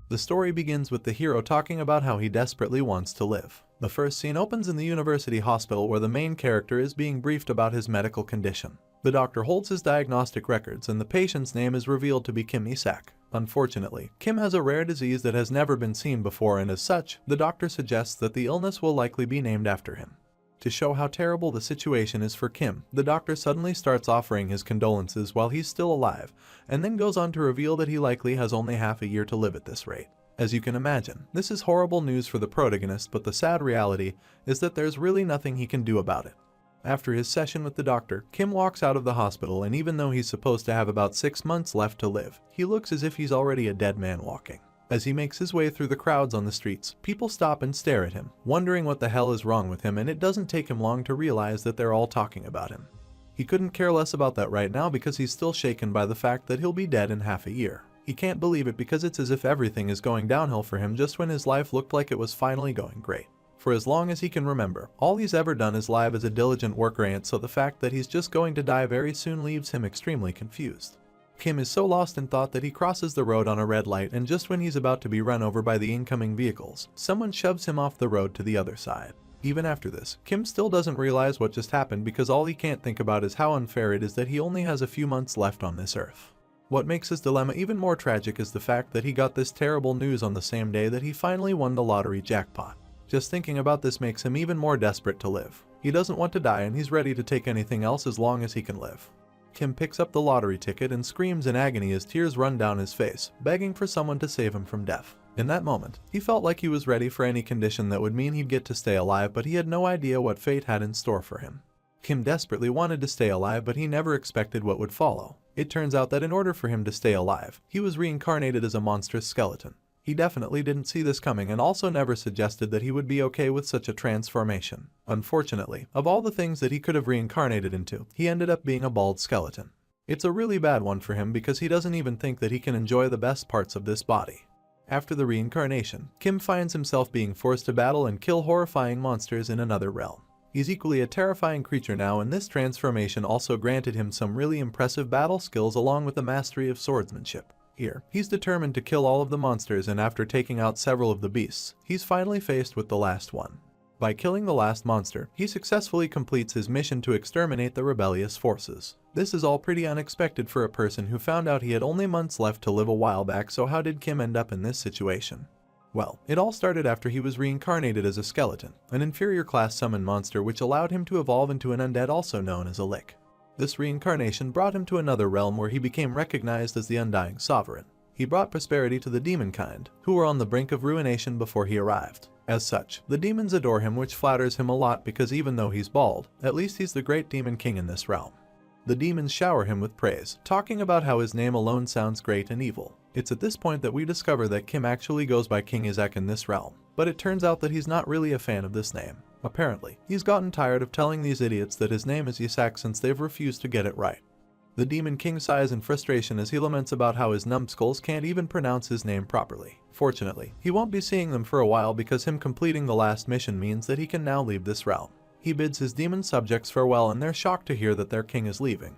The story begins with the hero talking about how he desperately wants to live. The first scene opens in the university hospital where the main character is being briefed about his medical condition. The doctor holds his diagnostic records and the patient's name is revealed to be Kim Isak. Unfortunately, Kim has a rare disease that has never been seen before, and as such, the doctor suggests that the illness will likely be named after him. To show how terrible the situation is for Kim, the doctor suddenly starts offering his condolences while he's still alive, and then goes on to reveal that he likely has only half a year to live at this rate. As you can imagine, this is horrible news for the protagonist, but the sad reality is that there's really nothing he can do about it. After his session with the doctor, Kim walks out of the hospital, and even though he's supposed to have about 6 months left to live, he looks as if he's already a dead man walking. As he makes his way through the crowds on the streets, people stop and stare at him, wondering what the hell is wrong with him, and it doesn't take him long to realize that they're all talking about him. He couldn't care less about that right now because he's still shaken by the fact that he'll be dead in half a year. He can't believe it because it's as if everything is going downhill for him just when his life looked like it was finally going great. For as long as he can remember, all he's ever done is live as a diligent worker ant, so the fact that he's just going to die very soon leaves him extremely confused. Kim is so lost in thought that he crosses the road on a red light, and just when he's about to be run over by the incoming vehicles, someone shoves him off the road to the other side. Even after this, Kim still doesn't realize what just happened because all he can't think about is how unfair it is that he only has a few months left on this earth. What makes his dilemma even more tragic is the fact that he got this terrible news on the same day that he finally won the lottery jackpot. Just thinking about this makes him even more desperate to live. He doesn't want to die, and he's ready to take anything else as long as he can live. Kim picks up the lottery ticket and screams in agony as tears run down his face, begging for someone to save him from death. In that moment, he felt like he was ready for any condition that would mean he'd get to stay alive, but he had no idea what fate had in store for him. Kim desperately wanted to stay alive, but he never expected what would follow. It turns out that in order for him to stay alive, he was reincarnated as a monstrous skeleton. He definitely didn't see this coming and also never suggested that he would be okay with such a transformation. Unfortunately, of all the things that he could have reincarnated into, he ended up being a bald skeleton. It's a really bad one for him because he doesn't even think that he can enjoy the best parts of this body. After the reincarnation, Kim finds himself being forced to battle and kill horrifying monsters in another realm. He's equally a terrifying creature now, and this transformation also granted him some really impressive battle skills along with a mastery of swordsmanship. Here, he's determined to kill all of the monsters, and after taking out several of the beasts, he's finally faced with the last one. By killing the last monster, he successfully completes his mission to exterminate the rebellious forces. This is all pretty unexpected for a person who found out he had only months left to live a while back, so how did Kim end up in this situation? Well, it all started after he was reincarnated as a skeleton, an inferior class summoned monster which allowed him to evolve into an undead also known as a lick. This reincarnation brought him to another realm where he became recognized as the Undying Sovereign. He brought prosperity to the demon kind, who were on the brink of ruination before he arrived. As such, the demons adore him, which flatters him a lot because even though he's bald, at least he's the great demon king in this realm. The demons shower him with praise, talking about how his name alone sounds great and evil. It's at this point that we discover that Kim actually goes by King Isak in this realm, but it turns out that he's not really a fan of this name. Apparently, he's gotten tired of telling these idiots that his name is Isak since they've refused to get it right. The Demon King sighs in frustration as he laments about how his numbskulls can't even pronounce his name properly. Fortunately, he won't be seeing them for a while because him completing the last mission means that he can now leave this realm. He bids his demon subjects farewell, and they're shocked to hear that their king is leaving.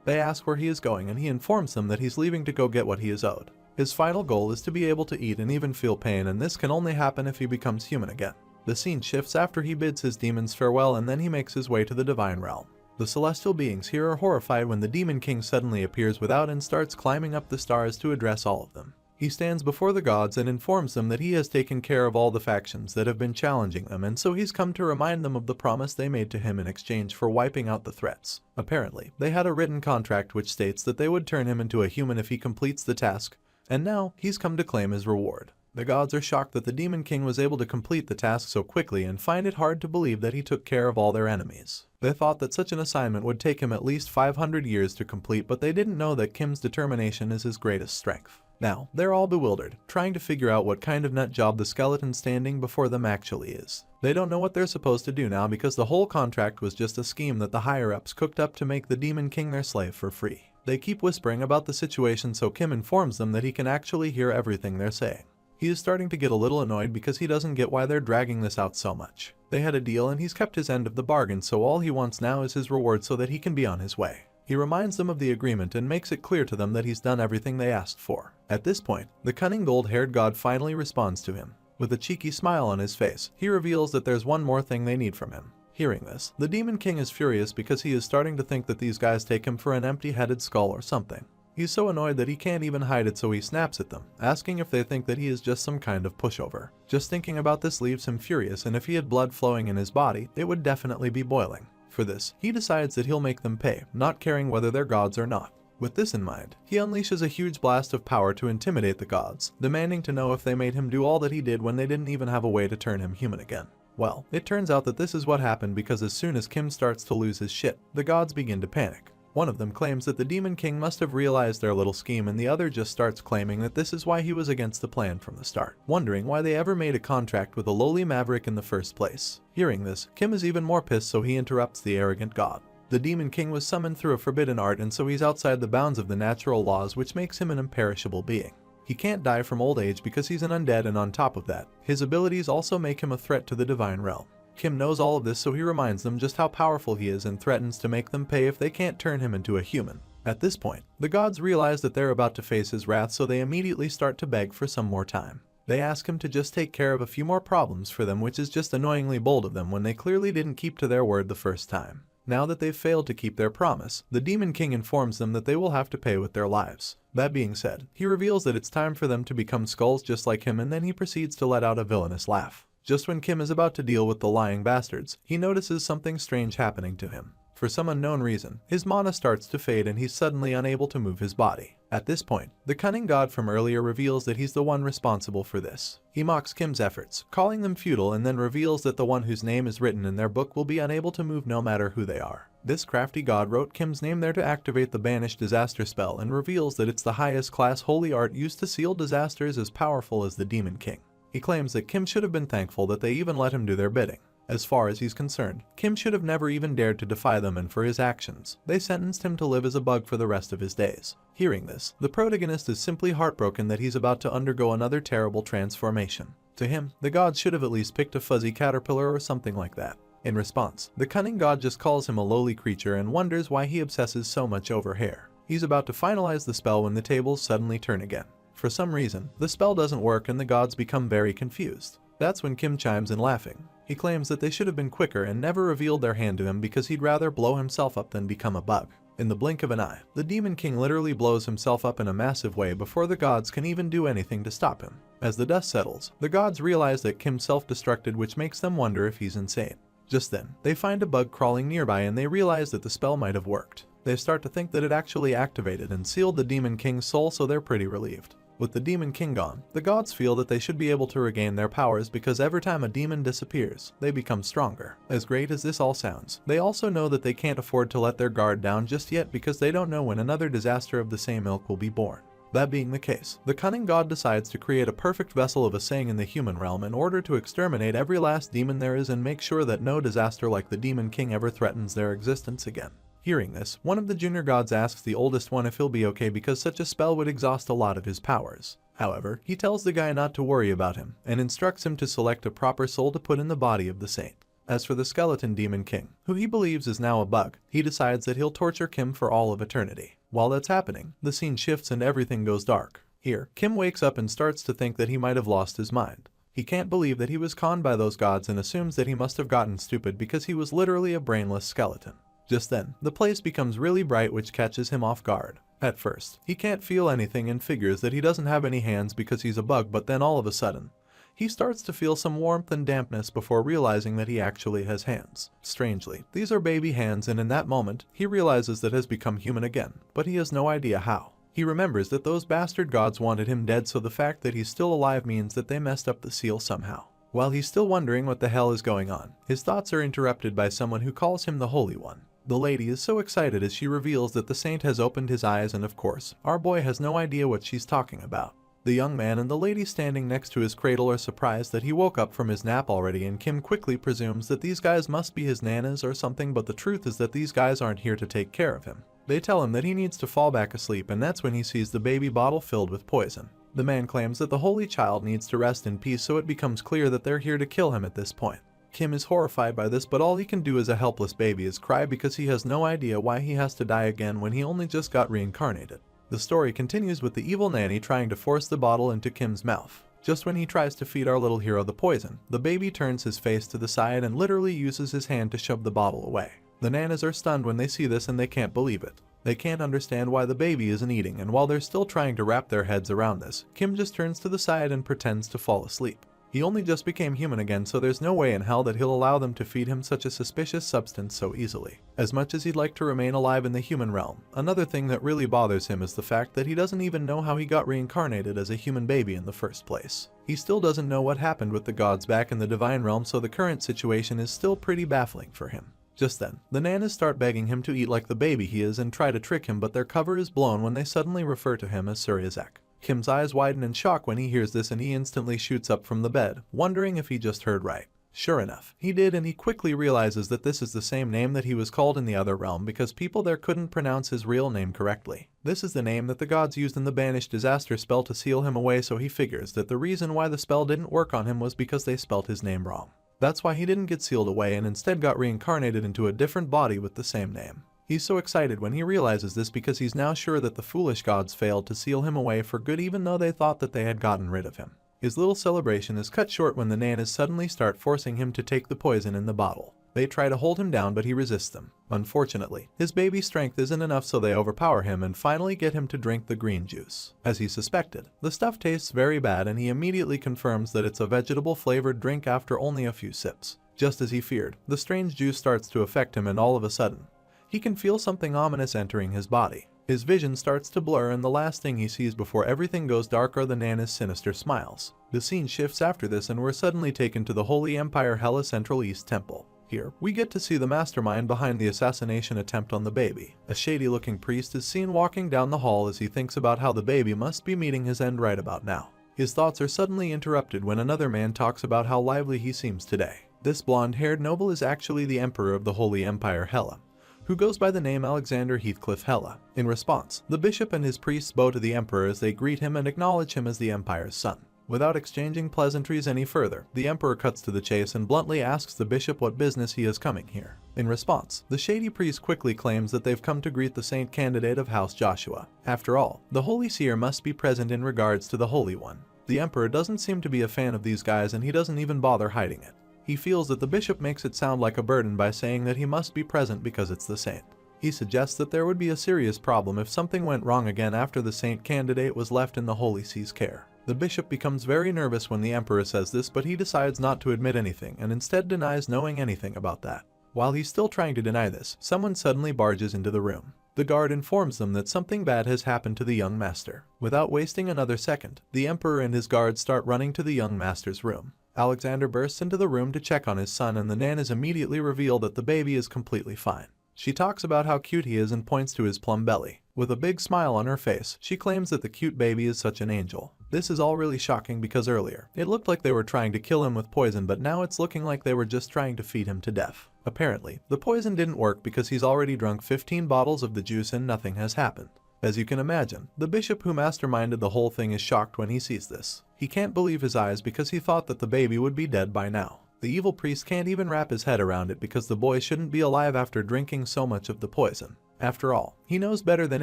They ask where he is going, and he informs them that he's leaving to go get what he is owed. His final goal is to be able to eat and even feel pain, and this can only happen if he becomes human again. The scene shifts after he bids his demons farewell, and then he makes his way to the divine realm. The celestial beings here are horrified when the Demon King suddenly appears without and starts climbing up the stars to address all of them. He stands before the gods and informs them that he has taken care of all the factions that have been challenging them, and so he's come to remind them of the promise they made to him in exchange for wiping out the threats. Apparently, they had a written contract which states that they would turn him into a human if he completes the task, and now he's come to claim his reward. The gods are shocked that the Demon King was able to complete the task so quickly and find it hard to believe that he took care of all their enemies. They thought that such an assignment would take him at least 500 years to complete, but they didn't know that Kim's determination is his greatest strength. Now, they're all bewildered, trying to figure out what kind of nut job the skeleton standing before them actually is. They don't know what they're supposed to do now because the whole contract was just a scheme that the higher-ups cooked up to make the Demon King their slave for free. They keep whispering about the situation, so Kim informs them that he can actually hear everything they're saying. He is starting to get a little annoyed because he doesn't get why they're dragging this out so much. They had a deal and he's kept his end of the bargain, so all he wants now is his reward so that he can be on his way. He reminds them of the agreement and makes it clear to them that he's done everything they asked for. At this point, the cunning gold-haired god finally responds to him. With a cheeky smile on his face, he reveals that there's one more thing they need from him. Hearing this, the Demon King is furious because he is starting to think that these guys take him for an empty-headed skull or something. He's so annoyed that he can't even hide it, so he snaps at them, asking if they think that he is just some kind of pushover. Just thinking about this leaves him furious, and if he had blood flowing in his body, it would definitely be boiling. For this, he decides that he'll make them pay, not caring whether they're gods or not. With this in mind, he unleashes a huge blast of power to intimidate the gods, demanding to know if they made him do all that he did when they didn't even have a way to turn him human again. Well, it turns out that this is what happened because as soon as Kim starts to lose his shit, the gods begin to panic. One of them claims that the Demon King must have realized their little scheme, and the other just starts claiming that this is why he was against the plan from the start, wondering why they ever made a contract with a lowly maverick in the first place. Hearing this, Kim is even more pissed, so he interrupts the arrogant god. The Demon King was summoned through a forbidden art, and so he's outside the bounds of the natural laws, which makes him an imperishable being. He can't die from old age because he's an undead, and on top of that, his abilities also make him a threat to the divine realm. Kim knows all of this, so he reminds them just how powerful he is and threatens to make them pay if they can't turn him into a human. At this point, the gods realize that they're about to face his wrath, so they immediately start to beg for some more time. They ask him to just take care of a few more problems for them, which is just annoyingly bold of them when they clearly didn't keep to their word the first time. Now that they've failed to keep their promise, the Demon King informs them that they will have to pay with their lives. That being said, he reveals that it's time for them to become skulls just like him, and then he proceeds to let out a villainous laugh. Just when Kim is about to deal with the lying bastards, he notices something strange happening to him. For some unknown reason, his mana starts to fade and he's suddenly unable to move his body. At this point, the cunning god from earlier reveals that he's the one responsible for this. He mocks Kim's efforts, calling them futile, and then reveals that the one whose name is written in their book will be unable to move no matter who they are. This crafty god wrote Kim's name there to activate the Banish Disaster spell, and reveals that it's the highest class holy art used to seal disasters as powerful as the Demon King. He claims that Kim should have been thankful that they even let him do their bidding. As far as he's concerned, Kim should have never even dared to defy them, and for his actions, they sentenced him to live as a bug for the rest of his days. Hearing this, the protagonist is simply heartbroken that he's about to undergo another terrible transformation. To him, the gods should have at least picked a fuzzy caterpillar or something like that. In response, the cunning god just calls him a lowly creature and wonders why he obsesses so much over hair. He's about to finalize the spell when the tables suddenly turn again. For some reason, the spell doesn't work and the gods become very confused. That's when Kim chimes in laughing. He claims that they should have been quicker and never revealed their hand to him because he'd rather blow himself up than become a bug. In the blink of an eye, the Demon King literally blows himself up in a massive way before the gods can even do anything to stop him. As the dust settles, the gods realize that Kim self-destructed, which makes them wonder if he's insane. Just then, they find a bug crawling nearby and they realize that the spell might have worked. They start to think that it actually activated and sealed the Demon King's soul, so they're pretty relieved. With the Demon King gone, the gods feel that they should be able to regain their powers because every time a demon disappears, they become stronger. As great as this all sounds, they also know that they can't afford to let their guard down just yet because they don't know when another disaster of the same ilk will be born. That being the case, the cunning god decides to create a perfect vessel of a saying in the human realm in order to exterminate every last demon there is and make sure that no disaster like the Demon King ever threatens their existence again. Hearing this, one of the junior gods asks the oldest one if he'll be okay because such a spell would exhaust a lot of his powers. However, he tells the guy not to worry about him and instructs him to select a proper soul to put in the body of the saint. As for the skeleton Demon King, who he believes is now a bug, he decides that he'll torture Kim for all of eternity. While that's happening, the scene shifts and everything goes dark. Here, Kim wakes up and starts to think that he might have lost his mind. He can't believe that he was conned by those gods and assumes that he must have gotten stupid because he was literally a brainless skeleton. Just then, the place becomes really bright, which catches him off guard. At first, he can't feel anything and figures that he doesn't have any hands because he's a bug, but then all of a sudden, he starts to feel some warmth and dampness before realizing that he actually has hands. Strangely, these are baby hands, and in that moment, he realizes that he has become human again, but he has no idea how. He remembers that those bastard gods wanted him dead, so the fact that he's still alive means that they messed up the seal somehow. While he's still wondering what the hell is going on, his thoughts are interrupted by someone who calls him the Holy One. The lady is so excited as she reveals that the saint has opened his eyes, and of course, our boy has no idea what she's talking about. The young man and the lady standing next to his cradle are surprised that he woke up from his nap already, and Kim quickly presumes that these guys must be his nanas or something, but the truth is that these guys aren't here to take care of him. They tell him that he needs to fall back asleep, and that's when he sees the baby bottle filled with poison. The man claims that the holy child needs to rest in peace, so it becomes clear that they're here to kill him at this point. Kim is horrified by this, but all he can do as a helpless baby is cry because he has no idea why he has to die again when he only just got reincarnated. The story continues with the evil nanny trying to force the bottle into Kim's mouth. Just when he tries to feed our little hero the poison, the baby turns his face to the side and literally uses his hand to shove the bottle away. The nanas are stunned when they see this and they can't believe it. They can't understand why the baby isn't eating, and while they're still trying to wrap their heads around this, Kim just turns to the side and pretends to fall asleep. He only just became human again, so there's no way in hell that he'll allow them to feed him such a suspicious substance so easily. As much as he'd like to remain alive in the human realm, another thing that really bothers him is the fact that he doesn't even know how he got reincarnated as a human baby in the first place. He still doesn't know what happened with the gods back in the divine realm, so the current situation is still pretty baffling for him. Just then, the nanas start begging him to eat like the baby he is and try to trick him, but their cover is blown when they suddenly refer to him as Suryazek. Kim's eyes widen in shock when he hears this, and he instantly shoots up from the bed, wondering if he just heard right. Sure enough, he did, and he quickly realizes that this is the same name that he was called in the other realm because people there couldn't pronounce his real name correctly. This is the name that the gods used in the banished disaster spell to seal him away, so he figures that the reason why the spell didn't work on him was because they spelt his name wrong. That's why he didn't get sealed away and instead got reincarnated into a different body with the same name. He's so excited when he realizes this because he's now sure that the foolish gods failed to seal him away for good, even though they thought that they had gotten rid of him. His little celebration is cut short when the nanas suddenly start forcing him to take the poison in the bottle. They try to hold him down, but he resists them. Unfortunately, his baby strength isn't enough, so they overpower him and finally get him to drink the green juice. As he suspected, the stuff tastes very bad, and he immediately confirms that it's a vegetable-flavored drink after only a few sips. Just as he feared, the strange juice starts to affect him, and all of a sudden, he can feel something ominous entering his body. His vision starts to blur, and the last thing he sees before everything goes dark are the nanas' sinister smiles. The scene shifts after this, and we're suddenly taken to the Holy Empire Hella Central East Temple. Here, we get to see the mastermind behind the assassination attempt on the baby. A shady-looking priest is seen walking down the hall as he thinks about how the baby must be meeting his end right about now. His thoughts are suddenly interrupted when another man talks about how lively he seems today. This blonde-haired noble is actually the emperor of the Holy Empire Hella, who goes by the name Alexander Heathcliff Hella. In response, the bishop and his priests bow to the emperor as they greet him and acknowledge him as the empire's son. Without exchanging pleasantries any further, the emperor cuts to the chase and bluntly asks the bishop what business he is coming here. In response, the shady priest quickly claims that they've come to greet the saint candidate of House Joshua. After all, the holy seer must be present in regards to the Holy One. The emperor doesn't seem to be a fan of these guys, and he doesn't even bother hiding it. He feels that the bishop makes it sound like a burden by saying that he must be present because it's the saint. He suggests that there would be a serious problem if something went wrong again after the saint candidate was left in the Holy See's care. The bishop becomes very nervous when the emperor says this, but he decides not to admit anything and instead denies knowing anything about that. While he's still trying to deny this, someone suddenly barges into the room. The guard informs them that something bad has happened to the young master. Without wasting another second, the emperor and his guards start running to the young master's room. Alexander bursts into the room to check on his son, and the nanas immediately reveal that the baby is completely fine. She talks about how cute he is and points to his plum belly. With a big smile on her face, she claims that the cute baby is such an angel. This is all really shocking because earlier, it looked like they were trying to kill him with poison, but now it's looking like they were just trying to feed him to death. Apparently, the poison didn't work because he's already drunk 15 bottles of the juice and nothing has happened. As you can imagine, the bishop who masterminded the whole thing is shocked when he sees this. He can't believe his eyes because he thought that the baby would be dead by now. The evil priest can't even wrap his head around it because the boy shouldn't be alive after drinking so much of the poison. After all, he knows better than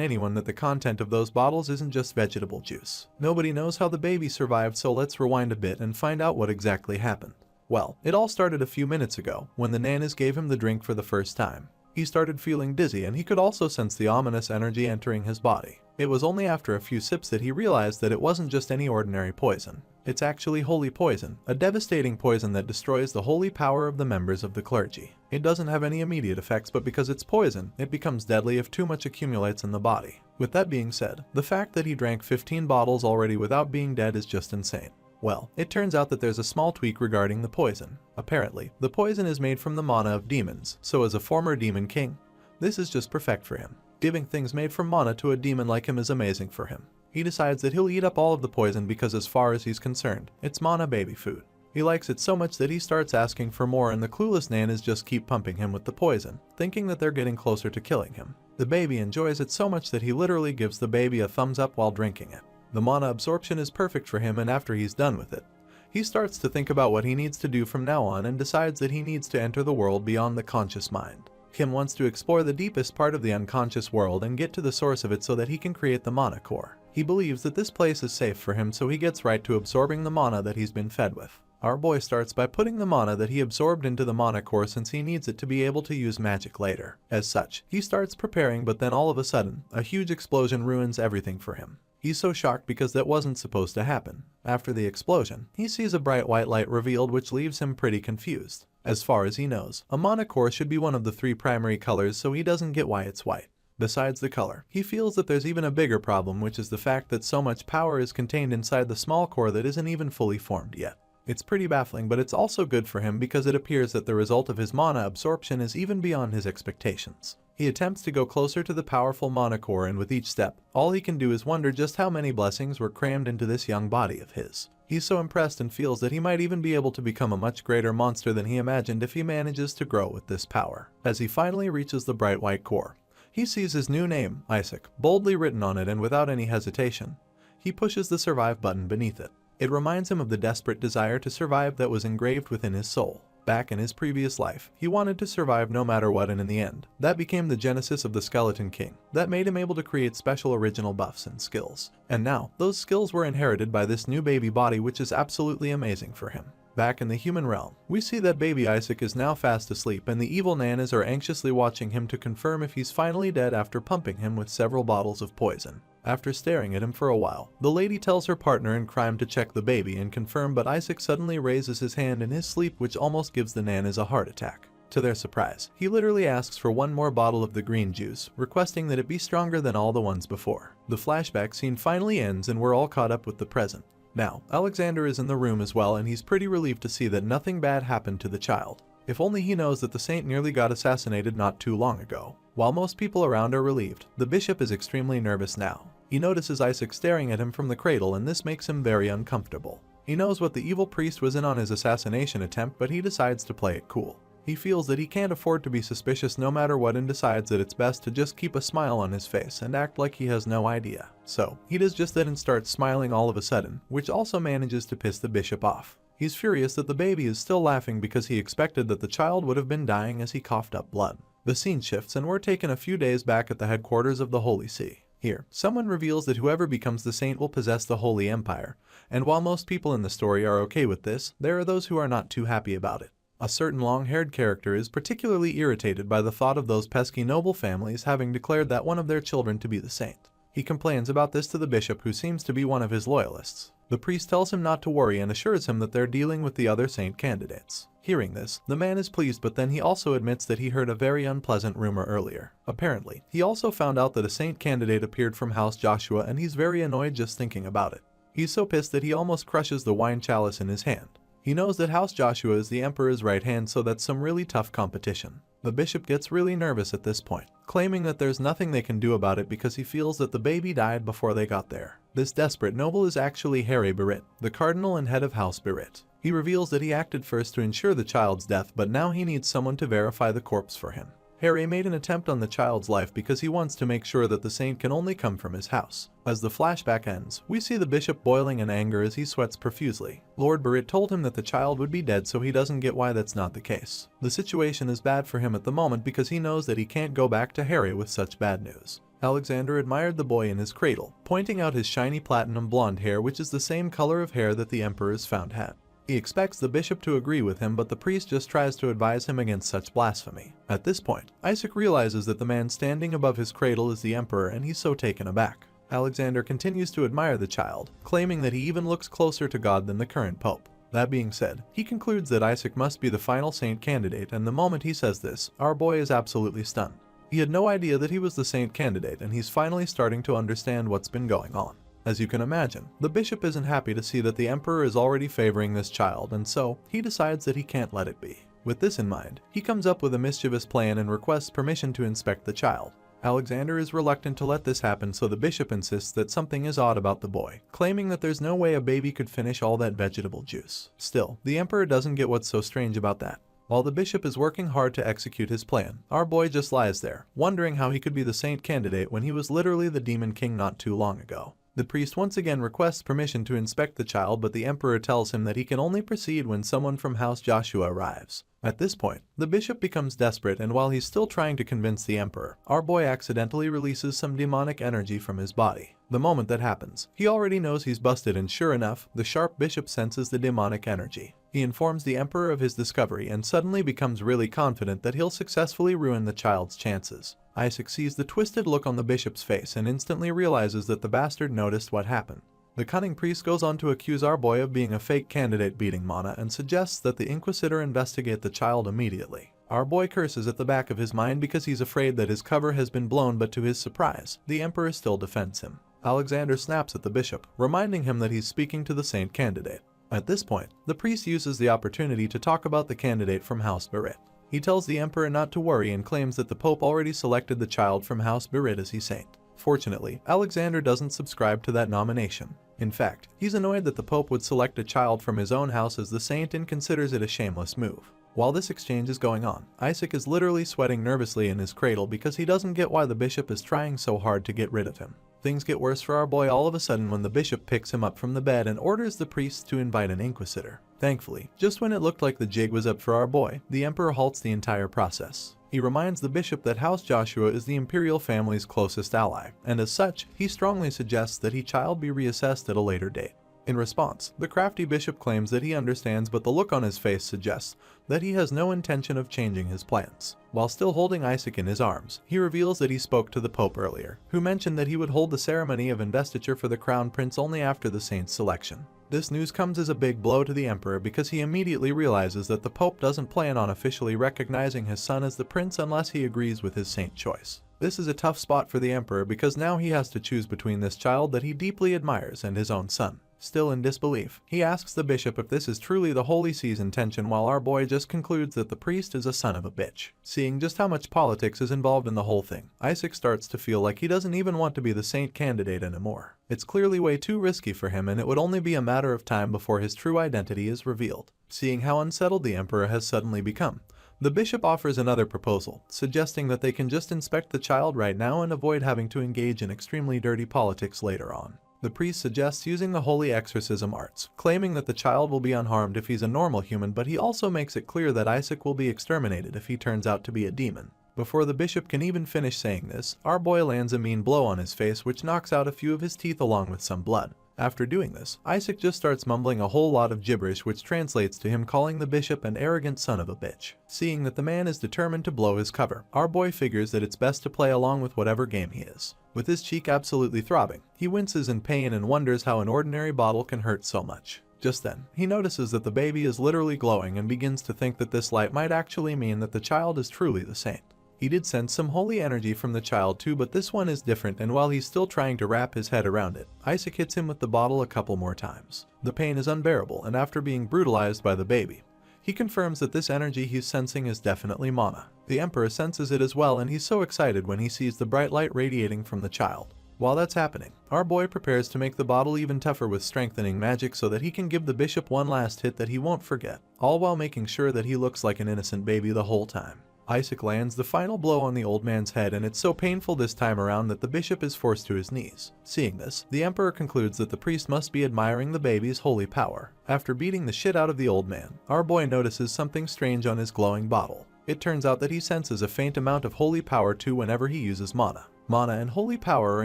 anyone that the content of those bottles isn't just vegetable juice. Nobody knows how the baby survived, so let's rewind a bit and find out what exactly happened. Well, it all started a few minutes ago when the nanas gave him the drink for the first time. He started feeling dizzy, and he could also sense the ominous energy entering his body. It was only after a few sips that he realized that it wasn't just any ordinary poison. It's actually holy poison, a devastating poison that destroys the holy power of the members of the clergy. It doesn't have any immediate effects, but because it's poison, it becomes deadly if too much accumulates in the body. With that being said, the fact that he drank 15 bottles already without being dead is just insane. Well, it turns out that there's a small tweak regarding the poison. Apparently, the poison is made from the mana of demons, so as a former demon king, this is just perfect for him. Giving things made from mana to a demon like him is amazing for him. He decides that he'll eat up all of the poison because as far as he's concerned, it's mana baby food. He likes it so much that he starts asking for more, and the clueless nanas just keep pumping him with the poison, thinking that they're getting closer to killing him. The baby enjoys it so much that he literally gives the baby a thumbs up while drinking it. The mana absorption is perfect for him, and after he's done with it, he starts to think about what he needs to do from now on and decides that he needs to enter the world beyond the conscious mind. Kim wants to explore the deepest part of the unconscious world and get to the source of it so that he can create the mana core. He believes that this place is safe for him, so he gets right to absorbing the mana that he's been fed with. Our boy starts by putting the mana that he absorbed into the mana core since he needs it to be able to use magic later. As such, he starts preparing, but then all of a sudden, a huge explosion ruins everything for him. He's so shocked because that wasn't supposed to happen. After the explosion, he sees a bright white light revealed, which leaves him pretty confused. As far as he knows, a mana core should be one of the 3 primary colors, so he doesn't get why it's white. Besides the color, he feels that there's even a bigger problem, which is the fact that so much power is contained inside the small core that isn't even fully formed yet. It's pretty baffling, but it's also good for him because it appears that the result of his mana absorption is even beyond his expectations. He attempts to go closer to the powerful mana core, and with each step, all he can do is wonder just how many blessings were crammed into this young body of his. He's so impressed and feels that he might even be able to become a much greater monster than he imagined if he manages to grow with this power. As he finally reaches the bright white core, he sees his new name, Isaac, boldly written on it, and without any hesitation, he pushes the survive button beneath it. It reminds him of the desperate desire to survive that was engraved within his soul. Back in his previous life, he wanted to survive no matter what, and in the end, that became the genesis of the Skeleton King. That made him able to create special original buffs and skills. And now, those skills were inherited by this new baby body, which is absolutely amazing for him. Back in the human realm, we see that baby Isaac is now fast asleep, and the evil nanas are anxiously watching him to confirm if he's finally dead after pumping him with several bottles of poison. After staring at him for a while, the lady tells her partner in crime to check the baby and confirm, but Isaac suddenly raises his hand in his sleep, which almost gives the nanas a heart attack. To their surprise, he literally asks for one more bottle of the green juice, requesting that it be stronger than all the ones before. The flashback scene finally ends and we're all caught up with the present. Now, Alexander is in the room as well, and he's pretty relieved to see that nothing bad happened to the child. If only he knows that the saint nearly got assassinated not too long ago. While most people around are relieved, the bishop is extremely nervous now. He notices Isaac staring at him from the cradle, and this makes him very uncomfortable. He knows what the evil priest was in on his assassination attempt, but he decides to play it cool. He feels that he can't afford to be suspicious no matter what, and decides that it's best to just keep a smile on his face and act like he has no idea. So, he does just that and starts smiling all of a sudden, which also manages to piss the bishop off. He's furious that the baby is still laughing because he expected that the child would have been dying as he coughed up blood. The scene shifts and we're taken a few days back at the headquarters of the Holy See. Here, someone reveals that whoever becomes the saint will possess the Holy Empire, and while most people in the story are okay with this, there are those who are not too happy about it. A certain long-haired character is particularly irritated by the thought of those pesky noble families having declared that one of their children to be the saint. He complains about this to the bishop, who seems to be one of his loyalists. The priest tells him not to worry and assures him that they're dealing with the other saint candidates. Hearing this, the man is pleased, but then he also admits that he heard a very unpleasant rumor earlier. Apparently, he also found out that a saint candidate appeared from House Joshua, and he's very annoyed just thinking about it. He's so pissed that he almost crushes the wine chalice in his hand. He knows that House Joshua is the emperor's right hand, so that's some really tough competition. The bishop gets really nervous at this point, claiming that there's nothing they can do about it because he feels that the baby died before they got there. This desperate noble is actually Harry Barrett, the cardinal and head of House Barrett. He reveals that he acted first to ensure the child's death, but now he needs someone to verify the corpse for him. Harry made an attempt on the child's life because he wants to make sure that the saint can only come from his house. As the flashback ends, we see the bishop boiling in anger as he sweats profusely. Lord Barrett told him that the child would be dead, so he doesn't get why that's not the case. The situation is bad for him at the moment because he knows that he can't go back to Harry with such bad news. Alexander admired the boy in his cradle, pointing out his shiny platinum blonde hair, which is the same color of hair that the emperor's found had. He expects the bishop to agree with him, but the priest just tries to advise him against such blasphemy. At this point, Isaac realizes that the man standing above his cradle is the emperor, and he's so taken aback. Alexander continues to admire the child, claiming that he even looks closer to God than the current pope. That being said, he concludes that Isaac must be the final saint candidate, and the moment he says this, our boy is absolutely stunned. He had no idea that he was the saint candidate, and he's finally starting to understand what's been going on. As you can imagine, the bishop isn't happy to see that the emperor is already favoring this child, and so he decides that he can't let it be. With this in mind, he comes up with a mischievous plan and requests permission to inspect the child. Alexander is reluctant to let this happen, so the bishop insists that something is odd about the boy, claiming that there's no way a baby could finish all that vegetable juice. Still, the emperor doesn't get what's so strange about that. While the bishop is working hard to execute his plan, our boy just lies there, wondering how he could be the saint candidate when he was literally the demon king not too long ago. The priest once again requests permission to inspect the child, but the emperor tells him that he can only proceed when someone from House Joshua arrives. At this point, the bishop becomes desperate, and while he's still trying to convince the emperor, our boy accidentally releases some demonic energy from his body. The moment that happens, he already knows he's busted, and sure enough, the sharp bishop senses the demonic energy. He informs the emperor of his discovery and suddenly becomes really confident that he'll successfully ruin the child's chances. Isaac sees the twisted look on the bishop's face and instantly realizes that the bastard noticed what happened. The cunning priest goes on to accuse our boy of being a fake candidate beating Mana and suggests that the Inquisitor investigate the child immediately. Our boy curses at the back of his mind because he's afraid that his cover has been blown, but to his surprise, the emperor still defends him. Alexander snaps at the bishop, reminding him that he's speaking to the saint candidate. At this point, the priest uses the opportunity to talk about the candidate from House Berit. He tells the emperor not to worry and claims that the pope already selected the child from House Berit as his saint. Fortunately, Alexander doesn't subscribe to that nomination. In fact, he's annoyed that the pope would select a child from his own house as the saint and considers it a shameless move. While this exchange is going on, Isaac is literally sweating nervously in his cradle because he doesn't get why the bishop is trying so hard to get rid of him. Things get worse for our boy all of a sudden when the bishop picks him up from the bed and orders the priests to invite an inquisitor. Thankfully, just when it looked like the jig was up for our boy, the emperor halts the entire process. He reminds the bishop that House Joshua is the imperial family's closest ally, and as such, he strongly suggests that his child be reassessed at a later date. In response, the crafty bishop claims that he understands, but the look on his face suggests that he has no intention of changing his plans. While still holding Isaac in his arms, he reveals that he spoke to the pope earlier, who mentioned that he would hold the ceremony of investiture for the crown prince only after the saint's selection. This news comes as a big blow to the emperor because he immediately realizes that the pope doesn't plan on officially recognizing his son as the prince unless he agrees with his saint choice. This is a tough spot for the emperor because now he has to choose between this child that he deeply admires and his own son. Still in disbelief, he asks the bishop if this is truly the Holy See's intention, while our boy just concludes that the priest is a son of a bitch. Seeing just how much politics is involved in the whole thing, Isaac starts to feel like he doesn't even want to be the saint candidate anymore. It's clearly way too risky for him, and it would only be a matter of time before his true identity is revealed. Seeing how unsettled the emperor has suddenly become, the bishop offers another proposal, suggesting that they can just inspect the child right now and avoid having to engage in extremely dirty politics later on. The priest suggests using the holy exorcism arts, claiming that the child will be unharmed if he's a normal human, but he also makes it clear that Isaac will be exterminated if he turns out to be a demon. Before the bishop can even finish saying this, our boy lands a mean blow on his face which knocks out a few of his teeth along with some blood. After doing this, Isaac just starts mumbling a whole lot of gibberish, which translates to him calling the bishop an arrogant son of a bitch. Seeing that the man is determined to blow his cover, our boy figures that it's best to play along with whatever game he is. With his cheek absolutely throbbing, he winces in pain and wonders how an ordinary bottle can hurt so much. Just then, he notices that the baby is literally glowing and begins to think that this light might actually mean that the child is truly the saint. He did sense some holy energy from the child too, but this one is different, and while he's still trying to wrap his head around it, Isaac hits him with the bottle a couple more times. The pain is unbearable, and after being brutalized by the baby, he confirms that this energy he's sensing is definitely mana. The emperor senses it as well, and he's so excited when he sees the bright light radiating from the child. While that's happening, our boy prepares to make the bottle even tougher with strengthening magic so that he can give the bishop one last hit that he won't forget, all while making sure that he looks like an innocent baby the whole time. Isaac lands the final blow on the old man's head, and it's so painful this time around that the bishop is forced to his knees. Seeing this, the emperor concludes that the priest must be admiring the baby's holy power. After beating the shit out of the old man, our boy notices something strange on his glowing bottle. It turns out that he senses a faint amount of holy power too whenever he uses mana. Mana and holy power are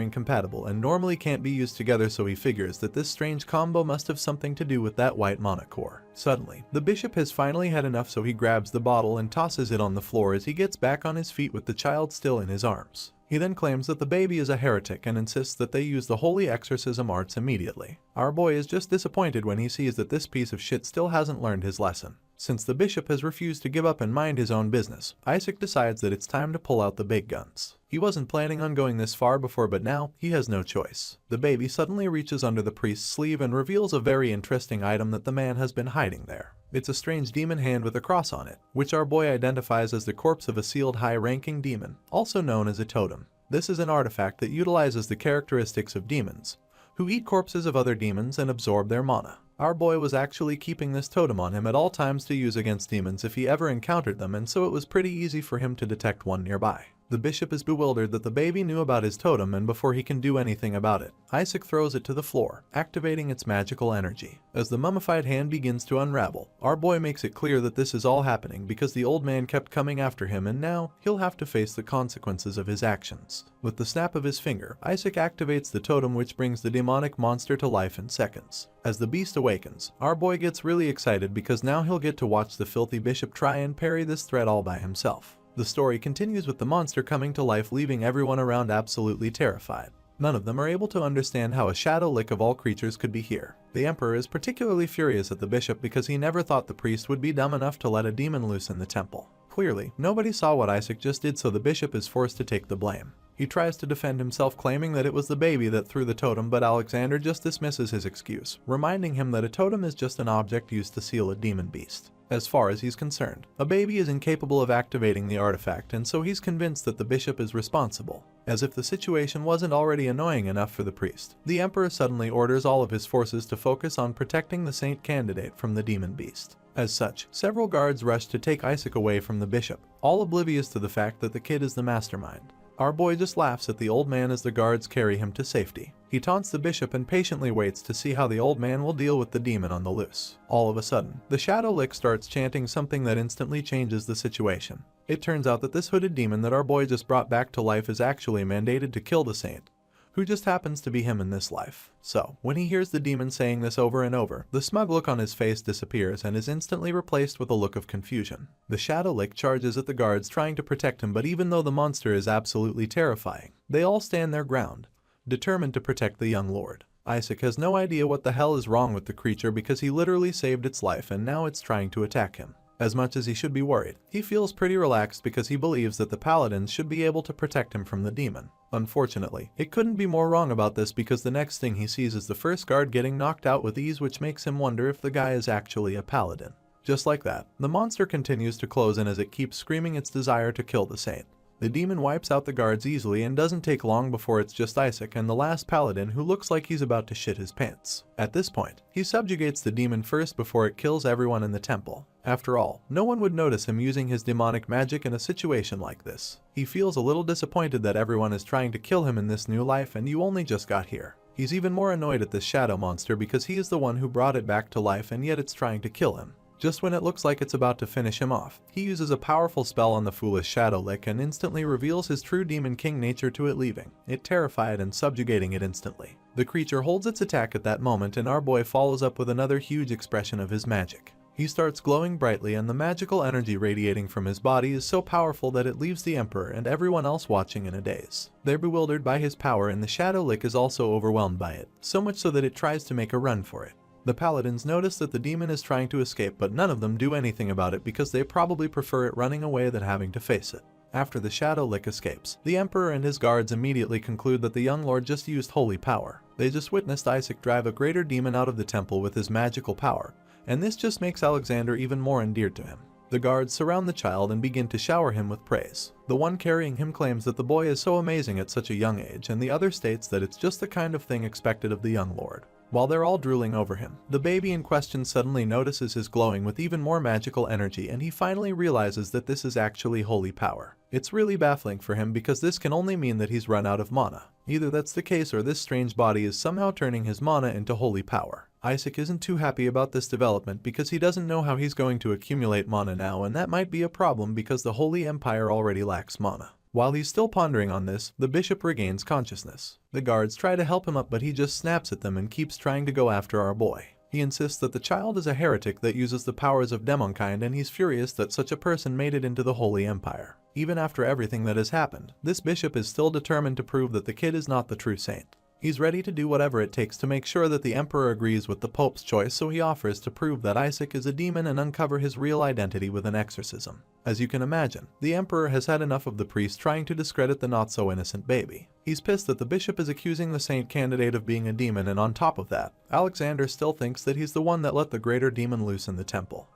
incompatible and normally can't be used together, so he figures that this strange combo must have something to do with that white mana core. Suddenly, the bishop has finally had enough, so he grabs the bottle and tosses it on the floor as he gets back on his feet with the child still in his arms. He then claims that the baby is a heretic and insists that they use the holy exorcism arts immediately. Our boy is just disappointed when he sees that this piece of shit still hasn't learned his lesson. Since the bishop has refused to give up and mind his own business, Isaac decides that it's time to pull out the big guns. He wasn't planning on going this far before, but now he has no choice. The baby suddenly reaches under the priest's sleeve and reveals a very interesting item that the man has been hiding there. It's a strange demon hand with a cross on it, which our boy identifies as the corpse of a sealed high-ranking demon, also known as a totem. This is an artifact that utilizes the characteristics of demons, who eat corpses of other demons and absorb their mana. Our boy was actually keeping this totem on him at all times to use against demons if he ever encountered them, and so it was pretty easy for him to detect one nearby. The bishop is bewildered that the baby knew about his totem, and before he can do anything about it, Isaac throws it to the floor, activating its magical energy. As the mummified hand begins to unravel, our boy makes it clear that this is all happening because the old man kept coming after him, and now he'll have to face the consequences of his actions. With the snap of his finger, Isaac activates the totem, which brings the demonic monster to life in seconds. As the beast awakens, our boy gets really excited because now he'll get to watch the filthy bishop try and parry this threat all by himself. The story continues with the monster coming to life, leaving everyone around absolutely terrified. None of them are able to understand how a shadow lick of all creatures could be here. The emperor is particularly furious at the bishop because he never thought the priest would be dumb enough to let a demon loose in the temple. Clearly, nobody saw what Isaac just did, so the bishop is forced to take the blame. He tries to defend himself, claiming that it was the baby that threw the totem, but Alexander just dismisses his excuse, reminding him that a totem is just an object used to seal a demon beast. As far as he's concerned, a baby is incapable of activating the artifact, and so he's convinced that the bishop is responsible. As if the situation wasn't already annoying enough for the priest, the emperor suddenly orders all of his forces to focus on protecting the saint candidate from the demon beast. As such, several guards rush to take Isaac away from the bishop, all oblivious to the fact that the kid is the mastermind. Our boy just laughs at the old man as the guards carry him to safety. He taunts the bishop and patiently waits to see how the old man will deal with the demon on the loose. All of a sudden, the shadow lick starts chanting something that instantly changes the situation. It turns out that this hooded demon that our boy just brought back to life is actually mandated to kill the saint, who just happens to be him in this life. So, when he hears the demon saying this over and over, the smug look on his face disappears and is instantly replaced with a look of confusion. The shadow lick charges at the guards trying to protect him, but even though the monster is absolutely terrifying, they all stand their ground, determined to protect the young lord. Isaac has no idea what the hell is wrong with the creature because he literally saved its life and now it's trying to attack him. As much as he should be worried, he feels pretty relaxed because he believes that the paladins should be able to protect him from the demon. Unfortunately, it couldn't be more wrong about this because the next thing he sees is the first guard getting knocked out with ease, which makes him wonder if the guy is actually a paladin. Just like that, the monster continues to close in as it keeps screaming its desire to kill the saint. The demon wipes out the guards easily and doesn't take long before it's just Isaac and the last paladin, who looks like he's about to shit his pants. At this point, he subjugates the demon first before it kills everyone in the temple. After all, no one would notice him using his demonic magic in a situation like this. He feels a little disappointed that everyone is trying to kill him in this new life and you only just got here. He's even more annoyed at this shadow monster because he is the one who brought it back to life and yet it's trying to kill him. Just when it looks like it's about to finish him off, he uses a powerful spell on the foolish shadow lick and instantly reveals his true demon king nature to it, leaving it terrified and subjugating it instantly. The creature holds its attack at that moment and our boy follows up with another huge expression of his magic. He starts glowing brightly and the magical energy radiating from his body is so powerful that it leaves the emperor and everyone else watching in a daze. They're bewildered by his power and the shadow lick is also overwhelmed by it, so much so that it tries to make a run for it. The paladins notice that the demon is trying to escape, but none of them do anything about it because they probably prefer it running away than having to face it. After the shadow lick escapes, the emperor and his guards immediately conclude that the young lord just used holy power. They just witnessed Isaac drive a greater demon out of the temple with his magical power, and this just makes Alexander even more endeared to him. The guards surround the child and begin to shower him with praise. The one carrying him claims that the boy is so amazing at such a young age, and the other states that it's just the kind of thing expected of the young lord. While they're all drooling over him, the baby in question suddenly notices his glowing with even more magical energy and he finally realizes that this is actually holy power. It's really baffling for him because this can only mean that he's run out of mana. Either that's the case or this strange body is somehow turning his mana into holy power. Isaac isn't too happy about this development because he doesn't know how he's going to accumulate mana now, and that might be a problem because the Holy Empire already lacks mana. While he's still pondering on this, the bishop regains consciousness. The guards try to help him up but he just snaps at them and keeps trying to go after our boy. He insists that the child is a heretic that uses the powers of demonkind and he's furious that such a person made it into the Holy Empire. Even after everything that has happened, this bishop is still determined to prove that the kid is not the true saint. He's ready to do whatever it takes to make sure that the emperor agrees with the pope's choice, so he offers to prove that Isaac is a demon and uncover his real identity with an exorcism. As you can imagine, the emperor has had enough of the priest trying to discredit the not-so-innocent baby. He's pissed that the bishop is accusing the saint candidate of being a demon, and on top of that, Alexander still thinks that he's the one that let the greater demon loose in the temple.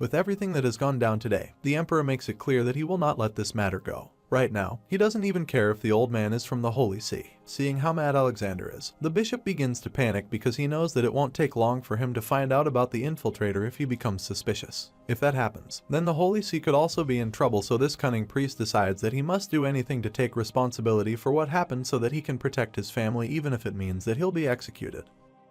With everything that has gone down today, the emperor makes it clear that he will not let this matter go. Right now, he doesn't even care if the old man is from the Holy See. Seeing how mad Alexander is, the bishop begins to panic because he knows that it won't take long for him to find out about the infiltrator if he becomes suspicious. If that happens, then the Holy See could also be in trouble, so this cunning priest decides that he must do anything to take responsibility for what happened so that he can protect his family, even if it means that he'll be executed.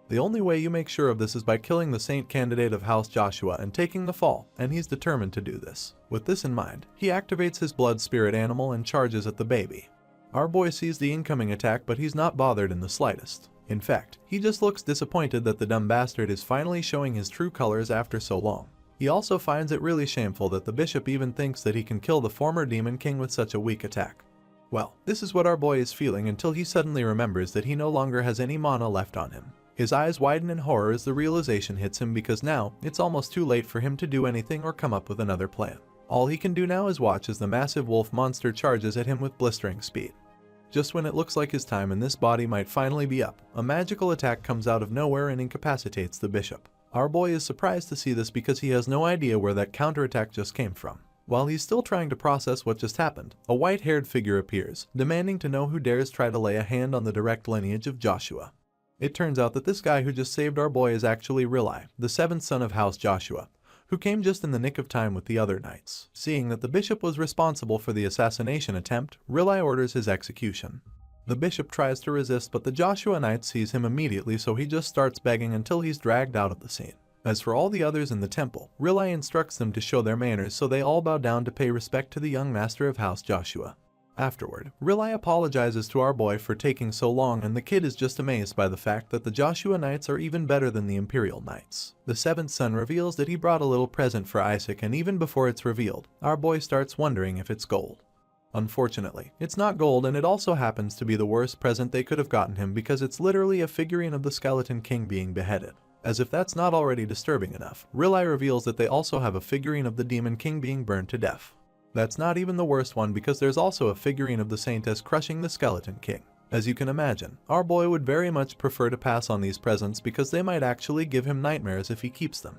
The only way you make sure of this is by killing the saint candidate of House Joshua and taking the fall, and he's determined to do this. With this in mind, he activates his blood spirit animal and charges at the baby. Our boy sees the incoming attack, but he's not bothered in the slightest. In fact, he just looks disappointed that the dumb bastard is finally showing his true colors after so long. He also finds it really shameful that the bishop even thinks that he can kill the former demon king with such a weak attack. Well, this is what our boy is feeling until he suddenly remembers that he no longer has any mana left on him. His eyes widen in horror as the realization hits him, because now it's almost too late for him to do anything or come up with another plan. All he can do now is watch as the massive wolf monster charges at him with blistering speed. Just when it looks like his time in this body might finally be up, a magical attack comes out of nowhere and incapacitates the bishop. Our boy is surprised to see this because he has no idea where that counterattack just came from. While he's still trying to process what just happened, a white-haired figure appears, demanding to know who dares try to lay a hand on the direct lineage of Joshua. It turns out that this guy who just saved our boy is actually Rilai, the seventh son of House Joshua, who came just in the nick of time with the other knights. Seeing that the bishop was responsible for the assassination attempt, Rilai orders his execution. The bishop tries to resist, but the Joshua knight sees him immediately, so he just starts begging until he's dragged out of the scene. As for all the others in the temple, Rilai instructs them to show their manners, so they all bow down to pay respect to the young master of House Joshua. Afterward, Rilai apologizes to our boy for taking so long, and the kid is just amazed by the fact that the Joshua Knights are even better than the Imperial Knights. The seventh son reveals that he brought a little present for Isaac, and even before it's revealed, our boy starts wondering if it's gold. Unfortunately, it's not gold, and it also happens to be the worst present they could have gotten him, because it's literally a figurine of the Skeleton King being beheaded. As if that's not already disturbing enough, Rilai reveals that they also have a figurine of the Demon King being burned to death. That's not even the worst one, because there's also a figurine of the Saintess crushing the Skeleton King. As you can imagine, our boy would very much prefer to pass on these presents because they might actually give him nightmares if he keeps them.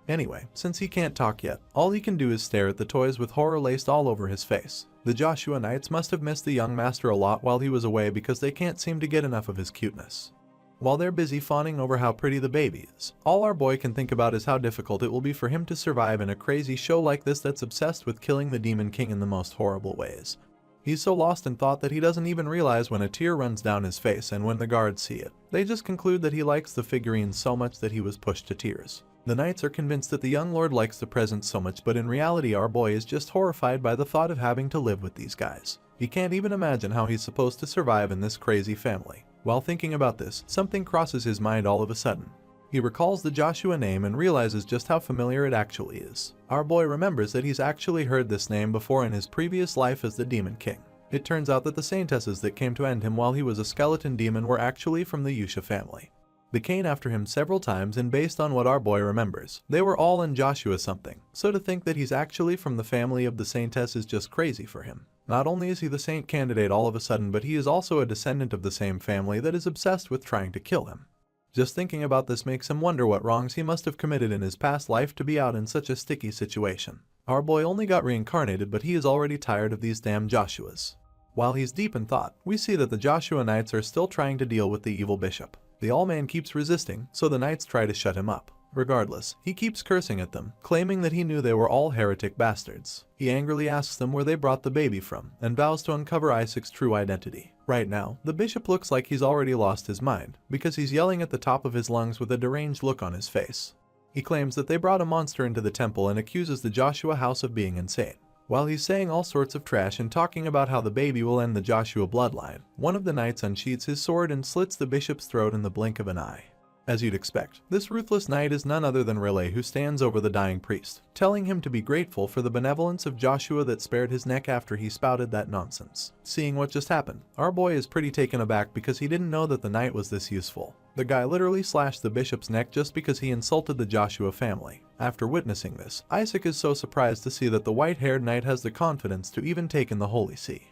Anyway, since he can't talk yet, all he can do is stare at the toys with horror laced all over his face. The Joshua Knights must have missed the young master a lot while he was away, because they can't seem to get enough of his cuteness. While they're busy fawning over how pretty the baby is, all our boy can think about is how difficult it will be for him to survive in a crazy show like this that's obsessed with killing the Demon King in the most horrible ways. He's so lost in thought that he doesn't even realize when a tear runs down his face, and when the guards see it, they just conclude that he likes the figurine so much that he was pushed to tears. The knights are convinced that the young lord likes the presents so much, but in reality our boy is just horrified by the thought of having to live with these guys. He can't even imagine how he's supposed to survive in this crazy family. While thinking about this, something crosses his mind all of a sudden. He recalls the Joshua name and realizes just how familiar it actually is. Our boy remembers that he's actually heard this name before in his previous life as the Demon King. It turns out that the saintesses that came to end him while he was a skeleton demon were actually from the Yusha family. They came after him several times, and based on what our boy remembers, they were all in Joshua something, so to think that he's actually from the family of the saintess is just crazy for him. Not only is he the saint candidate all of a sudden, but he is also a descendant of the same family that is obsessed with trying to kill him. Just thinking about this makes him wonder what wrongs he must have committed in his past life to be out in such a sticky situation. Our boy only got reincarnated, but he is already tired of these damn Joshuas. While he's deep in thought, we see that the Joshua Knights are still trying to deal with the evil bishop. The all-man keeps resisting, so the knights try to shut him up. Regardless, he keeps cursing at them, claiming that he knew they were all heretic bastards. He angrily asks them where they brought the baby from, and vows to uncover Isaac's true identity. Right now, the bishop looks like he's already lost his mind, because he's yelling at the top of his lungs with a deranged look on his face. He claims that they brought a monster into the temple and accuses the Joshua house of being insane. While he's saying all sorts of trash and talking about how the baby will end the Joshua bloodline, one of the knights unsheathes his sword and slits the bishop's throat in the blink of an eye. As you'd expect, this ruthless knight is none other than Rilai, who stands over the dying priest, telling him to be grateful for the benevolence of Joshua that spared his neck after he spouted that nonsense. Seeing what just happened, our boy is pretty taken aback because he didn't know that the knight was this useful. The guy literally slashed the bishop's neck just because he insulted the Joshua family. After witnessing this, Isaac is so surprised to see that the white-haired knight has the confidence to even take in the Holy See.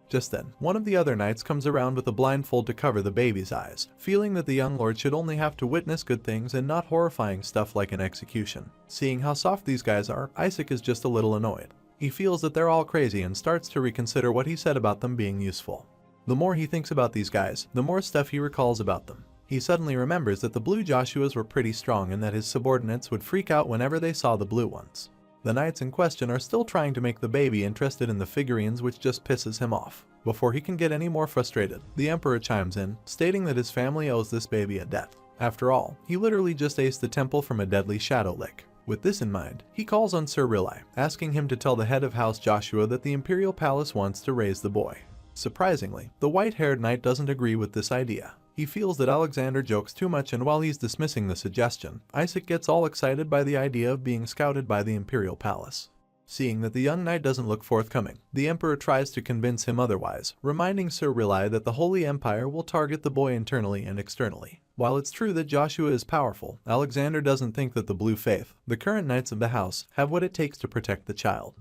Just then, one of the other knights comes around with a blindfold to cover the baby's eyes, feeling that the young lord should only have to witness good things and not horrifying stuff like an execution. Seeing how soft these guys are, Isaac is just a little annoyed. He feels that they're all crazy and starts to reconsider what he said about them being useful. The more he thinks about these guys, the more stuff he recalls about them. He suddenly remembers that the blue Joshuas were pretty strong and that his subordinates would freak out whenever they saw the blue ones. The knights in question are still trying to make the baby interested in the figurines, which just pisses him off. Before he can get any more frustrated, the emperor chimes in, stating that his family owes this baby a debt. After all, he literally just aced the temple from a deadly shadow lick. With this in mind, he calls on Sir Rilai, asking him to tell the head of House Joshua that the imperial palace wants to raise the boy. Surprisingly, the white-haired knight doesn't agree with this idea. He feels that Alexander jokes too much, and while he's dismissing the suggestion, Isaac gets all excited by the idea of being scouted by the imperial palace. Seeing that the young knight doesn't look forthcoming, the emperor tries to convince him otherwise, reminding Sir Rilai that the Holy Empire will target the boy internally and externally. While it's true that Joshua is powerful, Alexander doesn't think that the Blue Faith, the current knights of the house, have what it takes to protect the child.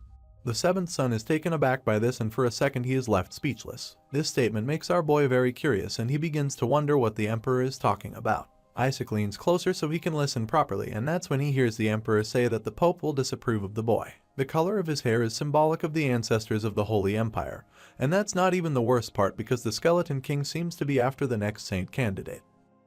The seventh son is taken aback by this, and for a second he is left speechless. This statement makes our boy very curious, and he begins to wonder what the emperor is talking about. Isaac leans closer so he can listen properly, and that's when he hears the emperor say that the Pope will disapprove of the boy. The color of his hair is symbolic of the ancestors of the Holy Empire, and that's not even the worst part, because the Skeleton King seems to be after the next saint candidate.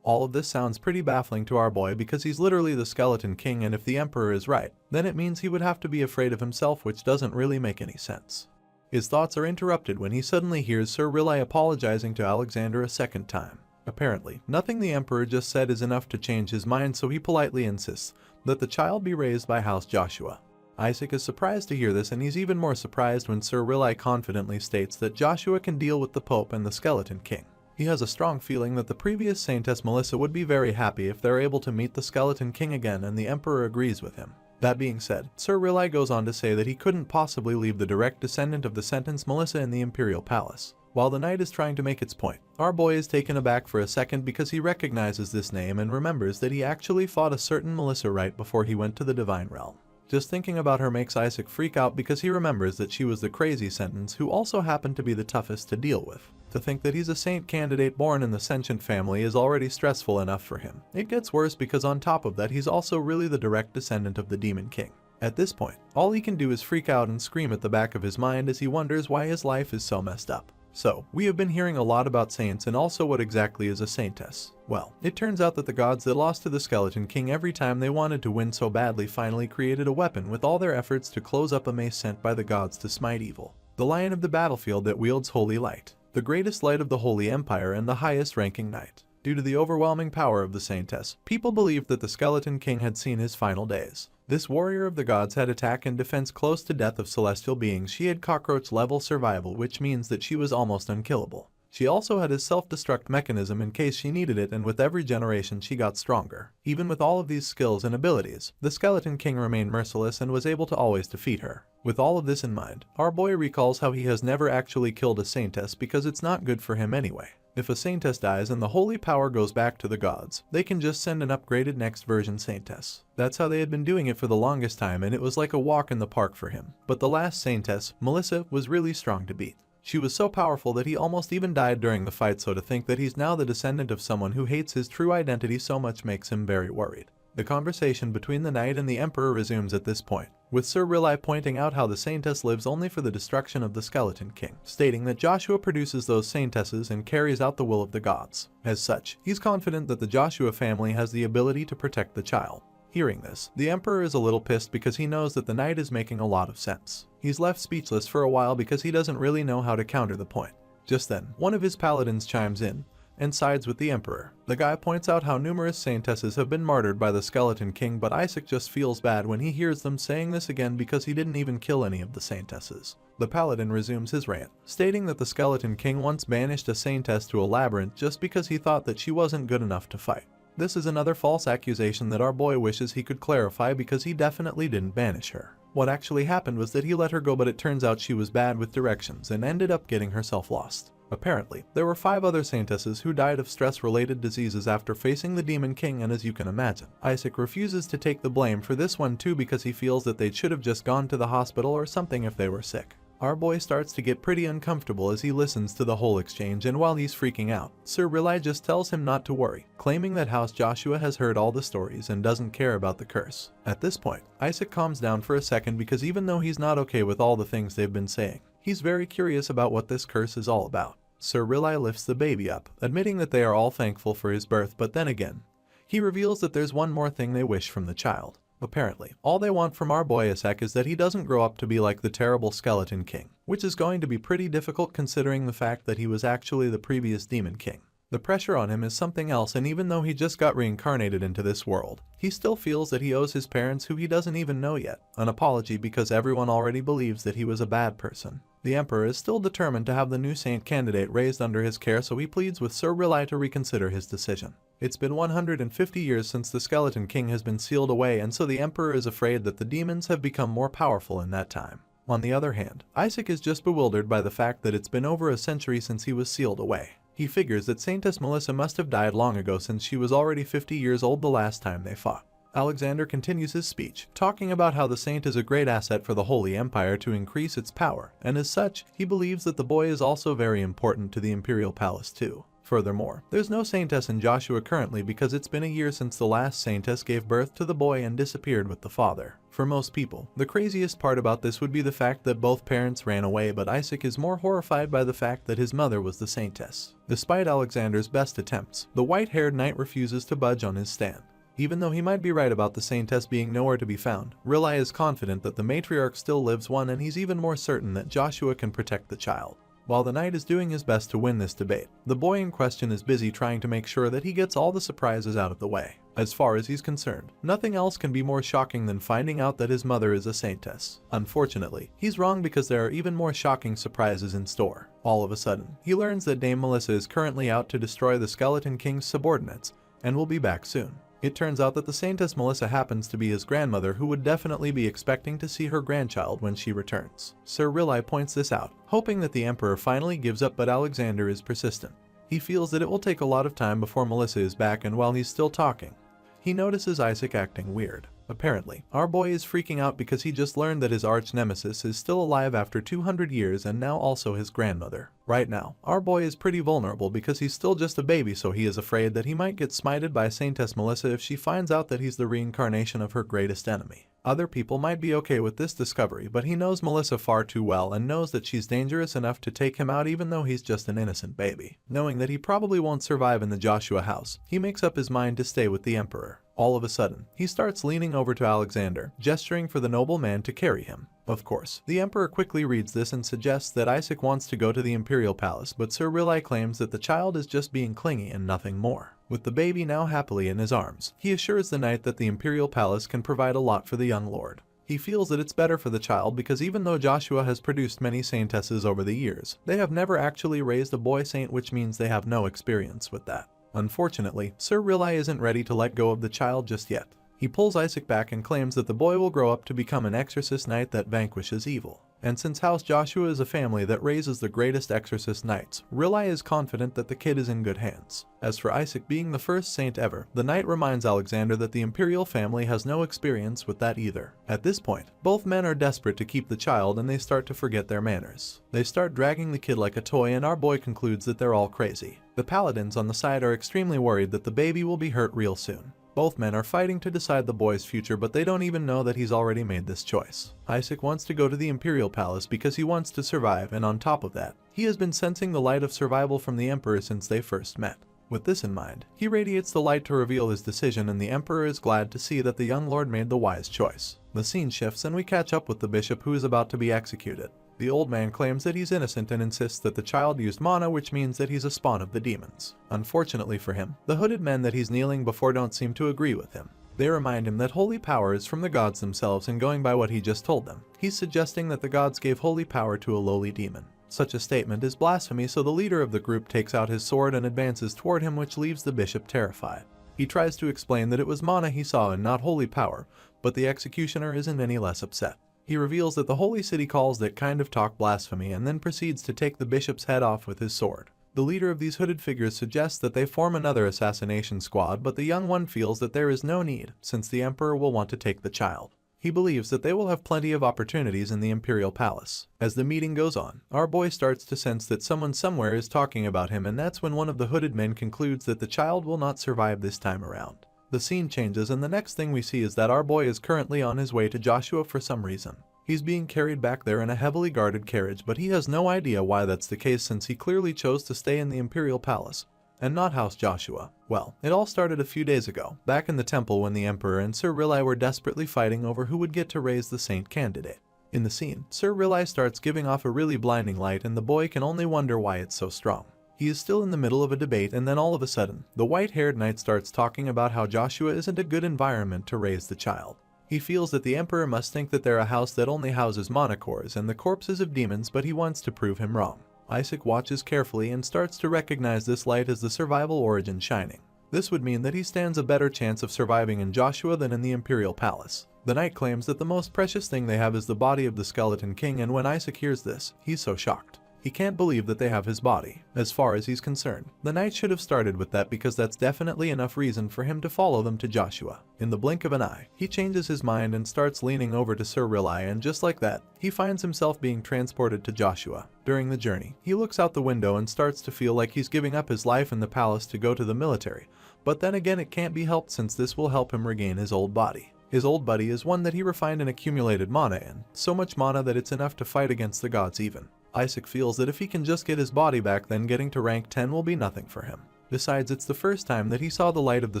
All of this sounds pretty baffling to our boy because he's literally the Skeleton King, and if the emperor is right, then it means he would have to be afraid of himself, which doesn't really make any sense. His thoughts are interrupted when he suddenly hears Sir Rilai apologizing to Alexander a second time. Apparently, nothing the emperor just said is enough to change his mind, so he politely insists that the child be raised by House Joshua. Isaac is surprised to hear this, and he's even more surprised when Sir Rilai confidently states that Joshua can deal with the Pope and the Skeleton King. He has a strong feeling that the previous Saintess Melissa would be very happy if they're able to meet the Skeleton King again, and the emperor agrees with him. That being said, Sir Rilai goes on to say that he couldn't possibly leave the direct descendant of the sentenced Melissa in the imperial palace. While the knight is trying to make its point, our boy is taken aback for a second because he recognizes this name and remembers that he actually fought a certain Melissa right before he went to the divine realm. Just thinking about her makes Isaac freak out because he remembers that she was the crazy sentence who also happened to be the toughest to deal with. To think that he's a saint candidate born in the sentient family is already stressful enough for him. It gets worse because on top of that he's also really the direct descendant of the Demon King. At this point, all he can do is freak out and scream at the back of his mind as he wonders why his life is so messed up. So, we have been hearing a lot about saints, and also what exactly is a saintess. Well, it turns out that the gods that lost to the Skeleton King every time they wanted to win so badly finally created a weapon with all their efforts to close up a mace sent by the gods to smite evil. The lion of the battlefield that wields holy light, the greatest light of the Holy Empire and the highest ranking knight. Due to the overwhelming power of the saintess, people believed that the Skeleton King had seen his final days. This warrior of the gods had attack and defense close to death of celestial beings. She had cockroach level survival, which means that she was almost unkillable. She also had his self-destruct mechanism in case she needed it, and with every generation she got stronger. Even with all of these skills and abilities, the Skeleton King remained merciless and was able to always defeat her. With all of this in mind, our boy recalls how he has never actually killed a saintess because it's not good for him anyway. If a saintess dies and the holy power goes back to the gods, they can just send an upgraded next version saintess. That's how they had been doing it for the longest time, and it was like a walk in the park for him. But the last saintess, Melissa, was really strong to beat. She was so powerful that he almost even died during the fight, so to think that he's now the descendant of someone who hates his true identity so much makes him very worried. The conversation between the knight and the emperor resumes at this point, with Sir Rilai pointing out how the saintess lives only for the destruction of the Skeleton King, stating that Joshua produces those saintesses and carries out the will of the gods. As such, he's confident that the Joshua family has the ability to protect the child. Hearing this, the emperor is a little pissed because he knows that the knight is making a lot of sense. He's left speechless for a while because he doesn't really know how to counter the point. Just then, one of his paladins chimes in and sides with the emperor. The guy points out how numerous saintesses have been martyred by the Skeleton King, but Isaac just feels bad when he hears them saying this again because he didn't even kill any of the saintesses. The paladin resumes his rant, stating that the Skeleton King once banished a saintess to a labyrinth just because he thought that she wasn't good enough to fight. This is another false accusation that our boy wishes he could clarify because he definitely didn't banish her. What actually happened was that he let her go, but it turns out she was bad with directions and ended up getting herself lost. Apparently, there were 5 other saintesses who died of stress-related diseases after facing the Demon King, and as you can imagine, Isaac refuses to take the blame for this one too because he feels that they should have just gone to the hospital or something if they were sick. Our boy starts to get pretty uncomfortable as he listens to the whole exchange, and while he's freaking out, Sir Riley just tells him not to worry, claiming that House Joshua has heard all the stories and doesn't care about the curse. At this point, Isaac calms down for a second because even though he's not okay with all the things they've been saying, he's very curious about what this curse is all about. Sir Riley lifts the baby up, admitting that they are all thankful for his birth, but then again, he reveals that there's one more thing they wish from the child. Apparently, all they want from our boy Isaac is that he doesn't grow up to be like the terrible Skeleton King, which is going to be pretty difficult considering the fact that he was actually the previous Demon King. The pressure on him is something else, and even though he just got reincarnated into this world, he still feels that he owes his parents, who he doesn't even know yet, an apology because everyone already believes that he was a bad person. The Emperor is still determined to have the new saint candidate raised under his care, so he pleads with Sir Riley to reconsider his decision. It's been 150 years since the Skeleton King has been sealed away, and so the Emperor is afraid that the demons have become more powerful in that time. On the other hand, Isaac is just bewildered by the fact that it's been over a century since he was sealed away. He figures that Saintess Melissa must have died long ago since she was already 50 years old the last time they fought. Alexander continues his speech, talking about how the saint is a great asset for the Holy Empire to increase its power, and as such, he believes that the boy is also very important to the Imperial Palace too. Furthermore, there's no Saintess in Joshua currently because it's been a year since the last Saintess gave birth to the boy and disappeared with the father. For most people, the craziest part about this would be the fact that both parents ran away, but Isaac is more horrified by the fact that his mother was the Saintess. Despite Alexander's best attempts, the white-haired knight refuses to budge on his stand. Even though he might be right about the Saintess being nowhere to be found, Riley is confident that the matriarch still lives one, and he's even more certain that Joshua can protect the child. While the knight is doing his best to win this debate, the boy in question is busy trying to make sure that he gets all the surprises out of the way. As far as he's concerned, nothing else can be more shocking than finding out that his mother is a saintess. Unfortunately, he's wrong because there are even more shocking surprises in store. All of a sudden, he learns that Dame Melissa is currently out to destroy the Skeleton King's subordinates and will be back soon. It turns out that the Saintess Melissa happens to be his grandmother, who would definitely be expecting to see her grandchild when she returns. Sir Riley points this out, hoping that the Emperor finally gives up, but Alexander is persistent. He feels that it will take a lot of time before Melissa is back, and while he's still talking, he notices Isaac acting weird. Apparently, our boy is freaking out because he just learned that his arch-nemesis is still alive after 200 years and now also his grandmother. Right now, our boy is pretty vulnerable because he's still just a baby, so he is afraid that he might get smited by Saintess Melissa if she finds out that he's the reincarnation of her greatest enemy. Other people might be okay with this discovery, but he knows Melissa far too well and knows that she's dangerous enough to take him out even though he's just an innocent baby. Knowing that he probably won't survive in the Joshua house, he makes up his mind to stay with the Emperor. All of a sudden, he starts leaning over to Alexander, gesturing for the noble man to carry him. Of course, the Emperor quickly reads this and suggests that Isaac wants to go to the Imperial Palace, but Sir Riley claims that the child is just being clingy and nothing more. With the baby now happily in his arms, he assures the knight that the Imperial Palace can provide a lot for the young lord. He feels that it's better for the child because even though Joshua has produced many saintesses over the years, they have never actually raised a boy saint, which means they have no experience with that. Unfortunately, Sir Riley isn't ready to let go of the child just yet. He pulls Isaac back and claims that the boy will grow up to become an exorcist knight that vanquishes evil. And since House Joshua is a family that raises the greatest exorcist knights, Riley is confident that the kid is in good hands. As for Isaac being the first saint ever, the knight reminds Alexander that the imperial family has no experience with that either. At this point, both men are desperate to keep the child and they start to forget their manners. They start dragging the kid like a toy, and our boy concludes that they're all crazy. The paladins on the side are extremely worried that the baby will be hurt real soon. Both men are fighting to decide the boy's future, but they don't even know that he's already made this choice. Isaac wants to go to the Imperial Palace because he wants to survive, and on top of that, he has been sensing the light of survival from the Emperor since they first met. With this in mind, he radiates the light to reveal his decision, and the Emperor is glad to see that the young lord made the wise choice. The scene shifts and we catch up with the bishop, who is about to be executed. The old man claims that he's innocent and insists that the child used mana, which means that he's a spawn of the demons. Unfortunately for him, the hooded men that he's kneeling before don't seem to agree with him. They remind him that holy power is from the gods themselves, and going by what he just told them, he's suggesting that the gods gave holy power to a lowly demon. Such a statement is blasphemy, so the leader of the group takes out his sword and advances toward him, which leaves the bishop terrified. He tries to explain that it was mana he saw and not holy power, but the executioner isn't any less upset. He reveals that the holy city calls that kind of talk blasphemy, and then proceeds to take the bishop's head off with his sword. The leader of these hooded figures suggests that they form another assassination squad, but the young one feels that there is no need, since the emperor will want to take the child. He believes that they will have plenty of opportunities in the Imperial Palace. As the meeting goes on, our boy starts to sense that someone somewhere is talking about him, and that's when one of the hooded men concludes that the child will not survive this time around. The scene changes, and the next thing we see is that our boy is currently on his way to Joshua for some reason. He's being carried back there in a heavily guarded carriage, but he has no idea why that's the case since he clearly chose to stay in the Imperial Palace and not House Joshua. Well, it all started a few days ago, back in the temple when the Emperor and Sir Rilai were desperately fighting over who would get to raise the saint candidate. In the scene, Sir Rilai starts giving off a really blinding light, and the boy can only wonder why it's so strong. He is still in the middle of a debate, and then all of a sudden, the white-haired knight starts talking about how Joshua isn't a good environment to raise the child. He feels that the Emperor must think that they're a house that only houses monochores and the corpses of demons, but he wants to prove him wrong. Isaac watches carefully and starts to recognize this light as the survival origin shining. This would mean that he stands a better chance of surviving in Joshua than in the Imperial Palace. The knight claims that the most precious thing they have is the body of the Skeleton King, and when Isaac hears this, he's so shocked. He can't believe that they have his body. As far as he's concerned, the knight should have started with that because that's definitely enough reason for him to follow them to Joshua. In the blink of an eye, he changes his mind and starts leaning over to Sir Rilai, and just like that, he finds himself being transported to Joshua. During the journey, he looks out the window and starts to feel like he's giving up his life in the palace to go to the military, but then again it can't be helped since this will help him regain his old body. His old body is one that he refined and accumulated mana in, so much mana that it's enough to fight against the gods even. Isaac feels that if he can just get his body back, then getting to rank 10 will be nothing for him. Besides, it's the first time that he saw the light of the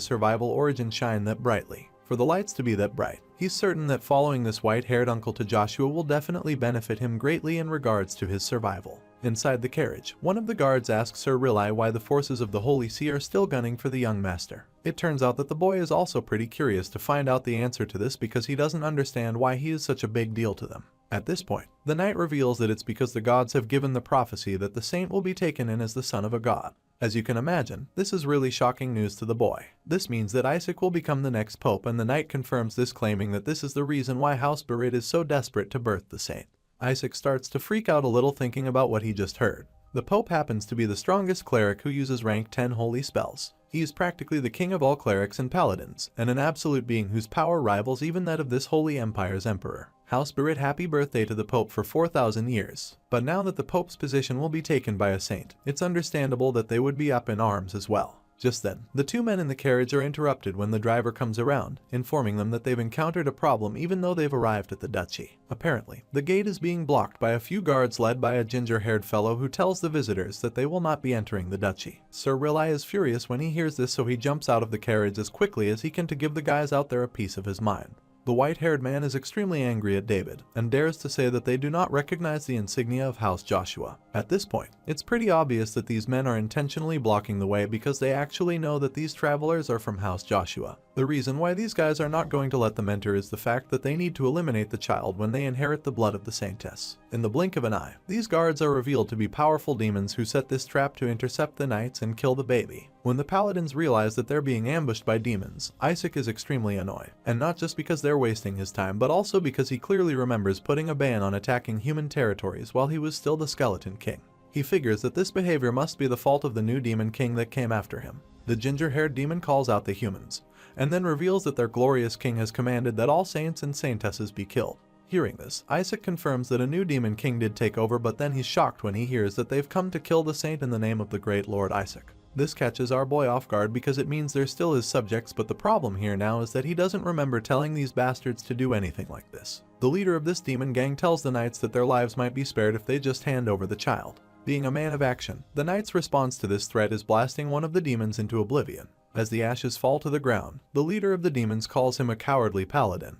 survival origin shine that brightly. For the lights to be that bright, he's certain that following this white-haired uncle to Joshua will definitely benefit him greatly in regards to his survival. Inside the carriage, one of the guards asks Sir Rilai why the forces of the Holy See are still gunning for the young master. It turns out that the boy is also pretty curious to find out the answer to this because he doesn't understand why he is such a big deal to them. At this point, the knight reveals that it's because the gods have given the prophecy that the saint will be taken in as the son of a god. As you can imagine, this is really shocking news to the boy. This means that Isaac will become the next pope, and the knight confirms this, claiming that this is the reason why House Berit is so desperate to birth the saint. Isaac starts to freak out a little thinking about what he just heard. The Pope happens to be the strongest cleric who uses rank 10 holy spells. He is practically the king of all clerics and paladins, and an absolute being whose power rivals even that of this holy empire's emperor. House Berit, happy birthday to the Pope for 4,000 years. But now that the Pope's position will be taken by a saint, it's understandable that they would be up in arms as well. Just then, the two men in the carriage are interrupted when the driver comes around, informing them that they've encountered a problem even though they've arrived at the duchy. Apparently, the gate is being blocked by a few guards led by a ginger-haired fellow who tells the visitors that they will not be entering the duchy. Sir Rilai is furious when he hears this, so he jumps out of the carriage as quickly as he can to give the guys out there a piece of his mind. The white-haired man is extremely angry at David, and dares to say that they do not recognize the insignia of House Joshua. At this point, it's pretty obvious that these men are intentionally blocking the way because they actually know that these travelers are from House Joshua. The reason why these guys are not going to let them enter is the fact that they need to eliminate the child when they inherit the blood of the saintess. In the blink of an eye, these guards are revealed to be powerful demons who set this trap to intercept the knights and kill the baby. When the paladins realize that they're being ambushed by demons, Isaac is extremely annoyed. And not just because they're wasting his time, but also because he clearly remembers putting a ban on attacking human territories while he was still the Skeleton King. He figures that this behavior must be the fault of the new demon king that came after him. The ginger-haired demon calls out the humans, and then reveals that their glorious king has commanded that all saints and saintesses be killed. Hearing this, Isaac confirms that a new demon king did take over, but then he's shocked when he hears that they've come to kill the saint in the name of the great Lord Isaac. This catches our boy off guard because it means they're still his subjects, but the problem here now is that he doesn't remember telling these bastards to do anything like this. The leader of this demon gang tells the knights that their lives might be spared if they just hand over the child. Being a man of action, the knight's response to this threat is blasting one of the demons into oblivion. As the ashes fall to the ground, the leader of the demons calls him a cowardly paladin.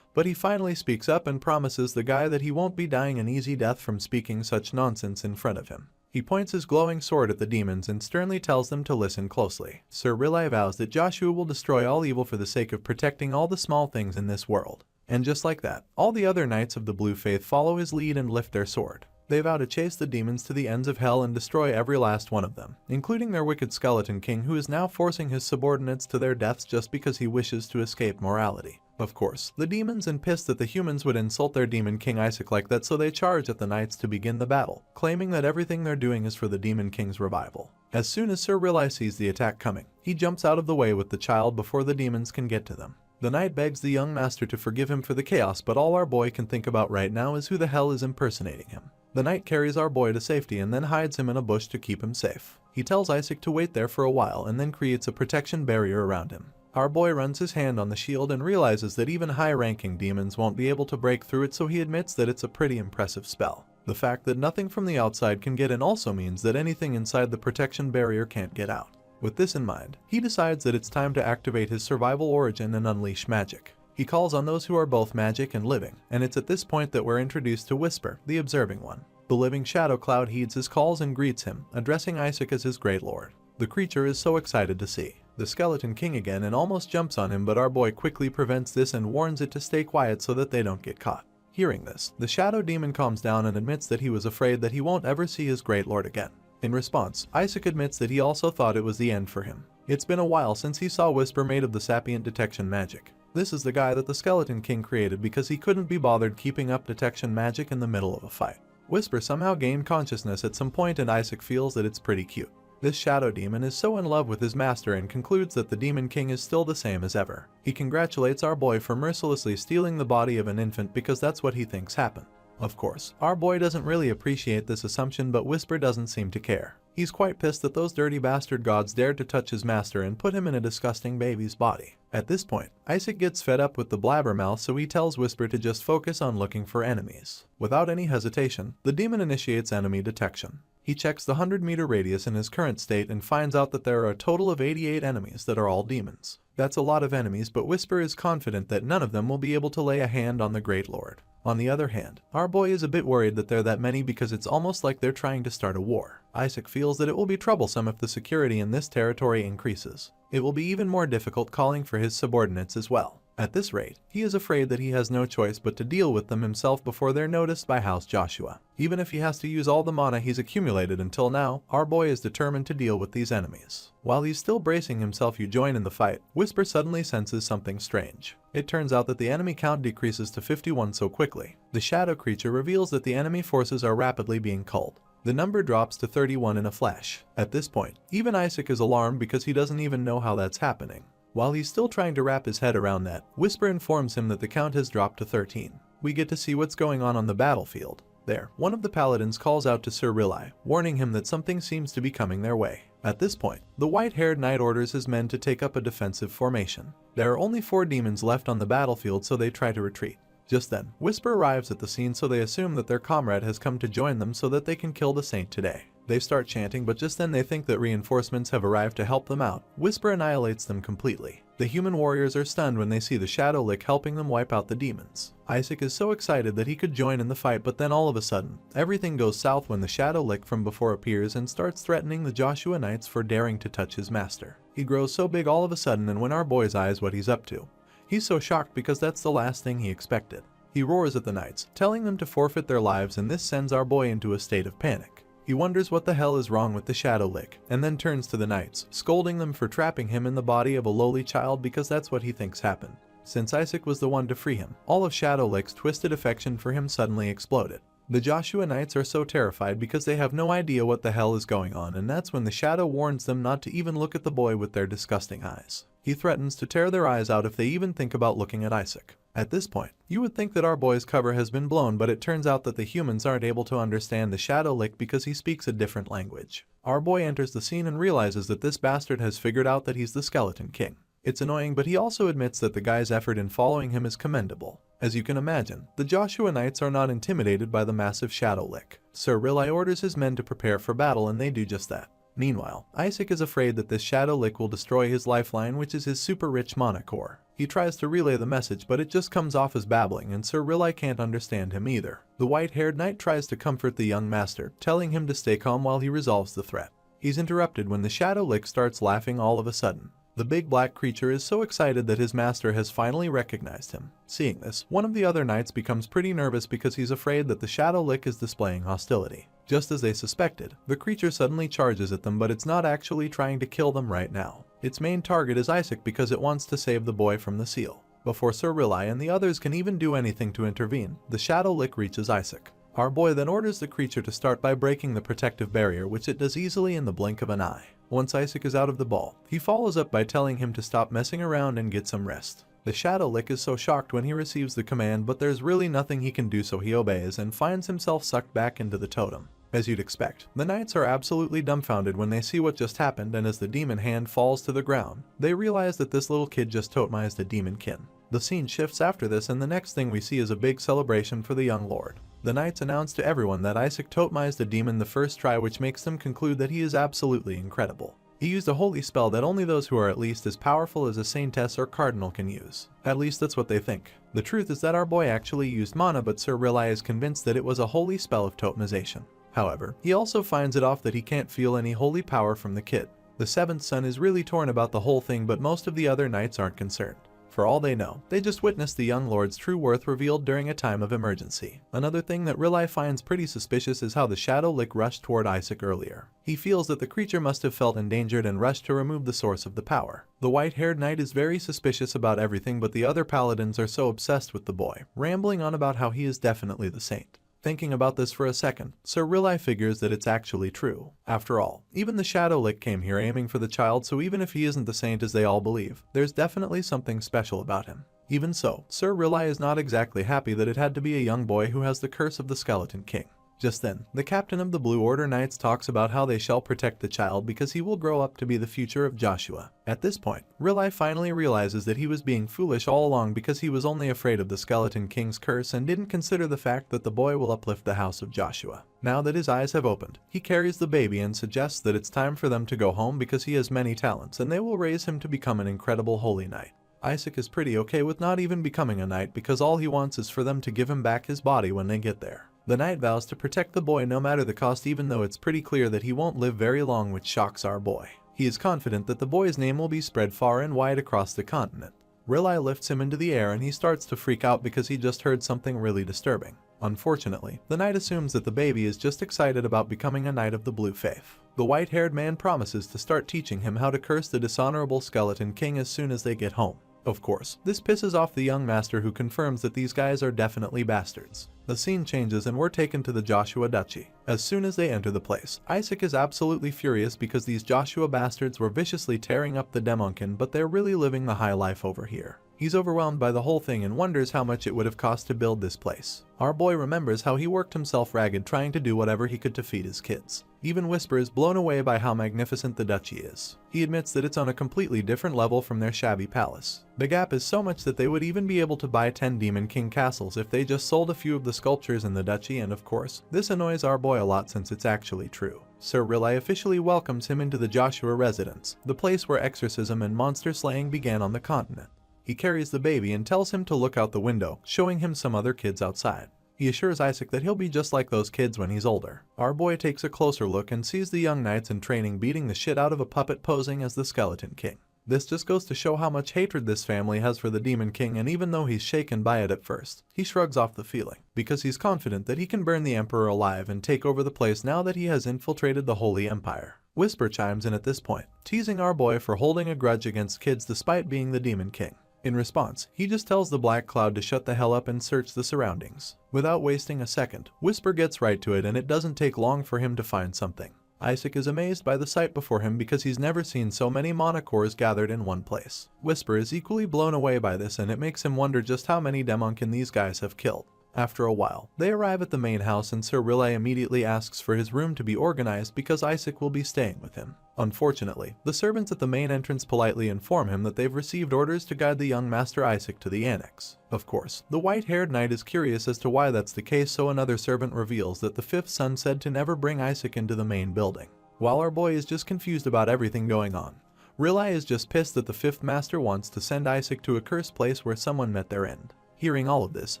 But he finally speaks up and promises the guy that he won't be dying an easy death from speaking such nonsense in front of him. He points his glowing sword at the demons and sternly tells them to listen closely. Sir Rilai vows that Joshua will destroy all evil for the sake of protecting all the small things in this world. And just like that, all the other knights of the Blue Faith follow his lead and lift their sword. They vow to chase the demons to the ends of hell and destroy every last one of them, including their wicked Skeleton King, who is now forcing his subordinates to their deaths just because he wishes to escape morality. Of course, the demons are pissed that the humans would insult their demon king Isaac like that, so they charge at the knights to begin the battle, claiming that everything they're doing is for the demon king's revival. As soon as Sir Rilai sees the attack coming, he jumps out of the way with the child before the demons can get to them. The knight begs the young master to forgive him for the chaos, but all our boy can think about right now is who the hell is impersonating him. The knight carries our boy to safety and then hides him in a bush to keep him safe. He tells Isaac to wait there for a while and then creates a protection barrier around him. Our boy runs his hand on the shield and realizes that even high-ranking demons won't be able to break through it, so he admits that it's a pretty impressive spell. The fact that nothing from the outside can get in also means that anything inside the protection barrier can't get out. With this in mind, he decides that it's time to activate his survival origin and unleash magic. He calls on those who are both magic and living, and it's at this point that we're introduced to Whisper, the observing one. The living shadow cloud heeds his calls and greets him, addressing Isaac as his great lord. The creature is so excited to see the Skeleton King again and almost jumps on him, but our boy quickly prevents this and warns it to stay quiet so that they don't get caught. Hearing this, the shadow demon calms down and admits that he was afraid that he won't ever see his great lord again. In response, Isaac admits that he also thought it was the end for him. It's been a while since he saw Whisper made of the sapient detection magic. This is the guy that the Skeleton King created because he couldn't be bothered keeping up detection magic in the middle of a fight. Whisper somehow gained consciousness at some point and Isaac feels that it's pretty cute. This shadow demon is so in love with his master and concludes that the Demon King is still the same as ever. He congratulates our boy for mercilessly stealing the body of an infant because that's what he thinks happened. Of course, our boy doesn't really appreciate this assumption, but Whisper doesn't seem to care. He's quite pissed that those dirty bastard gods dared to touch his master and put him in a disgusting baby's body. At this point, Isaac gets fed up with the blabbermouth, so he tells Whisper to just focus on looking for enemies. Without any hesitation, the demon initiates enemy detection. He checks the 100-meter radius in his current state and finds out that there are a total of 88 enemies that are all demons. That's a lot of enemies, but Whisper is confident that none of them will be able to lay a hand on the Great Lord. On the other hand, our boy is a bit worried that there are that many because it's almost like they're trying to start a war. Isaac feels that it will be troublesome if the security in this territory increases. It will be even more difficult calling for his subordinates as well. At this rate, he is afraid that he has no choice but to deal with them himself before they're noticed by House Joshua. Even if he has to use all the mana he's accumulated until now, our boy is determined to deal with these enemies. While he's still bracing himself to join in the fight, Whisper suddenly senses something strange. It turns out that the enemy count decreases to 51 so quickly. The shadow creature reveals that the enemy forces are rapidly being culled. The number drops to 31 in a flash. At this point, even Isaac is alarmed because he doesn't even know how that's happening. While he's still trying to wrap his head around that, Whisper informs him that the count has dropped to 13. We get to see what's going on the battlefield. There, one of the paladins calls out to Sir Rilai, warning him that something seems to be coming their way. At this point, the white-haired knight orders his men to take up a defensive formation. There are only 4 demons left on the battlefield, so they try to retreat. Just then, Whisper arrives at the scene, so they assume that their comrade has come to join them so that they can kill the saint today. They start chanting, but just then they think that reinforcements have arrived to help them out. Whisper annihilates them completely. The human warriors are stunned when they see the Shadow Lick helping them wipe out the demons. Isaac is so excited that he could join in the fight, but then all of a sudden, everything goes south when the Shadow Lick from before appears and starts threatening the Joshua Knights for daring to touch his master. He grows so big all of a sudden, and when our boy's eyes what he's up to, he's so shocked because that's the last thing he expected. He roars at the knights, telling them to forfeit their lives, and this sends our boy into a state of panic. He wonders what the hell is wrong with the Shadow Lick, and then turns to the knights, scolding them for trapping him in the body of a lowly child because that's what he thinks happened. Since Isaac was the one to free him, all of Shadow Lick's twisted affection for him suddenly exploded. The Joshua Knights are so terrified because they have no idea what the hell is going on, and that's when the Shadow warns them not to even look at the boy with their disgusting eyes. He threatens to tear their eyes out if they even think about looking at Isaac. At this point, you would think that our boy's cover has been blown, but it turns out that the humans aren't able to understand the Shadow Lick because he speaks a different language. Our boy enters the scene and realizes that this bastard has figured out that he's the Skeleton King. It's annoying, but he also admits that the guy's effort in following him is commendable. As you can imagine, the Joshua Knights are not intimidated by the massive Shadow Lick. Sir Rilai orders his men to prepare for battle, and they do just that. Meanwhile, Isaac is afraid that this Shadow Lick will destroy his lifeline, which is his super rich mana core. He tries to relay the message, but it just comes off as babbling, and Sir Rilai can't understand him either. The white-haired knight tries to comfort the young master, telling him to stay calm while he resolves the threat. He's interrupted when the Shadow Lick starts laughing all of a sudden. The big black creature is so excited that his master has finally recognized him. Seeing this, one of the other knights becomes pretty nervous because he's afraid that the Shadow Lick is displaying hostility. Just as they suspected, the creature suddenly charges at them, but it's not actually trying to kill them right now. Its main target is Isaac because it wants to save the boy from the seal. Before Sir Rilai and the others can even do anything to intervene, the Shadow Lick reaches Isaac. Our boy then orders the creature to start by breaking the protective barrier, which it does easily in the blink of an eye. Once Isaac is out of the ball, he follows up by telling him to stop messing around and get some rest. The Shadow Lick is so shocked when he receives the command, but there's really nothing he can do, so he obeys and finds himself sucked back into the totem. As you'd expect, the knights are absolutely dumbfounded when they see what just happened, and as the demon hand falls to the ground, they realize that this little kid just totemized a demon kin. The scene shifts after this, and the next thing we see is a big celebration for the young lord. The knights announce to everyone that Isaac totemized a demon the first try, which makes them conclude that he is absolutely incredible. He used a holy spell that only those who are at least as powerful as a saintess or cardinal can use. At least that's what they think. The truth is that our boy actually used mana, but Sir Rilai is convinced that it was a holy spell of totemization. However, he also finds it off that he can't feel any holy power from the kid. The seventh son is really torn about the whole thing, but most of the other knights aren't concerned. For all they know, they just witnessed the young lord's true worth revealed during a time of emergency. Another thing that Rilai finds pretty suspicious is how the Shadow Lick rushed toward Isaac earlier. He feels that the creature must have felt endangered and rushed to remove the source of the power. The white-haired knight is very suspicious about everything, but the other paladins are so obsessed with the boy, rambling on about how he is definitely the saint. Thinking about this for a second, Sir Rilai figures that it's actually true. After all, even the Shadow Lick came here aiming for the child, so even if he isn't the saint as they all believe, there's definitely something special about him. Even so, Sir Rilai is not exactly happy that it had to be a young boy who has the curse of the Skeleton King. Just then, the captain of the Blue Order Knights talks about how they shall protect the child because he will grow up to be the future of Joshua. At this point, Rilai finally realizes that he was being foolish all along because he was only afraid of the Skeleton King's curse and didn't consider the fact that the boy will uplift the house of Joshua. Now that his eyes have opened, he carries the baby and suggests that it's time for them to go home because he has many talents and they will raise him to become an incredible holy knight. Isaac is pretty okay with not even becoming a knight because all he wants is for them to give him back his body when they get there. The knight vows to protect the boy no matter the cost, even though it's pretty clear that he won't live very long, which shocks our boy. He is confident that the boy's name will be spread far and wide across the continent. Rilai lifts him into the air and he starts to freak out because he just heard something really disturbing. Unfortunately, the knight assumes that the baby is just excited about becoming a knight of the blue faith. The white-haired man promises to start teaching him how to curse the dishonorable Skeleton King as soon as they get home. Of course, this pisses off the young master, who confirms that these guys are definitely bastards. The scene changes and we're taken to the Joshua Duchy. As soon as they enter the place, Isaac is absolutely furious because these Joshua bastards were viciously tearing up the Demonkin, but they're really living the high life over here. He's overwhelmed by the whole thing and wonders how much it would have cost to build this place. Our boy remembers how he worked himself ragged trying to do whatever he could to feed his kids. Even Whisper is blown away by how magnificent the duchy is. He admits that it's on a completely different level from their shabby palace. The gap is so much that they would even be able to buy 10 Demon King castles if they just sold a few of the sculptures in the duchy, and of course, this annoys our boy a lot since it's actually true. Sir Rilai officially welcomes him into the Joshua residence, the place where exorcism and monster slaying began on the continent. He carries the baby and tells him to look out the window, showing him some other kids outside. He assures Isaac that he'll be just like those kids when he's older. Our boy takes a closer look and sees the young knights in training beating the shit out of a puppet posing as the Skeleton King. This just goes to show how much hatred this family has for the Demon King, and even though he's shaken by it at first, he shrugs off the feeling, because he's confident that he can burn the Emperor alive and take over the place now that he has infiltrated the Holy Empire. Whisper chimes in at this point, teasing our boy for holding a grudge against kids despite being the Demon King. In response, he just tells the Black Cloud to shut the hell up and search the surroundings. Without wasting a second, Whisper gets right to it, and it doesn't take long for him to find something. Isaac is amazed by the sight before him because he's never seen so many mana cores gathered in one place. Whisper is equally blown away by this, and it makes him wonder just how many Demonkin these guys have killed. After a while, they arrive at the main house and Sir Rilai immediately asks for his room to be organized because Isaac will be staying with him. Unfortunately, the servants at the main entrance politely inform him that they've received orders to guide the young master Isaac to the annex. Of course, the white-haired knight is curious as to why that's the case, so another servant reveals that the fifth son said to never bring Isaac into the main building. While our boy is just confused about everything going on, Rilai is just pissed that the fifth master wants to send Isaac to a cursed place where someone met their end. Hearing all of this,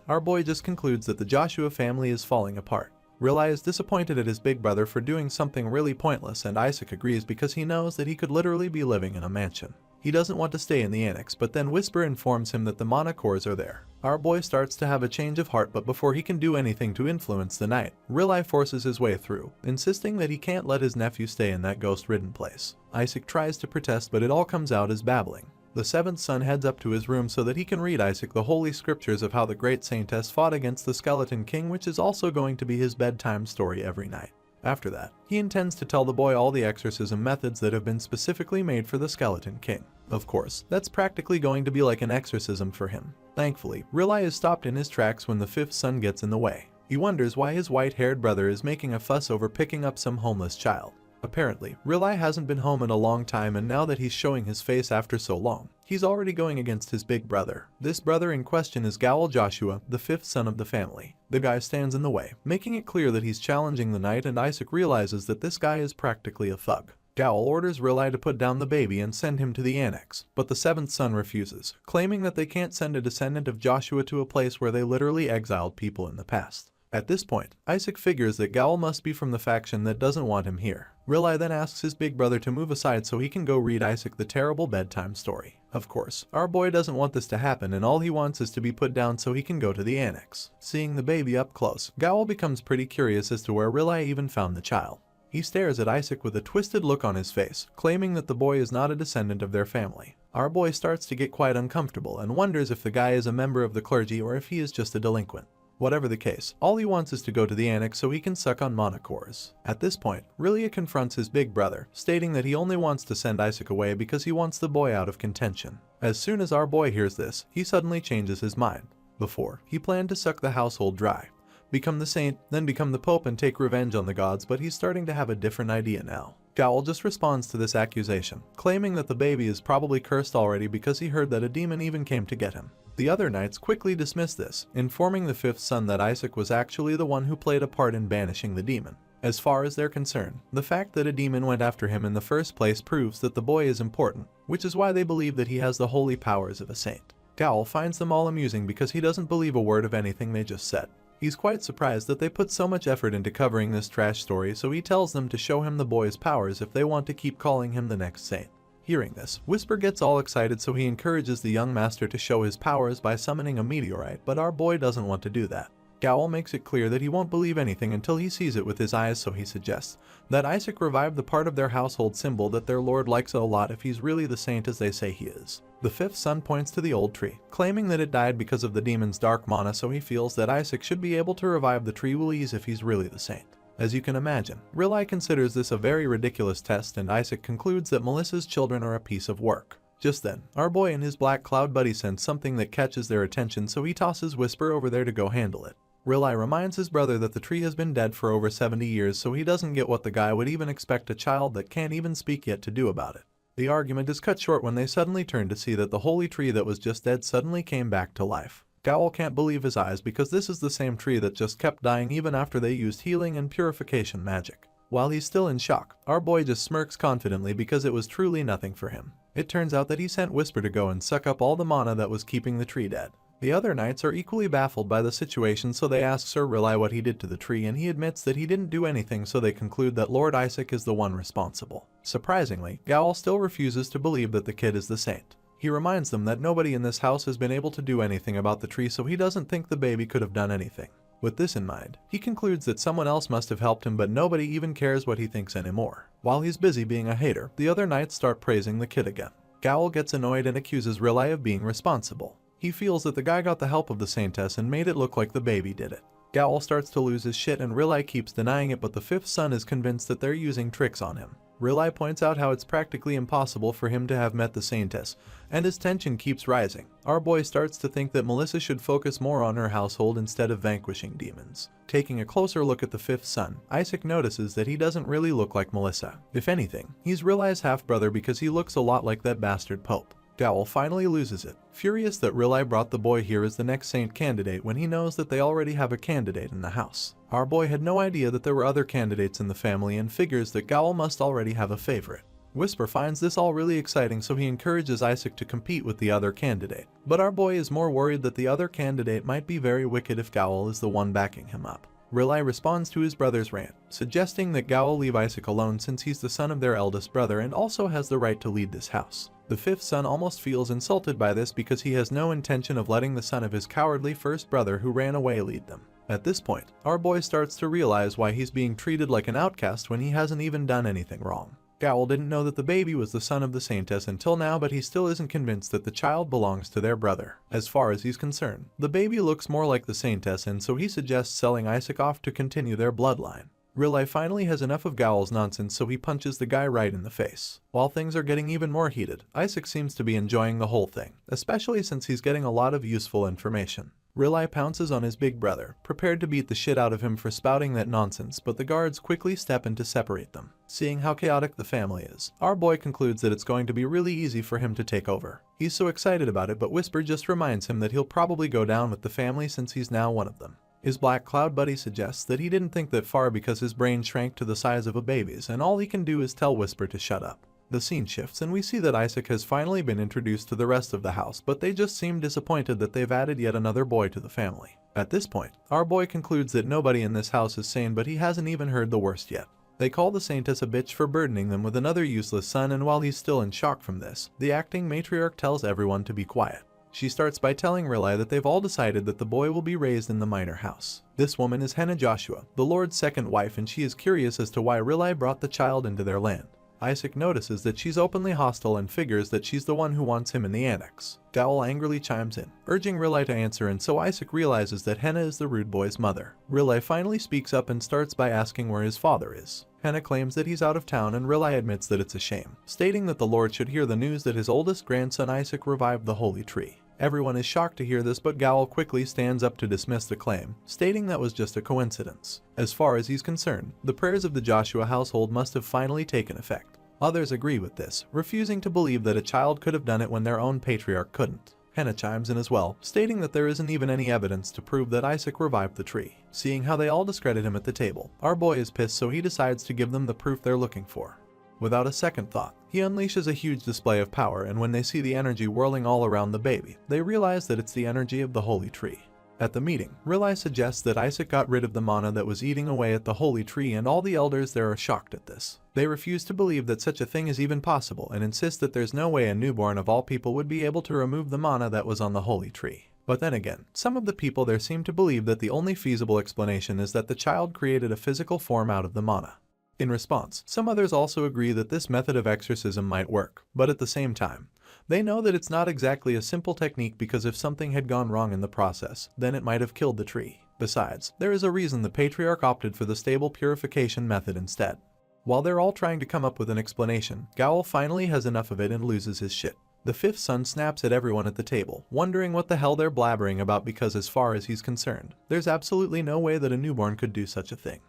our boy just concludes that the Joshua family is falling apart. Rilai is disappointed at his big brother for doing something really pointless, and Isaac agrees because he knows that he could literally be living in a mansion. He doesn't want to stay in the annex, but then Whisper informs him that the mana cores are there. Our boy starts to have a change of heart, but before he can do anything to influence the knight, Rilai forces his way through, insisting that he can't let his nephew stay in that ghost-ridden place. Isaac tries to protest, but it all comes out as babbling. The seventh son heads up to his room so that he can read Isaac the holy scriptures of how the great saintess fought against the Skeleton King, which is also going to be his bedtime story every night. After that, he intends to tell the boy all the exorcism methods that have been specifically made for the Skeleton King. Of course, that's practically going to be like an exorcism for him. Thankfully, Riley is stopped in his tracks when the fifth son gets in the way. He wonders why his white-haired brother is making a fuss over picking up some homeless child. Apparently, Riley hasn't been home in a long time, and now that he's showing his face after so long, he's already going against his big brother. This brother in question is Gowel Joshua, the fifth son of the family. The guy stands in the way, making it clear that he's challenging the knight, and Isaac realizes that this guy is practically a thug. Gowel orders Riley to put down the baby and send him to the annex, but the seventh son refuses, claiming that they can't send a descendant of Joshua to a place where they literally exiled people in the past. At this point, Isaac figures that Gowel must be from the faction that doesn't want him here. Riley then asks his big brother to move aside so he can go read Isaac the terrible bedtime story. Of course, our boy doesn't want this to happen, and all he wants is to be put down so he can go to the annex. Seeing the baby up close, Gowel becomes pretty curious as to where Riley even found the child. He stares at Isaac with a twisted look on his face, claiming that the boy is not a descendant of their family. Our boy starts to get quite uncomfortable and wonders if the guy is a member of the clergy or if he is just a delinquent. Whatever the case, all he wants is to go to the annex so he can suck on monocores. At this point, Riley confronts his big brother, stating that he only wants to send Isaac away because he wants the boy out of contention. As soon as our boy hears this, he suddenly changes his mind. Before, he planned to suck the household dry, become the saint, then become the pope and take revenge on the gods, but he's starting to have a different idea now. Gowel just responds to this accusation, claiming that the baby is probably cursed already because he heard that a demon even came to get him. The other knights quickly dismiss this, informing the fifth son that Isaac was actually the one who played a part in banishing the demon. As far as they're concerned, the fact that a demon went after him in the first place proves that the boy is important, which is why they believe that he has the holy powers of a saint. Gowel finds them all amusing because he doesn't believe a word of anything they just said. He's quite surprised that they put so much effort into covering this trash story, so he tells them to show him the boy's powers if they want to keep calling him the next saint. Hearing this, Whisper gets all excited, so he encourages the young master to show his powers by summoning a meteorite, but our boy doesn't want to do that. Gowel makes it clear that he won't believe anything until he sees it with his eyes, so he suggests that Isaac revive the part of their household symbol that their lord likes a lot if he's really the saint as they say he is. The fifth son points to the old tree, claiming that it died because of the demon's dark mana, so he feels that Isaac should be able to revive the tree with ease if he's really the saint. As you can imagine, Riley considers this a very ridiculous test, and Isaac concludes that Melissa's children are a piece of work. Just then, our boy and his black cloud buddy sense something that catches their attention, so he tosses Whisper over there to go handle it. Riley reminds his brother that the tree has been dead for over 70 years, so he doesn't get what the guy would even expect a child that can't even speak yet to do about it. The argument is cut short when they suddenly turn to see that the holy tree that was just dead suddenly came back to life. Gowel can't believe his eyes because this is the same tree that just kept dying even after they used healing and purification magic. While he's still in shock, our boy just smirks confidently because it was truly nothing for him. It turns out that he sent Whisper to go and suck up all the mana that was keeping the tree dead. The other knights are equally baffled by the situation, so they ask Sir Riley what he did to the tree, and he admits that he didn't do anything, so they conclude that Lord Isaac is the one responsible. Surprisingly, Gowel still refuses to believe that the kid is the saint. He reminds them that nobody in this house has been able to do anything about the tree, so he doesn't think the baby could have done anything. With this in mind, he concludes that someone else must have helped him, but nobody even cares what he thinks anymore. While he's busy being a hater, the other knights start praising the kid again. Gowel gets annoyed and accuses Riley of being responsible. He feels that the guy got the help of the saintess and made it look like the baby did it. Gowel starts to lose his shit and Riley keeps denying it, but the fifth son is convinced that they're using tricks on him. Riley points out how it's practically impossible for him to have met the saintess, and his tension keeps rising. Our boy starts to think that Melissa should focus more on her household instead of vanquishing demons. Taking a closer look at the fifth son, Isaac notices that he doesn't really look like Melissa. If anything, he's Riley's half-brother because he looks a lot like that bastard Pope. Gowel finally loses it, furious that Riley brought the boy here as the next saint candidate when he knows that they already have a candidate in the house. Our boy had no idea that there were other candidates in the family and figures that Gowel must already have a favorite. Whisper finds this all really exciting, so he encourages Isaac to compete with the other candidate. But our boy is more worried that the other candidate might be very wicked if Gowel is the one backing him up. Riley responds to his brother's rant, suggesting that Gowel leave Isaac alone since he's the son of their eldest brother and also has the right to lead this house. The fifth son almost feels insulted by this because he has no intention of letting the son of his cowardly first brother who ran away lead them. At this point, our boy starts to realize why he's being treated like an outcast when he hasn't even done anything wrong. Gowel didn't know that the baby was the son of the saintess until now, but he still isn't convinced that the child belongs to their brother. As far as he's concerned, the baby looks more like the saintess, and so he suggests selling Isaac off to continue their bloodline. Riley finally has enough of Gowl's nonsense, so he punches the guy right in the face. While things are getting even more heated, Isaac seems to be enjoying the whole thing, especially since he's getting a lot of useful information. Riley pounces on his big brother, prepared to beat the shit out of him for spouting that nonsense, but the guards quickly step in to separate them. Seeing how chaotic the family is, our boy concludes that it's going to be really easy for him to take over. He's so excited about it, but Whisper just reminds him that he'll probably go down with the family since he's now one of them. His Black Cloud buddy suggests that he didn't think that far because his brain shrank to the size of a baby's and all he can do is tell Whisper to shut up. The scene shifts and we see that Isaac has finally been introduced to the rest of the house, but they just seem disappointed that they've added yet another boy to the family. At this point, our boy concludes that nobody in this house is sane, but he hasn't even heard the worst yet. They call the Saintess a bitch for burdening them with another useless son, and while he's still in shock from this, the acting matriarch tells everyone to be quiet. She starts by telling Riley that they've all decided that the boy will be raised in the minor house. This woman is Henna Joshua, the Lord's second wife, and she is curious as to why Riley brought the child into their land. Isaac notices that she's openly hostile and figures that she's the one who wants him in the annex. Gowl angrily chimes in, urging Riley to answer, and so Isaac realizes that Henna is the rude boy's mother. Riley finally speaks up and starts by asking where his father is. Henna claims that he's out of town, and Riley admits that it's a shame, stating that the Lord should hear the news that his oldest grandson Isaac revived the holy tree. Everyone is shocked to hear this, but Gowl quickly stands up to dismiss the claim, stating that was just a coincidence. As far as he's concerned, the prayers of the Joshua household must have finally taken effect. Others agree with this, refusing to believe that a child could have done it when their own patriarch couldn't. Henna chimes in as well, stating that there isn't even any evidence to prove that Isaac revived the tree. Seeing how they all discredit him at the table, our boy is pissed, so he decides to give them the proof they're looking for. Without a second thought, he unleashes a huge display of power, and when they see the energy whirling all around the baby, they realize that it's the energy of the holy tree. At the meeting, Riley suggests that Isaac got rid of the mana that was eating away at the holy tree, and all the elders there are shocked at this. They refuse to believe that such a thing is even possible and insist that there's no way a newborn of all people would be able to remove the mana that was on the holy tree. But then again, some of the people there seem to believe that the only feasible explanation is that the child created a physical form out of the mana. In response, some others also agree that this method of exorcism might work, but at the same time, they know that it's not exactly a simple technique, because if something had gone wrong in the process, then it might have killed the tree. Besides, there is a reason the patriarch opted for the stable purification method instead. While they're all trying to come up with an explanation, Gowl finally has enough of it and loses his shit. The fifth son snaps at everyone at the table, wondering what the hell they're blabbering about, because as far as he's concerned, there's absolutely no way that a newborn could do such a thing.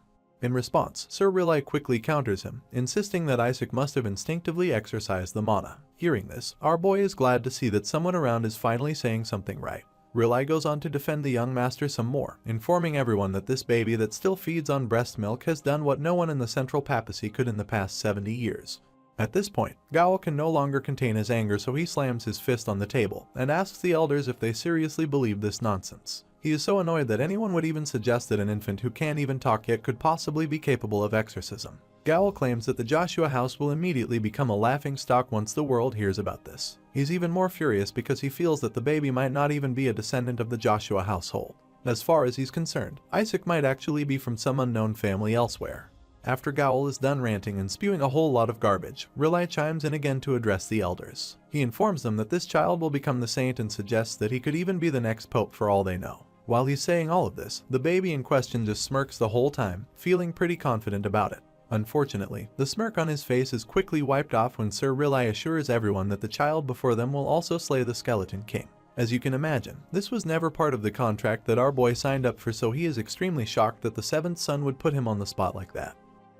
In response, Sir Riley quickly counters him, insisting that Isaac must have instinctively exorcised the mana. Hearing this, our boy is glad to see that someone around is finally saying something right. Riley goes on to defend the young master some more, informing everyone that this baby that still feeds on breast milk has done what no one in the Central Papacy could in the past 70 years. At this point, Gowl can no longer contain his anger, so he slams his fist on the table and asks the elders if they seriously believe this nonsense. He is so annoyed that anyone would even suggest that an infant who can't even talk yet could possibly be capable of exorcism. Gowl claims that the Joshua house will immediately become a laughingstock once the world hears about this. He's even more furious because he feels that the baby might not even be a descendant of the Joshua household. As far as he's concerned, Isaac might actually be from some unknown family elsewhere. After Gowl is done ranting and spewing a whole lot of garbage, Riley chimes in again to address the elders. He informs them that this child will become the saint and suggests that he could even be the next pope for all they know. While he's saying all of this, the baby in question just smirks the whole time, feeling pretty confident about it. Unfortunately, the smirk on his face is quickly wiped off when Sir Riley assures everyone that the child before them will also slay the Skeleton King. As you can imagine, this was never part of the contract that our boy signed up for, so he is extremely shocked that the seventh son would put him on the spot like that.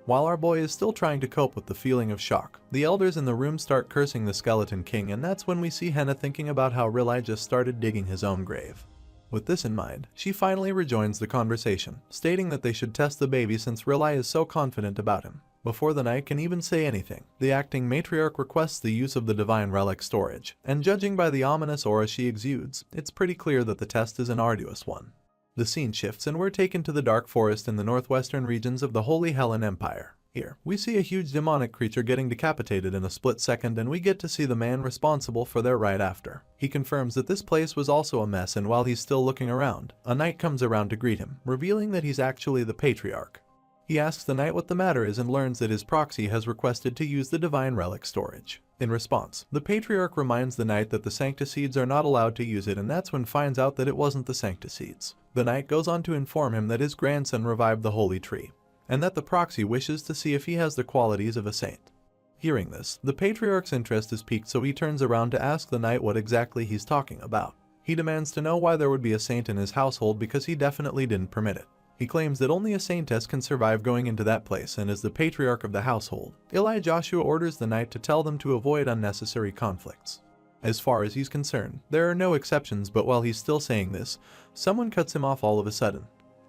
While our boy is still trying to cope with the feeling of shock, the elders in the room start cursing the Skeleton King, and that's when we see Henna thinking about how Riley just started digging his own grave. With this in mind, she finally rejoins the conversation, stating that they should test the baby since Riley is so confident about him. Before the knight can even say anything, the acting matriarch requests the use of the divine relic storage, and judging by the ominous aura she exudes, it's pretty clear that the test is an arduous one. The scene shifts and we're taken to the dark forest in the northwestern regions of the Holy Helen Empire. Here, we see a huge demonic creature getting decapitated in a split second, and we get to see the man responsible for their right after. He confirms that this place was also a mess, and while he's still looking around, a knight comes around to greet him, revealing that he's actually the patriarch. He asks the knight what the matter is and learns that his proxy has requested to use the divine relic storage. In response, the patriarch reminds the knight that the Sanctiseeds are not allowed to use it, and that's when finds out that it wasn't the Sanctiseeds. The knight goes on to inform him that his grandson revived the holy tree. and that the proxy wishes to see if he has the qualities of a saint. Hearing this, the patriarch's interest is piqued, so he turns around to ask the knight what exactly he's talking about. He demands to know why there would be a saint in his household because he definitely didn't permit it. He claims that only a saintess can survive going into that place, and as the patriarch of the household, Eli Joshua orders the knight to tell them to avoid unnecessary conflicts. As far as he's concerned, there are no exceptions, but while he's still saying this, someone cuts him off all of a sudden,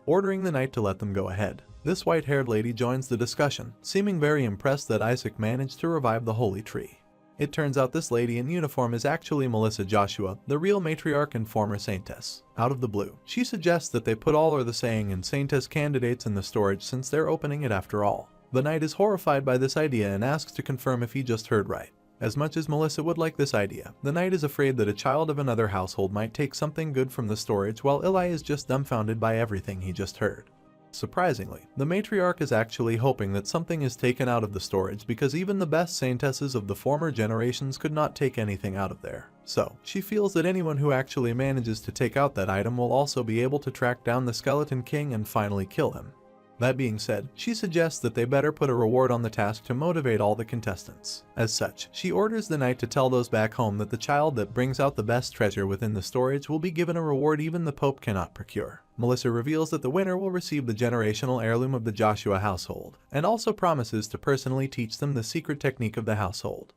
ordering the knight to let them go ahead. This white-haired lady joins the discussion, seeming very impressed that Isaac managed to revive the holy tree. It turns out this lady in uniform is actually Melissa Joshua, the real matriarch and former saintess. Out of the blue, she suggests that they put all or the saying and saintess candidates in the storage since they're opening it after all. The knight is horrified by this idea and asks to confirm if he just heard right. As much as Melissa would like this idea, the knight is afraid that a child of another household might take something good from the storage, while Eli is just dumbfounded by everything he just heard. Surprisingly, the matriarch is actually hoping that something is taken out of the storage because even the best saintesses of the former generations could not take anything out of there. So, she feels that anyone who actually manages to take out that item will also be able to track down the Skeleton King and finally kill him. That being said, she suggests that they better put a reward on the task to motivate all the contestants. As such, she orders the knight to tell those back home that the child that brings out the best treasure within the storage will be given a reward even the Pope cannot procure. Melissa reveals that the winner will receive the generational heirloom of the Joshua household, and also promises to personally teach them the secret technique of the household.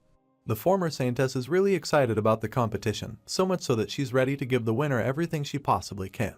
The former saintess is really excited about the competition, so much so that she's ready to give the winner everything she possibly can.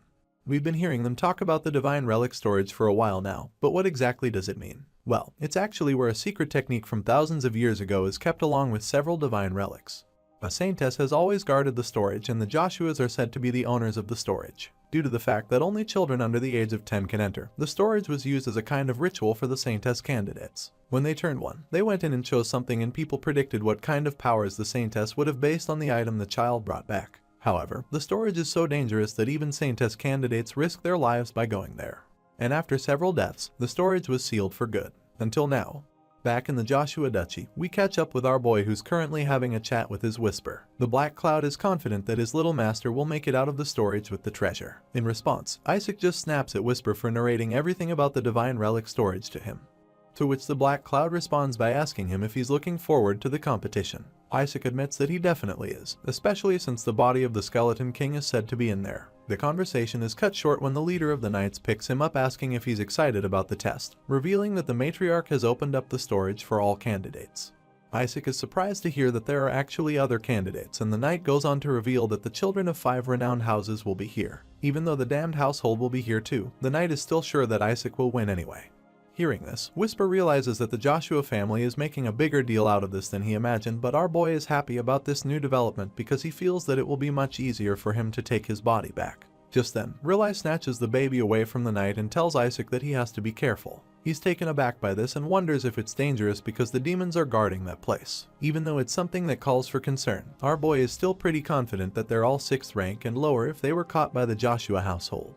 We've been hearing them talk about the divine relic storage for a while now, but what exactly does it mean? Well, it's actually where a secret technique from thousands of years ago is kept along with several divine relics. A saintess has always guarded the storage, and the Joshuas are said to be the owners of the storage. Due to the fact that only children under the age of 10 can enter, the storage was used as a kind of ritual for the saintess candidates. When they turned 1, they went in and chose something, and people predicted what kind of powers the saintess would have based on the item the child brought back. However, the storage is so dangerous that even saintess candidates risk their lives by going there. And after several deaths, the storage was sealed for good. Until now. Back in the Joshua Duchy, we catch up with our boy who's currently having a chat with his whisper. The Black Cloud is confident that his little master will make it out of the storage with the treasure. In response, Isaac just snaps at Whisper for narrating everything about the divine relic storage to him. To which the Black Cloud responds by asking him if he's looking forward to the competition. Isaac admits that he definitely is, especially since the body of the Skeleton King is said to be in there. The conversation is cut short when the leader of the Knights picks him up asking if he's excited about the test, revealing that the matriarch has opened up the storage for all candidates. Isaac is surprised to hear that there are actually other candidates, and the knight goes on to reveal that the children of 5 renowned houses will be here. Even though the damned household will be here too, the knight is still sure that Isaac will win anyway. Hearing this, Whisper realizes that the Joshua family is making a bigger deal out of this than he imagined, but our boy is happy about this new development because he feels that it will be much easier for him to take his body back. Just then, Reali snatches the baby away from the knight and tells Isaac that he has to be careful. He's taken aback by this and wonders if it's dangerous because the demons are guarding that place. Even though it's something that calls for concern, our boy is still pretty confident that they're all 6th rank and lower if they were caught by the Joshua household.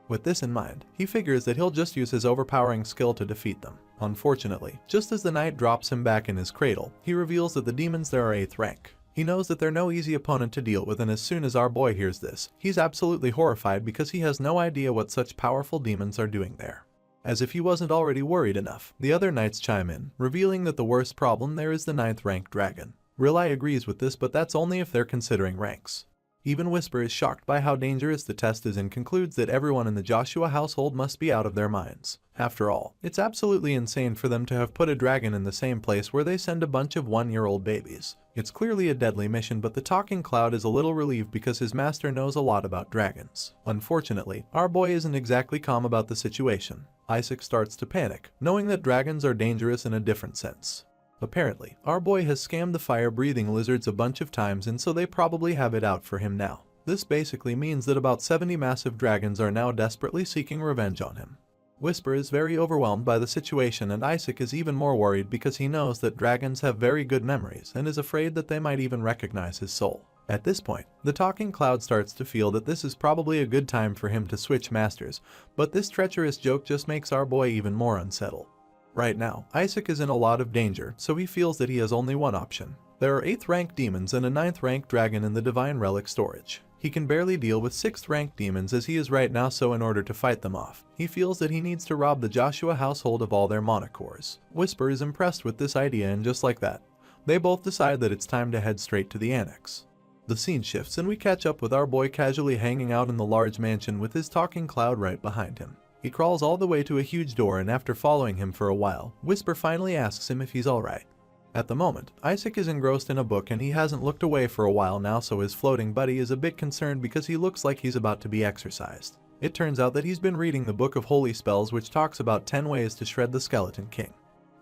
With this in mind, he figures that he'll just use his overpowering skill to defeat them. Unfortunately, just as the knight drops him back in his cradle, he reveals that the demons there are 8th rank. He knows that they're no easy opponent to deal with, and as soon as our boy hears this, he's absolutely horrified because he has no idea what such powerful demons are doing there. As if he wasn't already worried enough, the other knights chime in, revealing that the worst problem there is the 9th rank dragon. Reali agrees with this, but that's only if they're considering ranks. Even Whisper is shocked by how dangerous the test is and concludes that everyone in the Joshua household must be out of their minds. After all, it's absolutely insane for them to have put a dragon in the same place where they send a bunch of 1-year-old babies. It's clearly a deadly mission, but the talking cloud is a little relieved because his master knows a lot about dragons. Unfortunately, our boy isn't exactly calm about the situation. Isaac starts to panic, knowing that dragons are dangerous in a different sense. Apparently, our boy has scammed the fire-breathing lizards a bunch of times, and so they probably have it out for him now. This basically means that about 70 massive dragons are now desperately seeking revenge on him. Whisper is very overwhelmed by the situation, and Isaac is even more worried because he knows that dragons have very good memories and is afraid that they might even recognize his soul. At this point, the talking cloud starts to feel that this is probably a good time for him to switch masters, but this treacherous joke just makes our boy even more unsettled. Right now, Isaac is in a lot of danger, so he feels that he has only one option. There are 8th rank demons and a 9th rank dragon in the divine relic storage. He can barely deal with 6th rank demons as he is right now, so in order to fight them off, he feels that he needs to rob the Joshua household of all their mana cores. Whisper is impressed with this idea, and just like that, they both decide that it's time to head straight to the annex. The scene shifts and we catch up with our boy casually hanging out in the large mansion with his talking cloud right behind him. He crawls all the way to a huge door, and after following him for a while, Whisper finally asks him if he's alright. At the moment, Isaac is engrossed in a book and he hasn't looked away for a while now, so his floating buddy is a bit concerned because he looks like he's about to be exorcised. It turns out that he's been reading the Book of Holy Spells, which talks about 10 ways to shred the Skeleton King.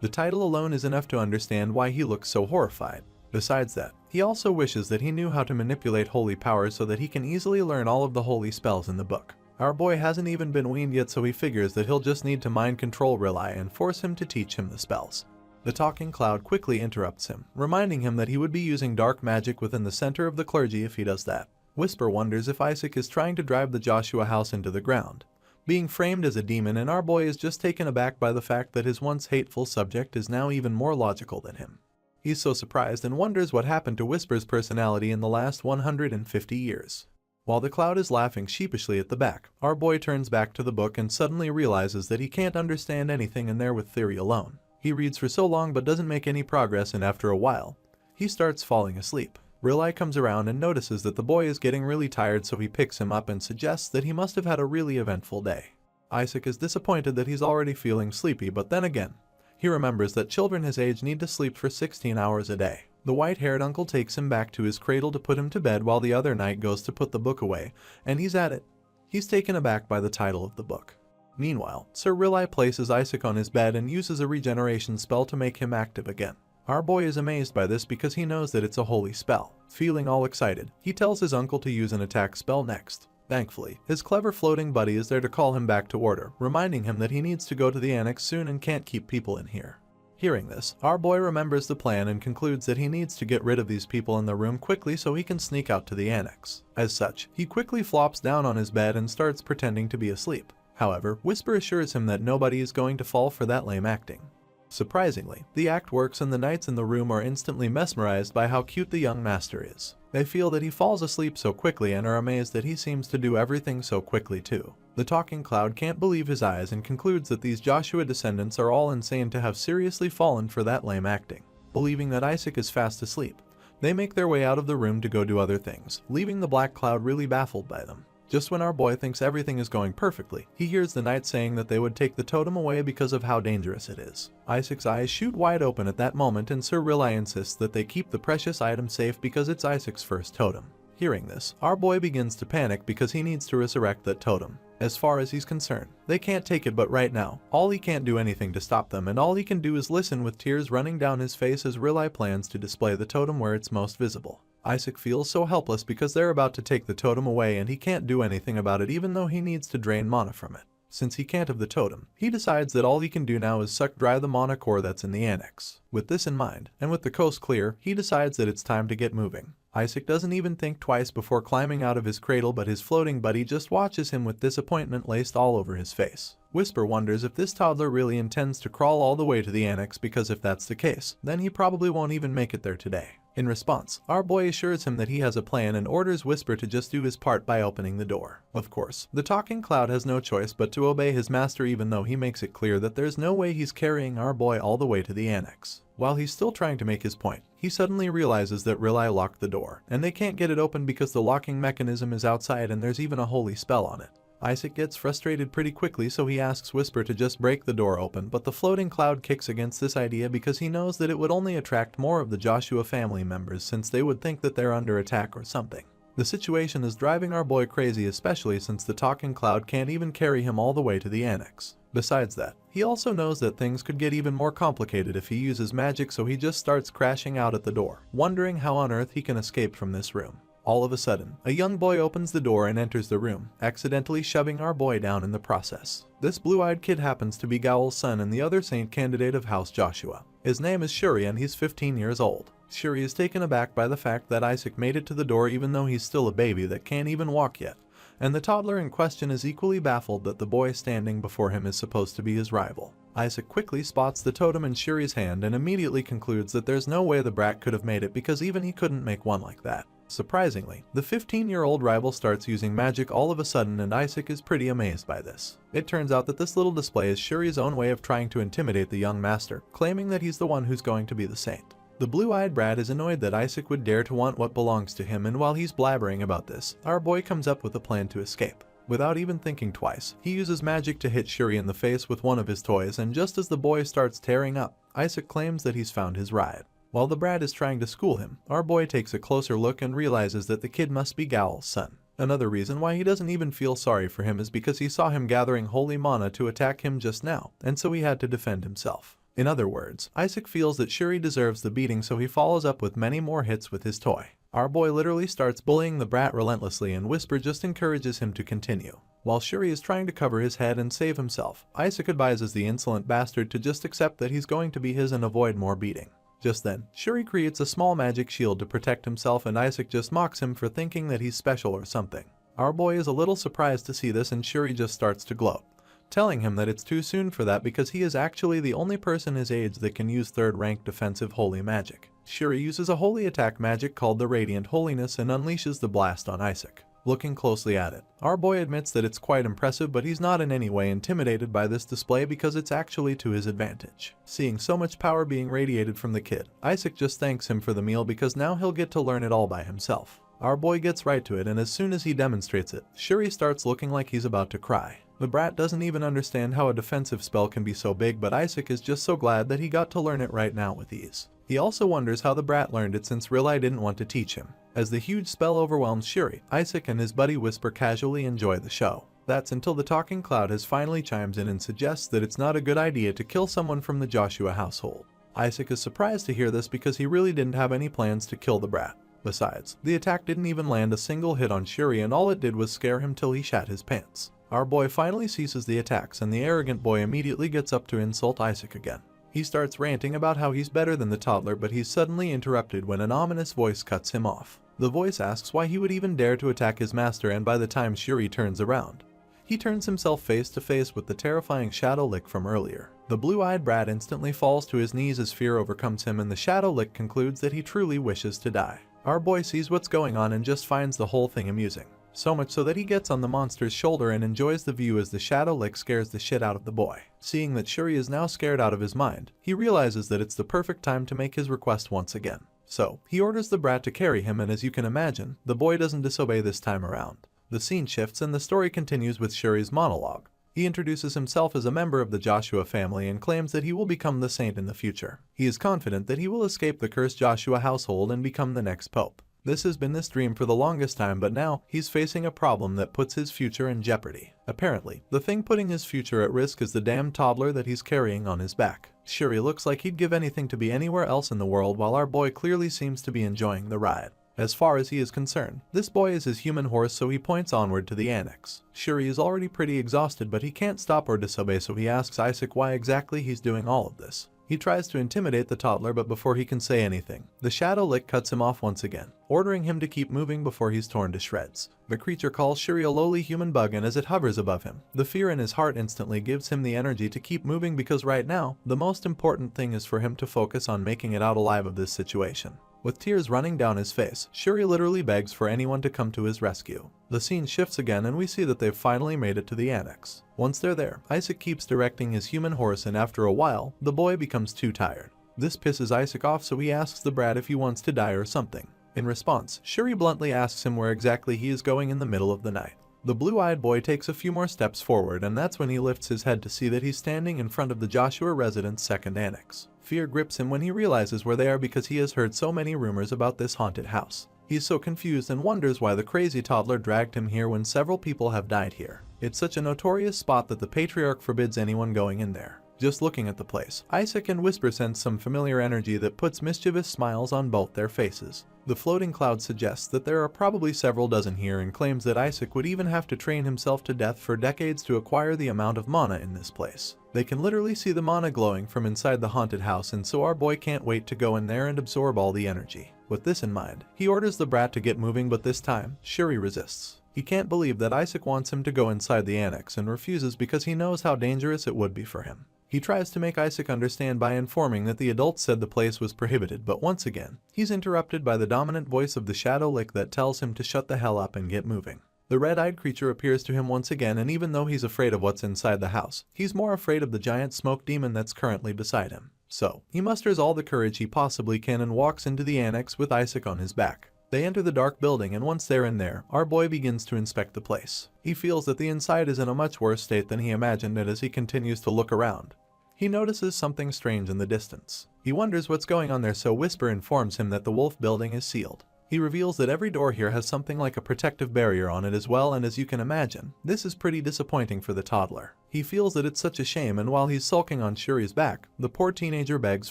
The title alone is enough to understand why he looks so horrified. Besides that, he also wishes that he knew how to manipulate holy powers so that he can easily learn all of the holy spells in the book. Our boy hasn't even been weaned yet, so he figures that he'll just need to mind control Relai and force him to teach him the spells. The talking cloud quickly interrupts him, reminding him that he would be using dark magic within the center of the clergy if he does that. Whisper wonders if Isaac is trying to drive the Joshua house into the ground, being framed as a demon, and our boy is just taken aback by the fact that his once hateful subject is now even more logical than him. He's so surprised and wonders what happened to Whisper's personality in the last 150 years. While the cloud is laughing sheepishly at the back, our boy turns back to the book and suddenly realizes that he can't understand anything in there with theory alone. He reads for so long but doesn't make any progress, and after a while, he starts falling asleep. Relai comes around and notices that the boy is getting really tired, so he picks him up and suggests that he must have had a really eventful day. Isaac is disappointed that he's already feeling sleepy, but then again, he remembers that children his age need to sleep for 16 hours a day. The white-haired uncle takes him back to his cradle to put him to bed while the other knight goes to put the book away, and he's at it. He's taken aback by the title of the book. Meanwhile, Sir Relai places Isaac on his bed and uses a regeneration spell to make him active again. Our boy is amazed by this because he knows that it's a holy spell. Feeling all excited, he tells his uncle to use an attack spell next. Thankfully, his clever floating buddy is there to call him back to order, reminding him that he needs to go to the annex soon and can't keep people in here. Hearing this, our boy remembers the plan and concludes that he needs to get rid of these people in the room quickly so he can sneak out to the annex. As such, he quickly flops down on his bed and starts pretending to be asleep. However, Whisper assures him that nobody is going to fall for that lame acting. Surprisingly, the act works and the knights in the room are instantly mesmerized by how cute the young master is. They feel that he falls asleep so quickly and are amazed that he seems to do everything so quickly too. The talking cloud can't believe his eyes and concludes that these Joshua descendants are all insane to have seriously fallen for that lame acting. Believing that Isaac is fast asleep, they make their way out of the room to go do other things, leaving the black cloud really baffled by them. Just when our boy thinks everything is going perfectly, he hears the knight saying that they would take the totem away because of how dangerous it is. Isaac's eyes shoot wide open at that moment, and Sir Relai insists that they keep the precious item safe because it's Isaac's first totem. Hearing this, our boy begins to panic because he needs to resurrect that totem. As far as he's concerned, they can't take it, but right now, he can't do anything to stop them, and all he can do is listen with tears running down his face as Relai plans to display the totem where it's most visible. Isaac feels so helpless because they're about to take the totem away and he can't do anything about it, even though he needs to drain mana from it. Since he can't have the totem, he decides that all he can do now is suck dry the mana core that's in the annex. With this in mind, and with the coast clear, he decides that it's time to get moving. Isaac doesn't even think twice before climbing out of his cradle, but his floating buddy just watches him with disappointment laced all over his face. Whisper wonders if this toddler really intends to crawl all the way to the annex, because if that's the case, then he probably won't even make it there today. In response, our boy assures him that he has a plan and orders Whisper to just do his part by opening the door. Of course, the talking cloud has no choice but to obey his master, even though he makes it clear that there's no way he's carrying our boy all the way to the annex. While he's still trying to make his point, he suddenly realizes that Relai locked the door, and they can't get it open because the locking mechanism is outside and there's even a holy spell on it. Isaac gets frustrated pretty quickly, so he asks Whisper to just break the door open, but the floating cloud kicks against this idea because he knows that it would only attract more of the Joshua family members, since they would think that they're under attack or something. The situation is driving our boy crazy, especially since the talking cloud can't even carry him all the way to the annex. Besides that, he also knows that things could get even more complicated if he uses magic, so he just starts crashing out at the door, wondering how on earth he can escape from this room. All of a sudden, a young boy opens the door and enters the room, accidentally shoving our boy down in the process. This blue-eyed kid happens to be Gaul's son and the other saint candidate of House Joshua. His name is Shuri and he's 15 years old. Shuri is taken aback by the fact that Isaac made it to the door even though he's still a baby that can't even walk yet, and the toddler in question is equally baffled that the boy standing before him is supposed to be his rival. Isaac quickly spots the totem in Shuri's hand and immediately concludes that there's no way the brat could have made it, because even he couldn't make one like that. Surprisingly, the 15-year-old rival starts using magic all of a sudden, and Isaac is pretty amazed by this. It turns out that this little display is Shuri's own way of trying to intimidate the young master, claiming that he's the one who's going to be the saint. The blue-eyed brat is annoyed that Isaac would dare to want what belongs to him, and while he's blabbering about this, our boy comes up with a plan to escape. Without even thinking twice, he uses magic to hit Shuri in the face with one of his toys, and just as the boy starts tearing up, Isaac claims that he's found his ride. While the brat is trying to school him, our boy takes a closer look and realizes that the kid must be Gowl's son. Another reason why he doesn't even feel sorry for him is because he saw him gathering holy mana to attack him just now, and so he had to defend himself. In other words, Isaac feels that Shuri deserves the beating, so he follows up with many more hits with his toy. Our boy literally starts bullying the brat relentlessly, and Whisper just encourages him to continue. While Shuri is trying to cover his head and save himself, Isaac advises the insolent bastard to just accept that he's going to be his and avoid more beating. Just then, Shuri creates a small magic shield to protect himself, and Isaac just mocks him for thinking that he's special or something. Our boy is a little surprised to see this, and Shuri just starts to gloat, telling him that it's too soon for that because he is actually the only person his age that can use third-rank defensive holy magic. Shuri uses a holy attack magic called the Radiant Holiness and unleashes the blast on Isaac. Looking closely at it, our boy admits that it's quite impressive, but he's not in any way intimidated by this display because it's actually to his advantage. Seeing so much power being radiated from the kid, Isaac just thanks him for the meal because now he'll get to learn it all by himself. Our boy gets right to it, and as soon as he demonstrates it, Shuri starts looking like he's about to cry. The brat doesn't even understand how a defensive spell can be so big, but Isaac is just so glad that he got to learn it right now with ease. He also wonders how the brat learned it, since Rilai didn't want to teach him. As the huge spell overwhelms Shuri, Isaac and his buddy Whisper casually enjoy the show. That's until the talking cloud has finally chimes in and suggests that it's not a good idea to kill someone from the Joshua household. Isaac is surprised to hear this because he really didn't have any plans to kill the brat. Besides, the attack didn't even land a single hit on Shuri, and all it did was scare him till he shat his pants. Our boy finally ceases the attacks, and the arrogant boy immediately gets up to insult Isaac again. He starts ranting about how he's better than the toddler, but he's suddenly interrupted when an ominous voice cuts him off. The voice asks why he would even dare to attack his master, and by the time Shuri turns around, he turns himself face to face with the terrifying Shadow Lick from earlier. The blue-eyed brat instantly falls to his knees as fear overcomes him, and the Shadow Lick concludes that he truly wishes to die. Our boy sees what's going on and just finds the whole thing amusing. So much so that he gets on the monster's shoulder and enjoys the view as the Shadow Lick scares the shit out of the boy. Seeing that Shuri is now scared out of his mind, he realizes that it's the perfect time to make his request once again. So, he orders the brat to carry him, and as you can imagine, the boy doesn't disobey this time around. The scene shifts and the story continues with Shuri's monologue. He introduces himself as a member of the Joshua family and claims that he will become the saint in the future. He is confident that he will escape the cursed Joshua household and become the next pope. This has been his dream for the longest time, but now he's facing a problem that puts his future in jeopardy. Apparently, the thing putting his future at risk is the damn toddler that he's carrying on his back. Shuri looks like he'd give anything to be anywhere else in the world, while our boy clearly seems to be enjoying the ride. As far as he is concerned, this boy is his human horse, so he points onward to the annex. Shuri is already pretty exhausted, but he can't stop or disobey, so he asks Isaac why exactly he's doing all of this. He tries to intimidate the toddler, but before he can say anything, the Shadow Lick cuts him off once again, ordering him to keep moving before he's torn to shreds. The creature calls Shuri a lowly human bug, and as it hovers above him, the fear in his heart instantly gives him the energy to keep moving, because right now, the most important thing is for him to focus on making it out alive of this situation. With tears running down his face, Shuri literally begs for anyone to come to his rescue. The scene shifts again and we see that they've finally made it to the annex. Once they're there, Isaac keeps directing his human horse, and after a while, the boy becomes too tired. This pisses Isaac off, so he asks the brat if he wants to die or something. In response, Shuri bluntly asks him where exactly he is going in the middle of the night. The blue-eyed boy takes a few more steps forward, and that's when he lifts his head to see that he's standing in front of the Joshua residence' second annex. Fear grips him when he realizes where they are because he has heard so many rumors about this haunted house. He's so confused and wonders why the crazy toddler dragged him here when several people have died here. It's such a notorious spot that the patriarch forbids anyone going in there. Just looking at the place, Isaac and Whisper sense some familiar energy that puts mischievous smiles on both their faces. The floating cloud suggests that there are probably several dozen here, and claims that Isaac would even have to train himself to death for decades to acquire the amount of mana in this place. They can literally see the mana glowing from inside the haunted house, and so our boy can't wait to go in there and absorb all the energy. With this in mind, he orders the brat to get moving, but this time, Shuri resists. He can't believe that Isaac wants him to go inside the annex and refuses because he knows how dangerous it would be for him. He tries to make Isaac understand by informing that the adults said the place was prohibited, but once again, he's interrupted by the dominant voice of the Shadow Lick that tells him to shut the hell up and get moving. The red-eyed creature appears to him once again, and even though he's afraid of what's inside the house, he's more afraid of the giant smoke demon that's currently beside him. So, he musters all the courage he possibly can and walks into the annex with Isaac on his back. They enter the dark building, and once they're in there, our boy begins to inspect the place. He feels that the inside is in a much worse state than he imagined, and as he continues to look around, he notices something strange in the distance. He wonders what's going on there, so Whisper informs him that the wolf building is sealed. He reveals that every door here has something like a protective barrier on it as well, and as you can imagine, this is pretty disappointing for the toddler. He feels that it's such a shame, and while he's sulking on Shuri's back, the poor teenager begs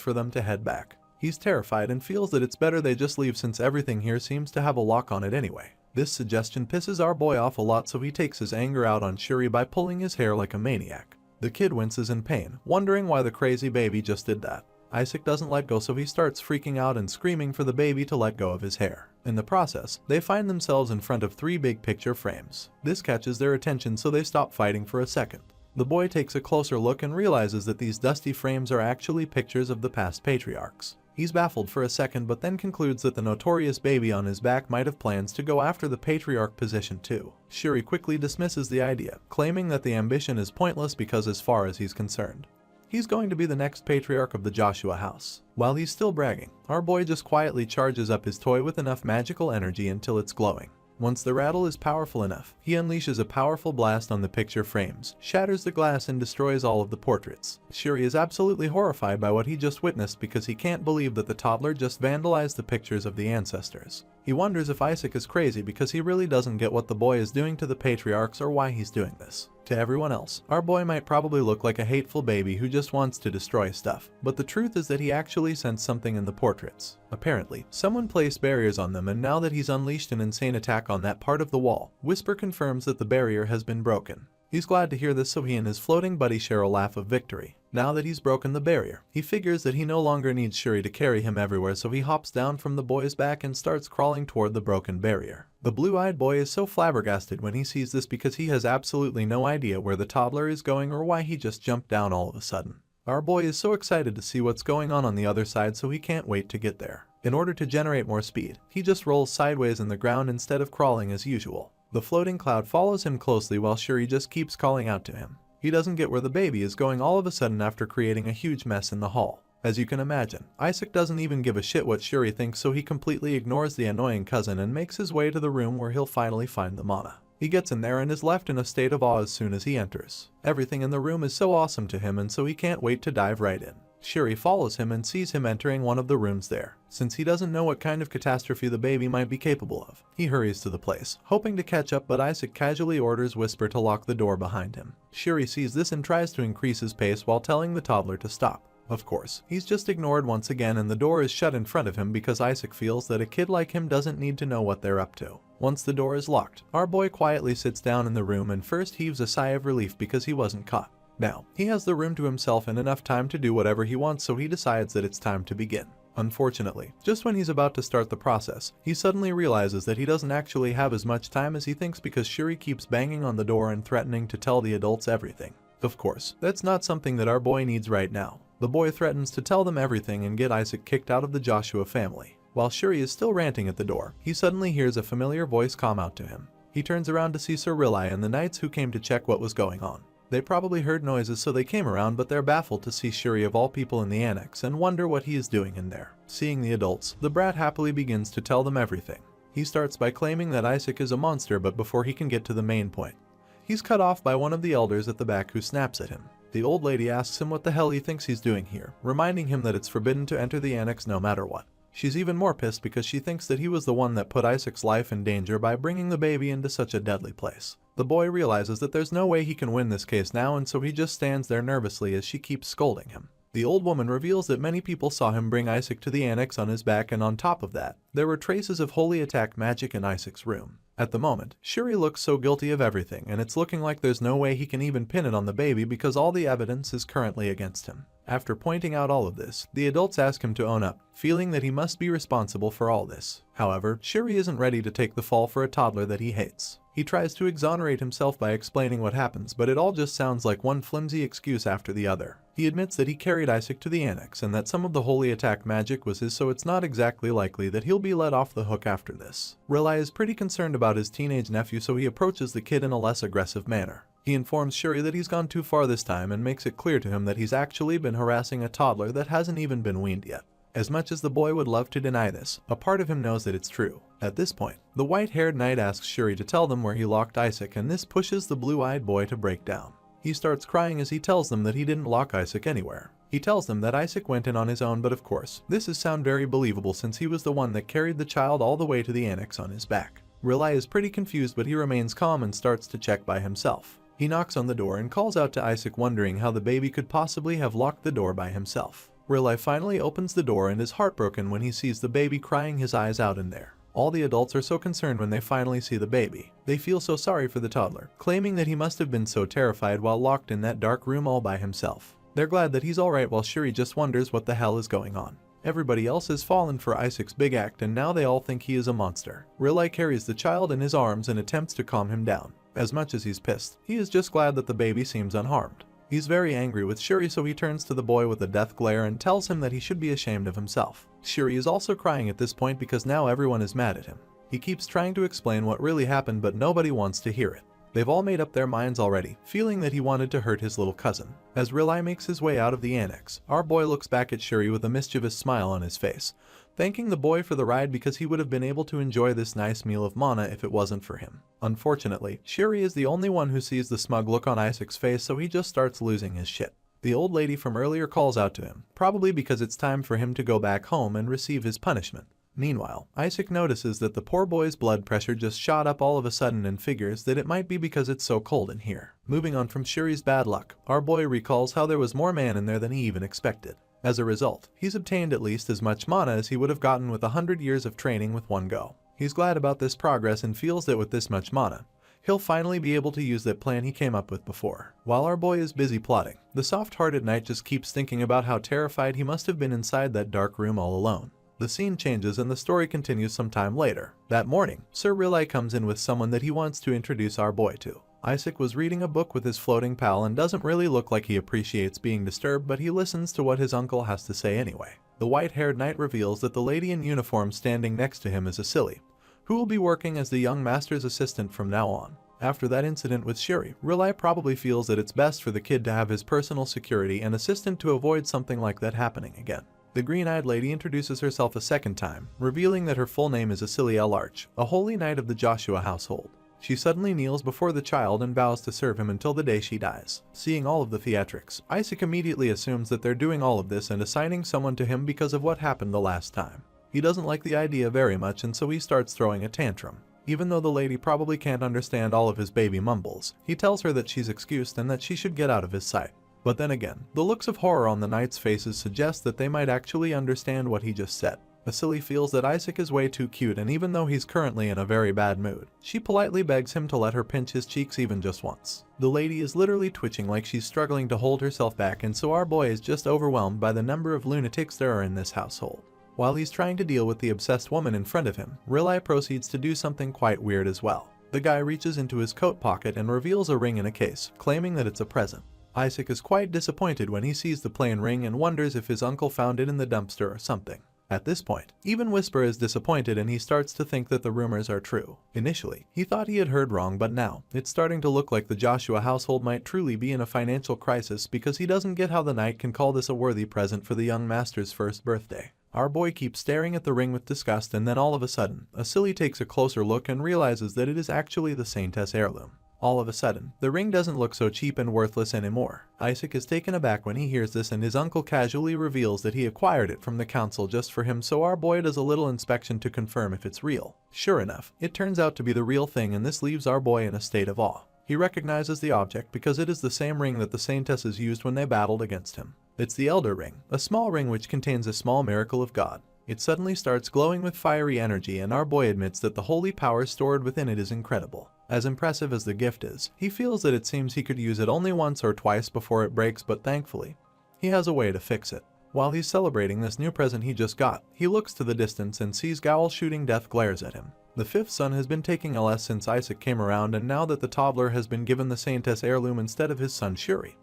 for them to head back. He's terrified and feels that it's better they just leave since everything here seems to have a lock on it anyway. This suggestion pisses our boy off a lot, so he takes his anger out on Shuri by pulling his hair like a maniac. The kid winces in pain, wondering why the crazy baby just did that. Isaac doesn't let go, so he starts freaking out and screaming for the baby to let go of his hair. In the process, they find themselves in front of 3 big picture frames. This catches their attention, so they stop fighting for a second. The boy takes a closer look and realizes that these dusty frames are actually pictures of the past patriarchs. He's baffled for a second, but then concludes that the notorious baby on his back might have plans to go after the patriarch position too. Shuri quickly dismisses the idea, claiming that the ambition is pointless because as far as he's concerned, he's going to be the next patriarch of the Joshua house. While he's still bragging, our boy just quietly charges up his toy with enough magical energy until it's glowing. Once the rattle is powerful enough, he unleashes a powerful blast on the picture frames, shatters the glass, and destroys all of the portraits. Shuri is absolutely horrified by what he just witnessed because he can't believe that the toddler just vandalized the pictures of the ancestors. He wonders if Isaac is crazy because he really doesn't get what the boy is doing to the patriarchs or why he's doing this. To everyone else, our boy might probably look like a hateful baby who just wants to destroy stuff, but the truth is that he actually sensed something in the portraits. Apparently, someone placed barriers on them, and now that he's unleashed an insane attack on that part of the wall, Whisper confirms that the barrier has been broken. He's glad to hear this, so he and his floating buddy share a laugh of victory. Now that he's broken the barrier, he figures that he no longer needs Shuri to carry him everywhere, so he hops down from the boy's back and starts crawling toward the broken barrier. The blue-eyed boy is so flabbergasted when he sees this because he has absolutely no idea where the toddler is going or why he just jumped down all of a sudden. Our boy is so excited to see what's going on the other side, so he can't wait to get there. In order to generate more speed, he just rolls sideways in the ground instead of crawling as usual. The floating cloud follows him closely while Shuri just keeps calling out to him. He doesn't get where the baby is going all of a sudden after creating a huge mess in the hall. As you can imagine, Isaac doesn't even give a shit what Shuri thinks, so he completely ignores the annoying cousin and makes his way to the room where he'll finally find the mana. He gets in there and is left in a state of awe as soon as he enters. Everything in the room is so awesome to him, and so he can't wait to dive right in. Shuri follows him and sees him entering one of the rooms there. Since he doesn't know what kind of catastrophe the baby might be capable of, he hurries to the place, hoping to catch up, but Isaac casually orders Whisper to lock the door behind him. Shuri sees this and tries to increase his pace while telling the toddler to stop. Of course, he's just ignored once again, and the door is shut in front of him because Isaac feels that a kid like him doesn't need to know what they're up to. Once the door is locked, our boy quietly sits down in the room and first heaves a sigh of relief because he wasn't caught. Now, he has the room to himself and enough time to do whatever he wants, so he decides that it's time to begin. Unfortunately, just when he's about to start the process, he suddenly realizes that he doesn't actually have as much time as he thinks because Shuri keeps banging on the door and threatening to tell the adults everything. Of course, that's not something that our boy needs right now. The boy threatens to tell them everything and get Isaac kicked out of the Joshua family. While Shuri is still ranting at the door, he suddenly hears a familiar voice come out to him. He turns around to see Rilai and the knights who came to check what was going on. They probably heard noises, so they came around, but they're baffled to see Shuri of all people in the annex and wonder what he is doing in there. Seeing the adults, the brat happily begins to tell them everything. He starts by claiming that Isaac is a monster, but before he can get to the main point, he's cut off by one of the elders at the back who snaps at him. The old lady asks him what the hell he thinks he's doing here, reminding him that it's forbidden to enter the annex no matter what. She's even more pissed because she thinks that he was the one that put Isaac's life in danger by bringing the baby into such a deadly place. The boy realizes that there's no way he can win this case now, and so he just stands there nervously as she keeps scolding him. The old woman reveals that many people saw him bring Isaac to the annex on his back, and on top of that, there were traces of holy attack magic in Isaac's room. At the moment, Shuri looks so guilty of everything, and it's looking like there's no way he can even pin it on the baby because all the evidence is currently against him. After pointing out all of this, the adults ask him to own up, feeling that he must be responsible for all this. However, Shuri isn't ready to take the fall for a toddler that he hates. He tries to exonerate himself by explaining what happens, but it all just sounds like one flimsy excuse after the other. He admits that he carried Isaac to the annex and that some of the holy attack magic was his, so it's not exactly likely that he'll be let off the hook after this. Riley is pretty concerned about his teenage nephew, so he approaches the kid in a less aggressive manner. He informs Shuri that he's gone too far this time and makes it clear to him that he's actually been harassing a toddler that hasn't even been weaned yet. As much as the boy would love to deny this, a part of him knows that it's true. At this point, the white-haired knight asks Shuri to tell them where he locked Isaac, and this pushes the blue-eyed boy to break down. He starts crying as he tells them that he didn't lock Isaac anywhere. He tells them that Isaac went in on his own, but of course, this is sound very believable since he was the one that carried the child all the way to the annex on his back. Riley is pretty confused, but he remains calm and starts to check by himself. He knocks on the door and calls out to Isaac, wondering how the baby could possibly have locked the door by himself. Riley finally opens the door and is heartbroken when he sees the baby crying his eyes out in there. All the adults are so concerned when they finally see the baby. They feel so sorry for the toddler, claiming that he must have been so terrified while locked in that dark room all by himself. They're glad that he's alright, while Shuri just wonders what the hell is going on. Everybody else has fallen for Isaac's big act, and now they all think he is a monster. Riley carries the child in his arms and attempts to calm him down. As much as he's pissed, he is just glad that the baby seems unharmed. He's very angry with Shuri, so he turns to the boy with a death glare and tells him that he should be ashamed of himself. Shuri is also crying at this point because now everyone is mad at him. He keeps trying to explain what really happened, but nobody wants to hear it. They've all made up their minds already, feeling that he wanted to hurt his little cousin. As Riley makes his way out of the annex, our boy looks back at Shuri with a mischievous smile on his face, thanking the boy for the ride because he would have been able to enjoy this nice meal of mana if it wasn't for him. Unfortunately, Shuri is the only one who sees the smug look on Isaac's face, so he just starts losing his shit. The old lady from earlier calls out to him, probably because it's time for him to go back home and receive his punishment. Meanwhile, Isaac notices that the poor boy's blood pressure just shot up all of a sudden and figures that it might be because it's so cold in here. Moving on from Shuri's bad luck, our boy recalls how there was more mana in there than he even expected. As a result, he's obtained at least as much mana as he would have gotten with 100 years of training with one go. He's glad about this progress and feels that with this much mana, he'll finally be able to use that plan he came up with before. While our boy is busy plotting, the soft-hearted knight just keeps thinking about how terrified he must have been inside that dark room all alone. The scene changes and the story continues some time later. That morning, Sir Riley comes in with someone that he wants to introduce our boy to. Isaac was reading a book with his floating pal and doesn't really look like he appreciates being disturbed, but he listens to what his uncle has to say anyway. The white-haired knight reveals that the lady in uniform standing next to him is Asura, who will be working as the young master's assistant from now on. After that incident with Shuri, Riley probably feels that it's best for the kid to have his personal security and assistant to avoid something like that happening again. The green-eyed lady introduces herself a second time, revealing that her full name is Asura Larch, a holy knight of the Joshua household. She suddenly kneels before the child and vows to serve him until the day she dies. Seeing all of the theatrics, Isaac immediately assumes that they're doing all of this and assigning someone to him because of what happened the last time. He doesn't like the idea very much, and so he starts throwing a tantrum. Even though the lady probably can't understand all of his baby mumbles, he tells her that she's excused and that she should get out of his sight. But then again, the looks of horror on the knights' faces suggest that they might actually understand what he just said. Asura feels that Isaac is way too cute, and even though he's currently in a very bad mood, she politely begs him to let her pinch his cheeks even just once. The lady is literally twitching like she's struggling to hold herself back, and so our boy is just overwhelmed by the number of lunatics there are in this household. While he's trying to deal with the obsessed woman in front of him, Riley proceeds to do something quite weird as well. The guy reaches into his coat pocket and reveals a ring in a case, claiming that it's a present. Isaac is quite disappointed when he sees the plain ring and wonders if his uncle found it in the dumpster or something. At this point, even Whisper is disappointed and he starts to think that the rumors are true. Initially, he thought he had heard wrong, but now, it's starting to look like the Joshua household might truly be in a financial crisis because he doesn't get how the knight can call this a worthy present for the young master's first birthday. Our boy keeps staring at the ring with disgust, and then all of a sudden, Asura takes a closer look and realizes that it is actually the Saintess heirloom. All of a sudden, the ring doesn't look so cheap and worthless anymore. Isaac is taken aback when he hears this, and his uncle casually reveals that he acquired it from the council just for him, so our boy does a little inspection to confirm if it's real. Sure enough, it turns out to be the real thing, and this leaves our boy in a state of awe. He recognizes the object because it is the same ring that the Saintesses used when they battled against him. It's the Elder Ring, a small ring which contains a small miracle of God. It suddenly starts glowing with fiery energy, and our boy admits that the holy power stored within it is incredible. As impressive as the gift is, he feels that it seems he could use it only once or twice before it breaks, but thankfully, he has a way to fix it. While he's celebrating this new present he just got, he looks to the distance and sees Gowl shooting death glares at him. The fifth son has been taking LS since Isaac came around, and now that the toddler has been given the Saintess heirloom instead of his son Shuri,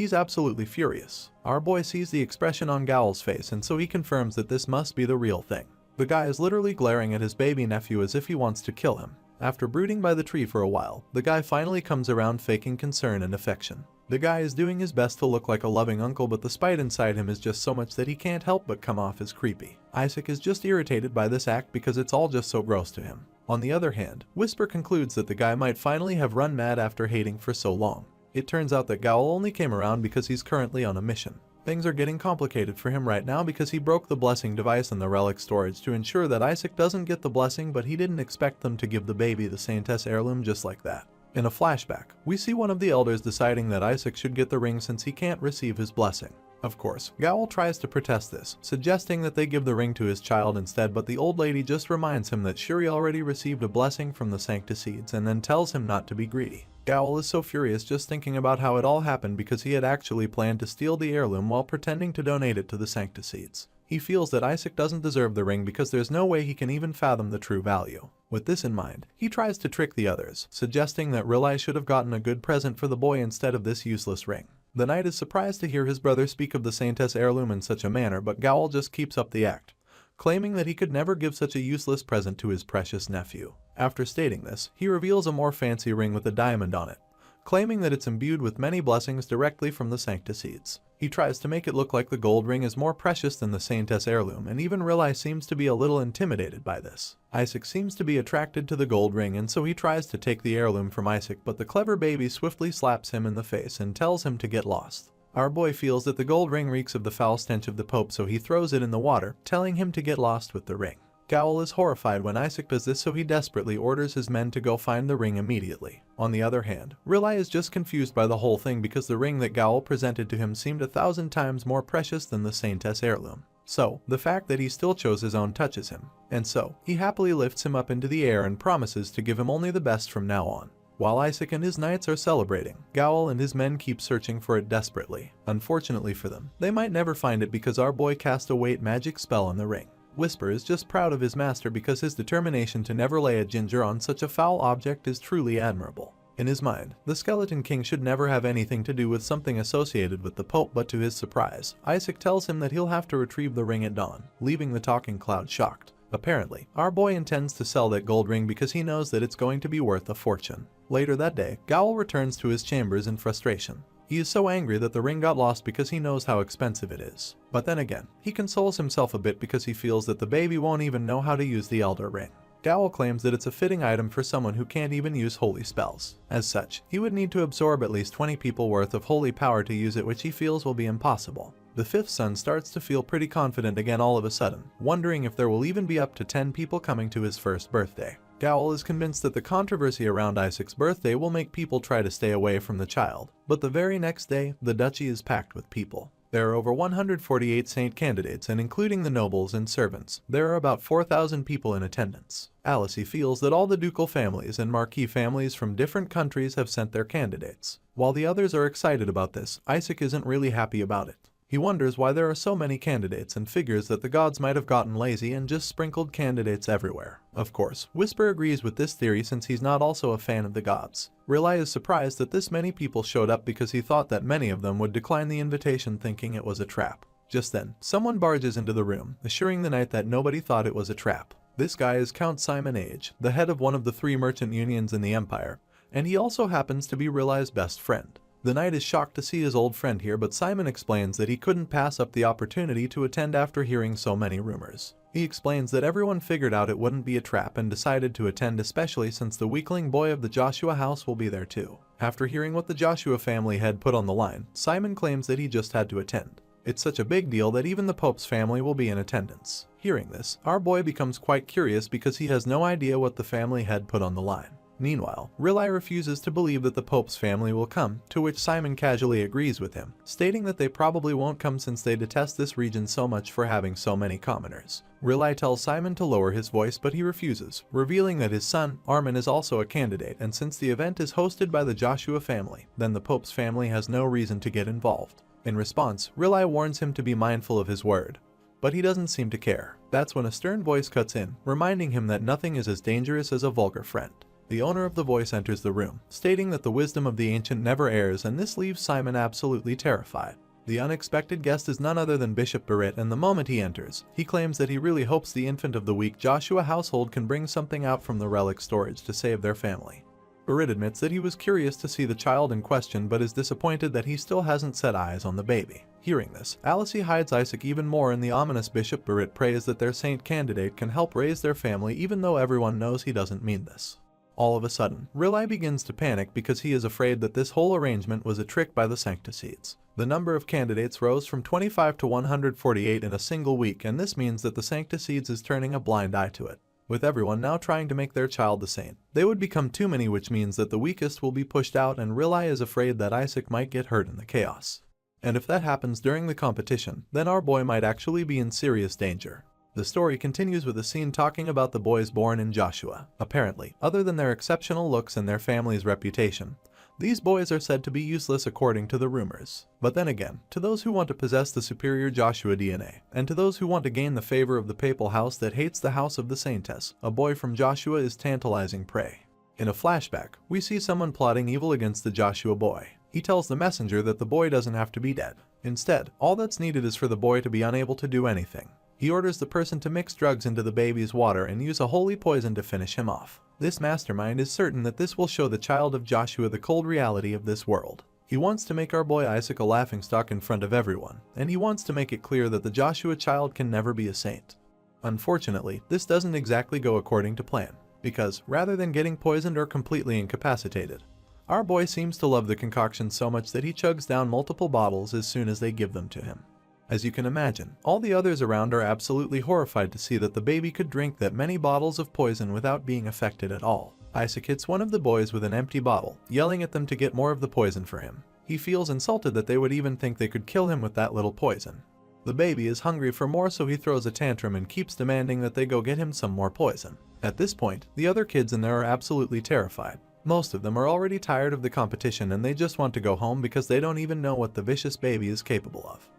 he's absolutely furious. Our boy sees the expression on Gowl's face, and so he confirms that this must be the real thing. The guy is literally glaring at his baby nephew as if he wants to kill him. After brooding by the tree for a while, the guy finally comes around, faking concern and affection. The guy is doing his best to look like a loving uncle, but the spite inside him is just so much that he can't help but come off as creepy. Isaac is just irritated by this act because it's all just so gross to him. On the other hand, Whisper concludes that the guy might finally have run mad after hating for so long. It turns out that Gowl only came around because he's currently on a mission. Things are getting complicated for him right now because he broke the blessing device in the relic storage to ensure that Isaac doesn't get the blessing, but he didn't expect them to give the baby the Saintess heirloom just like that. In a flashback, we see one of the elders deciding that Isaac should get the ring since he can't receive his blessing. Of course, Gowl tries to protest this, suggesting that they give the ring to his child instead, but the old lady just reminds him that Shuri already received a blessing from the Sancticides and then tells him not to be greedy. Gowl is so furious just thinking about how it all happened because he had actually planned to steal the heirloom while pretending to donate it to the Sancticides. He feels that Isaac doesn't deserve the ring because there's no way he can even fathom the true value. With this in mind, he tries to trick the others, suggesting that Riley should have gotten a good present for the boy instead of this useless ring. The knight is surprised to hear his brother speak of the Saintess heirloom in such a manner, but Gowl just keeps up the act, claiming that he could never give such a useless present to his precious nephew. After stating this, he reveals a more fancy ring with a diamond on it, claiming that it's imbued with many blessings directly from the Sancticides. He tries to make it look like the gold ring is more precious than the Saintess heirloom, and even Riley seems to be a little intimidated by this. Isaac seems to be attracted to the gold ring, and so he tries to take the heirloom from Isaac, but the clever baby swiftly slaps him in the face and tells him to get lost. Our boy feels that the gold ring reeks of the foul stench of the Pope, so he throws it in the water, telling him to get lost with the ring. Gowl is horrified when Isaac does this, so he desperately orders his men to go find the ring immediately. On the other hand, Riley is just confused by the whole thing because the ring that Gowl presented to him seemed 1,000 times more precious than the Saintess heirloom. So, the fact that he still chose his own touches him, and so, he happily lifts him up into the air and promises to give him only the best from now on. While Isaac and his knights are celebrating, Gowl and his men keep searching for it desperately. Unfortunately for them, they might never find it because our boy cast a weight magic spell on the ring. Whisper is just proud of his master because his determination to never lay a ginger on such a foul object is truly admirable. In his mind, the Skeleton King should never have anything to do with something associated with the Pope, but to his surprise, Isaac tells him that he'll have to retrieve the ring at dawn, leaving the talking cloud shocked. Apparently, our boy intends to sell that gold ring because he knows that it's going to be worth a fortune. Later that day, Gowl returns to his chambers in frustration. He is so angry that the ring got lost because he knows how expensive it is. But then again, he consoles himself a bit because he feels that the baby won't even know how to use the Elder Ring. Gowl claims that it's a fitting item for someone who can't even use holy spells. As such, he would need to absorb at least 20 people worth of holy power to use it, which he feels will be impossible. The fifth son starts to feel pretty confident again all of a sudden, wondering if there will even be up to 10 people coming to his first birthday. Gowl is convinced that the controversy around Isaac's birthday will make people try to stay away from the child, but the very next day, the duchy is packed with people. There are over 148 saint candidates, and including the nobles and servants, there are about 4,000 people in attendance. Alice feels that all the ducal families and marquis families from different countries have sent their candidates. While the others are excited about this, Isaac isn't really happy about it. He wonders why there are so many candidates and figures that the gods might have gotten lazy and just sprinkled candidates everywhere. Of course, Whisper agrees with this theory since he's not also a fan of the gods. Riley is surprised that this many people showed up because he thought that many of them would decline the invitation, thinking it was a trap. Just then, someone barges into the room, assuring the knight that nobody thought it was a trap. This guy is Count Simon Age, the head of one of the 3 merchant unions in the Empire, and he also happens to be Riley's best friend. The knight is shocked to see his old friend here, but Simon explains that he couldn't pass up the opportunity to attend after hearing so many rumors. He explains that everyone figured out it wouldn't be a trap and decided to attend, especially since the weakling boy of the Joshua house will be there too. After hearing what the Joshua family had put on the line, Simon claims that he just had to attend. It's such a big deal that even the Pope's family will be in attendance. Hearing this, our boy becomes quite curious because he has no idea what the family had put on the line. Meanwhile, Riley refuses to believe that the Pope's family will come, to which Simon casually agrees with him, stating that they probably won't come since they detest this region so much for having so many commoners. Riley tells Simon to lower his voice, but he refuses, revealing that his son, Armin, is also a candidate, and since the event is hosted by the Joshua family, then the Pope's family has no reason to get involved. In response, Riley warns him to be mindful of his word, but he doesn't seem to care. That's when a stern voice cuts in, reminding him that nothing is as dangerous as a vulgar friend. The owner of the voice enters the room, stating that the wisdom of the ancient never errs, and this leaves Simon absolutely terrified. The unexpected guest is none other than Bishop Barrett, and the moment he enters, he claims that he really hopes the infant of the week Joshua household can bring something out from the relic storage to save their family. Barrett admits that he was curious to see the child in question but is disappointed that he still hasn't set eyes on the baby. Hearing this, Alice hides Isaac even more, and the ominous Bishop Barrett prays that their saint candidate can help raise their family even though everyone knows he doesn't mean this. All of a sudden, Riley begins to panic because he is afraid that this whole arrangement was a trick by the Sancticides. The number of candidates rose from 25 to 148 in a single week, and this means that the Sancticides is turning a blind eye to it. With everyone now trying to make their child the saint, they would become too many, which means that the weakest will be pushed out, and Riley is afraid that Isaac might get hurt in the chaos. And if that happens during the competition, then our boy might actually be in serious danger. The story continues with a scene talking about the boys born in Joshua. Apparently, other than their exceptional looks and their family's reputation, these boys are said to be useless according to the rumors. But then again, to those who want to possess the superior Joshua DNA, and to those who want to gain the favor of the papal house that hates the house of the saintess, a boy from Joshua is tantalizing prey. In a flashback, we see someone plotting evil against the Joshua boy. He tells the messenger that the boy doesn't have to be dead. Instead, all that's needed is for the boy to be unable to do anything. He orders the person to mix drugs into the baby's water and use a holy poison to finish him off. This mastermind is certain that this will show the child of Joshua the cold reality of this world. He wants to make our boy Isaac a laughingstock in front of everyone, and he wants to make it clear that the Joshua child can never be a saint. Unfortunately, this doesn't exactly go according to plan, because rather than getting poisoned or completely incapacitated, our boy seems to love the concoction so much that he chugs down multiple bottles as soon as they give them to him. As you can imagine, all the others around are absolutely horrified to see that the baby could drink that many bottles of poison without being affected at all. Isaac hits one of the boys with an empty bottle, yelling at them to get more of the poison for him. He feels insulted that they would even think they could kill him with that little poison. The baby is hungry for more, so he throws a tantrum and keeps demanding that they go get him some more poison. At this point, the other kids in there are absolutely terrified. Most of them are already tired of the competition and they just want to go home because they don't even know what the vicious baby is capable of.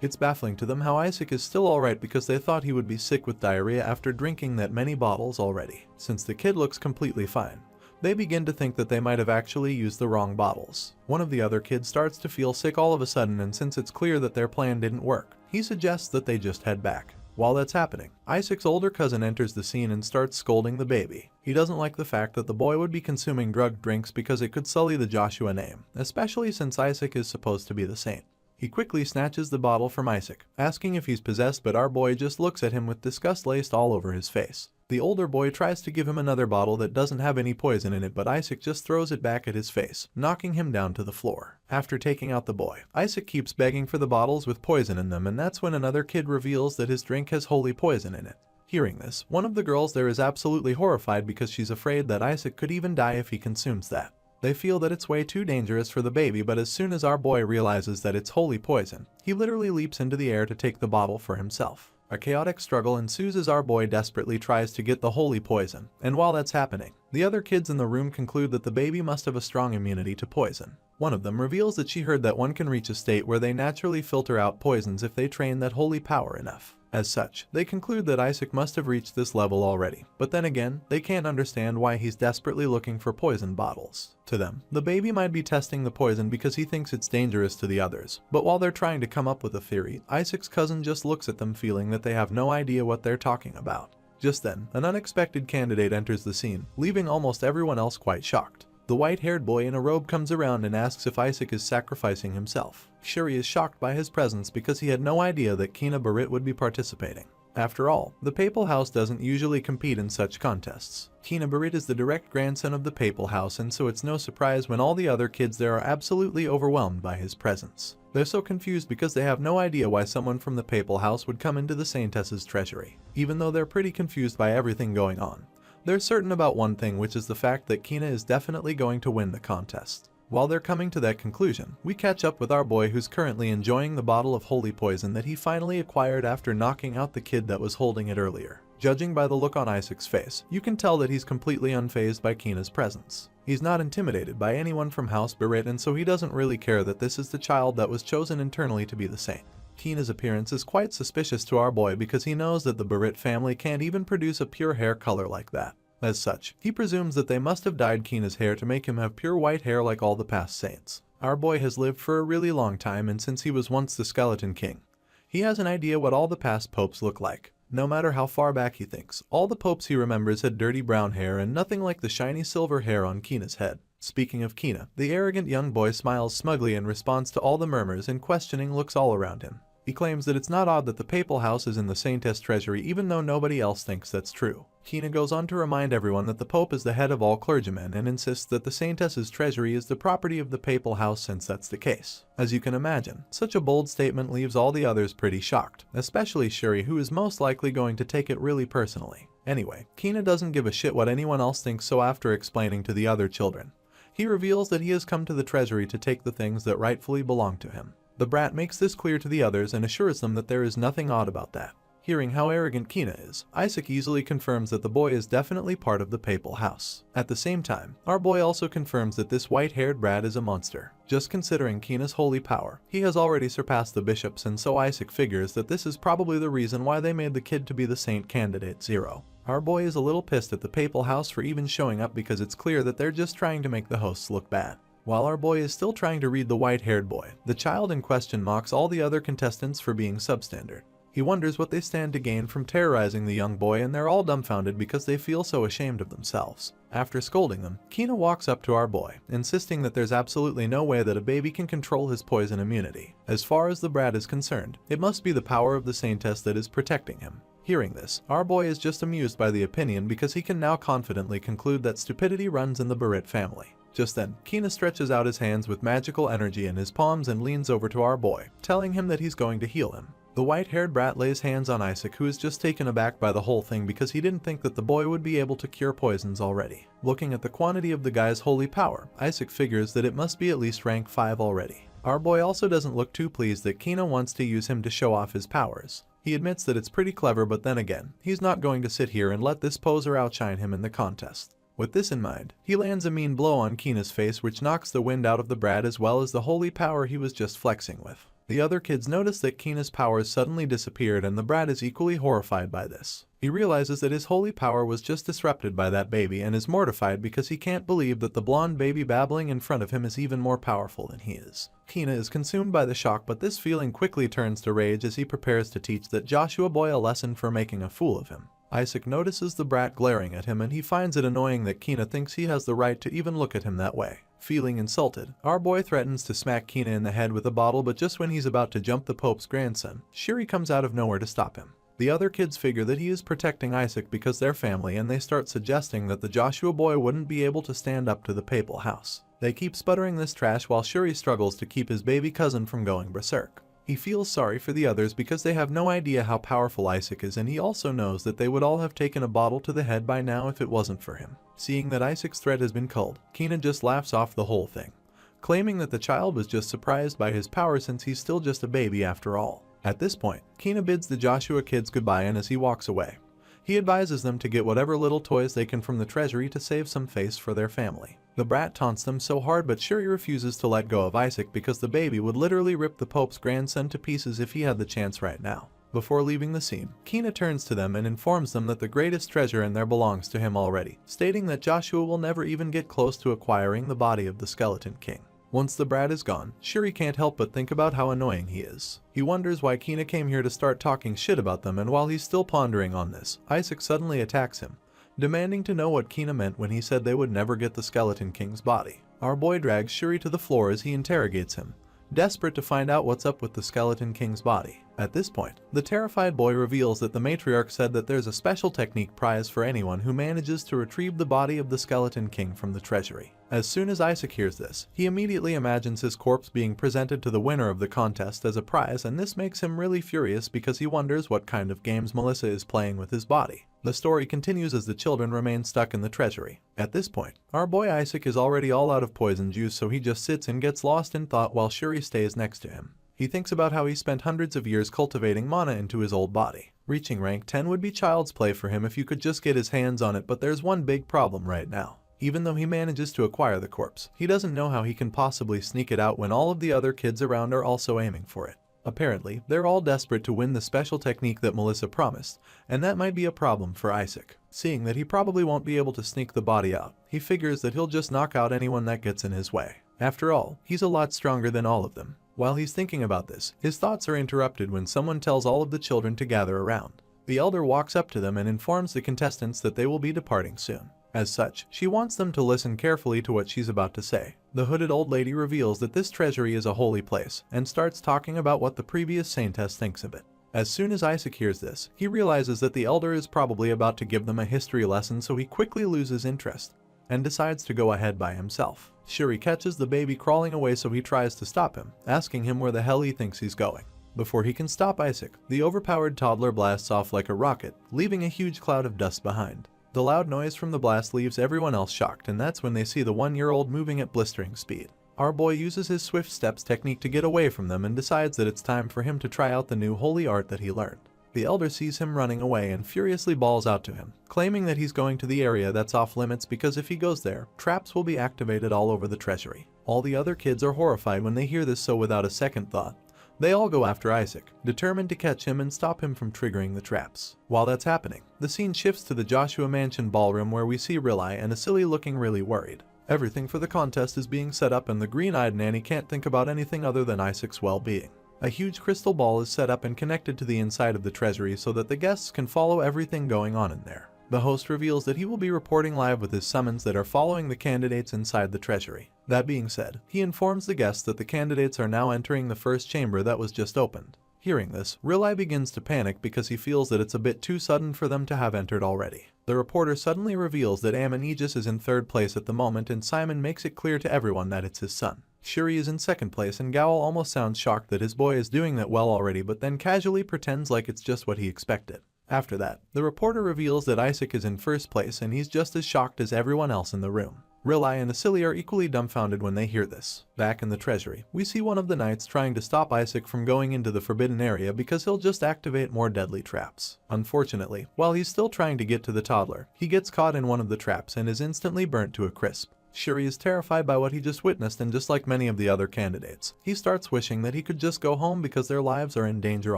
It's baffling to them how Isaac is still alright because they thought he would be sick with diarrhea after drinking that many bottles already. Since the kid looks completely fine, they begin to think that they might have actually used the wrong bottles. One of the other kids starts to feel sick all of a sudden, and since it's clear that their plan didn't work, he suggests that they just head back. While that's happening, Isaac's older cousin enters the scene and starts scolding the baby. He doesn't like the fact that the boy would be consuming drugged drinks because it could sully the Joshua name, especially since Isaac is supposed to be the saint. He quickly snatches the bottle from Isaac, asking if he's possessed, but our boy just looks at him with disgust laced all over his face. The older boy tries to give him another bottle that doesn't have any poison in it, but Isaac just throws it back at his face, knocking him down to the floor. After taking out the boy, Isaac keeps begging for the bottles with poison in them, and that's when another kid reveals that his drink has holy poison in it. Hearing this, one of the girls there is absolutely horrified because she's afraid that Isaac could even die if he consumes that. They feel that it's way too dangerous for the baby, but as soon as our boy realizes that it's holy poison, he literally leaps into the air to take the bottle for himself. A chaotic struggle ensues as our boy desperately tries to get the holy poison, and while that's happening, the other kids in the room conclude that the baby must have a strong immunity to poison. One of them reveals that she heard that one can reach a state where they naturally filter out poisons if they train that holy power enough. As such, they conclude that Isaac must have reached this level already, but then again, they can't understand why he's desperately looking for poison bottles. To them, the baby might be testing the poison because he thinks it's dangerous to the others, but while they're trying to come up with a theory, Isaac's cousin just looks at them feeling that they have no idea what they're talking about. Just then, an unexpected candidate enters the scene, leaving almost everyone else quite shocked. The white-haired boy in a robe comes around and asks if Isaac is sacrificing himself. Shuri is shocked by his presence because he had no idea that Kina Barrett would be participating. After all, the Papal House doesn't usually compete in such contests. Kina Barrett is the direct grandson of the Papal House, and so it's no surprise when all the other kids there are absolutely overwhelmed by his presence. They're so confused because they have no idea why someone from the Papal House would come into the Saintess's treasury. Even though they're pretty confused by everything going on, they're certain about one thing, which is the fact that Kina is definitely going to win the contest. While they're coming to that conclusion, we catch up with our boy who's currently enjoying the bottle of holy poison that he finally acquired after knocking out the kid that was holding it earlier. Judging by the look on Isaac's face, you can tell that he's completely unfazed by Kina's presence. He's not intimidated by anyone from House Barrett, and so he doesn't really care that this is the child that was chosen internally to be the saint. Kina's appearance is quite suspicious to our boy because he knows that the Barrett family can't even produce a pure hair color like that. As such, he presumes that they must have dyed Kina's hair to make him have pure white hair like all the past saints. Our boy has lived for a really long time, and since he was once the Skeleton King, he has an idea what all the past popes look like. No matter how far back he thinks, all the popes he remembers had dirty brown hair and nothing like the shiny silver hair on Kina's head. Speaking of Kina, the arrogant young boy smiles smugly in response to all the murmurs and questioning looks all around him. He claims that it's not odd that the papal house is in the Saintess treasury even though nobody else thinks that's true. Kina goes on to remind everyone that the Pope is the head of all clergymen and insists that the Saintess's treasury is the property of the papal house since that's the case. As you can imagine, such a bold statement leaves all the others pretty shocked, especially Shuri, who is most likely going to take it really personally. Anyway, Kina doesn't give a shit what anyone else thinks, so after explaining to the other children, he reveals that he has come to the treasury to take the things that rightfully belong to him. The brat makes this clear to the others and assures them that there is nothing odd about that. Hearing how arrogant Kina is, Isaac easily confirms that the boy is definitely part of the papal house. At the same time, our boy also confirms that this white-haired brat is a monster. Just considering Kina's holy power, he has already surpassed the bishops, and so Isaac figures that this is probably the reason why they made the kid to be the saint candidate 0. Our boy is a little pissed at the papal house for even showing up because it's clear that they're just trying to make the hosts look bad. While our boy is still trying to read the white-haired boy, the child in question mocks all the other contestants for being substandard. He wonders what they stand to gain from terrorizing the young boy, and they're all dumbfounded because they feel so ashamed of themselves. After scolding them, Kina walks up to our boy, insisting that there's absolutely no way that a baby can control his poison immunity. As far as the brat is concerned, it must be the power of the Saintess that is protecting him. Hearing this, our boy is just amused by the opinion because he can now confidently conclude that stupidity runs in the Barrett family. Just then, Kina stretches out his hands with magical energy in his palms and leans over to our boy, telling him that he's going to heal him. The white-haired brat lays hands on Isaac, who is just taken aback by the whole thing because he didn't think that the boy would be able to cure poisons already. Looking at the quantity of the guy's holy power, Isaac figures that it must be at least rank 5 already. Our boy also doesn't look too pleased that Kina wants to use him to show off his powers. He admits that it's pretty clever, but then again, he's not going to sit here and let this poser outshine him in the contest. With this in mind, he lands a mean blow on Kina's face which knocks the wind out of the brat as well as the holy power he was just flexing with. The other kids notice that Kina's powers suddenly disappeared, and the brat is equally horrified by this. He realizes that his holy power was just disrupted by that baby and is mortified because he can't believe that the blonde baby babbling in front of him is even more powerful than he is. Kina is consumed by the shock, but this feeling quickly turns to rage as he prepares to teach that Joshua boy a lesson for making a fool of him. Isaac notices the brat glaring at him, and he finds it annoying that Kina thinks he has the right to even look at him that way. Feeling insulted, our boy threatens to smack Kina in the head with a bottle, but just when he's about to jump the Pope's grandson, Shuri comes out of nowhere to stop him. The other kids figure that he is protecting Isaac because they're family, and they start suggesting that the Joshua boy wouldn't be able to stand up to the papal house. They keep sputtering this trash while Shuri struggles to keep his baby cousin from going berserk. He feels sorry for the others because they have no idea how powerful Isaac is, and he also knows that they would all have taken a bottle to the head by now if it wasn't for him. Seeing that Isaac's threat has been culled, Kina just laughs off the whole thing, claiming that the child was just surprised by his power since he's still just a baby after all. At this point, Kina bids the Joshua kids goodbye, and as he walks away, he advises them to get whatever little toys they can from the treasury to save some face for their family. The brat taunts them so hard, but Shuri refuses to let go of Isaac because the baby would literally rip the Pope's grandson to pieces if he had the chance right now. Before leaving the scene, Kina turns to them and informs them that the greatest treasure in there belongs to him already, stating that Joshua will never even get close to acquiring the body of the Skeleton King. Once the brat is gone, Shuri can't help but think about how annoying he is. He wonders why Kina came here to start talking shit about them, and while he's still pondering on this, Isaac suddenly attacks him, demanding to know what Kina meant when he said they would never get the Skeleton King's body. Our boy drags Shuri to the floor as he interrogates him, desperate to find out what's up with the Skeleton King's body. At this point, the terrified boy reveals that the matriarch said that there's a special technique prize for anyone who manages to retrieve the body of the Skeleton King from the treasury. As soon as Isaac hears this, he immediately imagines his corpse being presented to the winner of the contest as a prize, and this makes him really furious because he wonders what kind of games Melissa is playing with his body. The story continues as the children remain stuck in the treasury. At this point, our boy Isaac is already all out of poison juice, so he just sits and gets lost in thought while Shuri stays next to him. He thinks about how he spent hundreds of years cultivating mana into his old body. Reaching rank 10 would be child's play for him if you could just get his hands on it, but there's one big problem right now. Even though he manages to acquire the corpse, he doesn't know how he can possibly sneak it out when all of the other kids around are also aiming for it. Apparently, they're all desperate to win the special technique that Melissa promised, and that might be a problem for Isaac. Seeing that he probably won't be able to sneak the body out, he figures that he'll just knock out anyone that gets in his way. After all, he's a lot stronger than all of them. While he's thinking about this, his thoughts are interrupted when someone tells all of the children to gather around. The elder walks up to them and informs the contestants that they will be departing soon. As such, she wants them to listen carefully to what she's about to say. The hooded old lady reveals that this treasury is a holy place and starts talking about what the previous saintess thinks of it. As soon as Isaac hears this, he realizes that the elder is probably about to give them a history lesson, so he quickly loses interest and decides to go ahead by himself. Shuri catches the baby crawling away, so he tries to stop him, asking him where the hell he thinks he's going. Before he can stop Isaac, the overpowered toddler blasts off like a rocket, leaving a huge cloud of dust behind. The loud noise from the blast leaves everyone else shocked, and that's when they see the 1-year-old moving at blistering speed. Our boy uses his swift steps technique to get away from them and decides that it's time for him to try out the new holy art that he learned. The elder sees him running away and furiously bawls out to him, claiming that he's going to the area that's off limits because if he goes there, traps will be activated all over the treasury. All the other kids are horrified when they hear this, so without a second thought, they all go after Isaac, determined to catch him and stop him from triggering the traps. While that's happening, the scene shifts to the Joshua Mansion ballroom, where we see Riley and Asili looking really worried. Everything for the contest is being set up and the green-eyed nanny can't think about anything other than Isaac's well-being. A huge crystal ball is set up and connected to the inside of the treasury so that the guests can follow everything going on in there. The host reveals that he will be reporting live with his summons that are following the candidates inside the treasury. That being said, he informs the guests that the candidates are now entering the first chamber that was just opened. Hearing this, Riley begins to panic because he feels that it's a bit too sudden for them to have entered already. The reporter suddenly reveals that Aegis is in third place at the moment, and Simon makes it clear to everyone that it's his son. Shuri is in second place, and Gaul almost sounds shocked that his boy is doing that well already, but then casually pretends like it's just what he expected. After that, the reporter reveals that Isaac is in first place, and he's just as shocked as everyone else in the room. Riley and Asili are equally dumbfounded when they hear this. Back in the treasury, we see one of the knights trying to stop Isaac from going into the forbidden area because he'll just activate more deadly traps. Unfortunately, while he's still trying to get to the toddler, he gets caught in one of the traps and is instantly burnt to a crisp. Shuri is terrified by what he just witnessed, and just like many of the other candidates, he starts wishing that he could just go home because their lives are in danger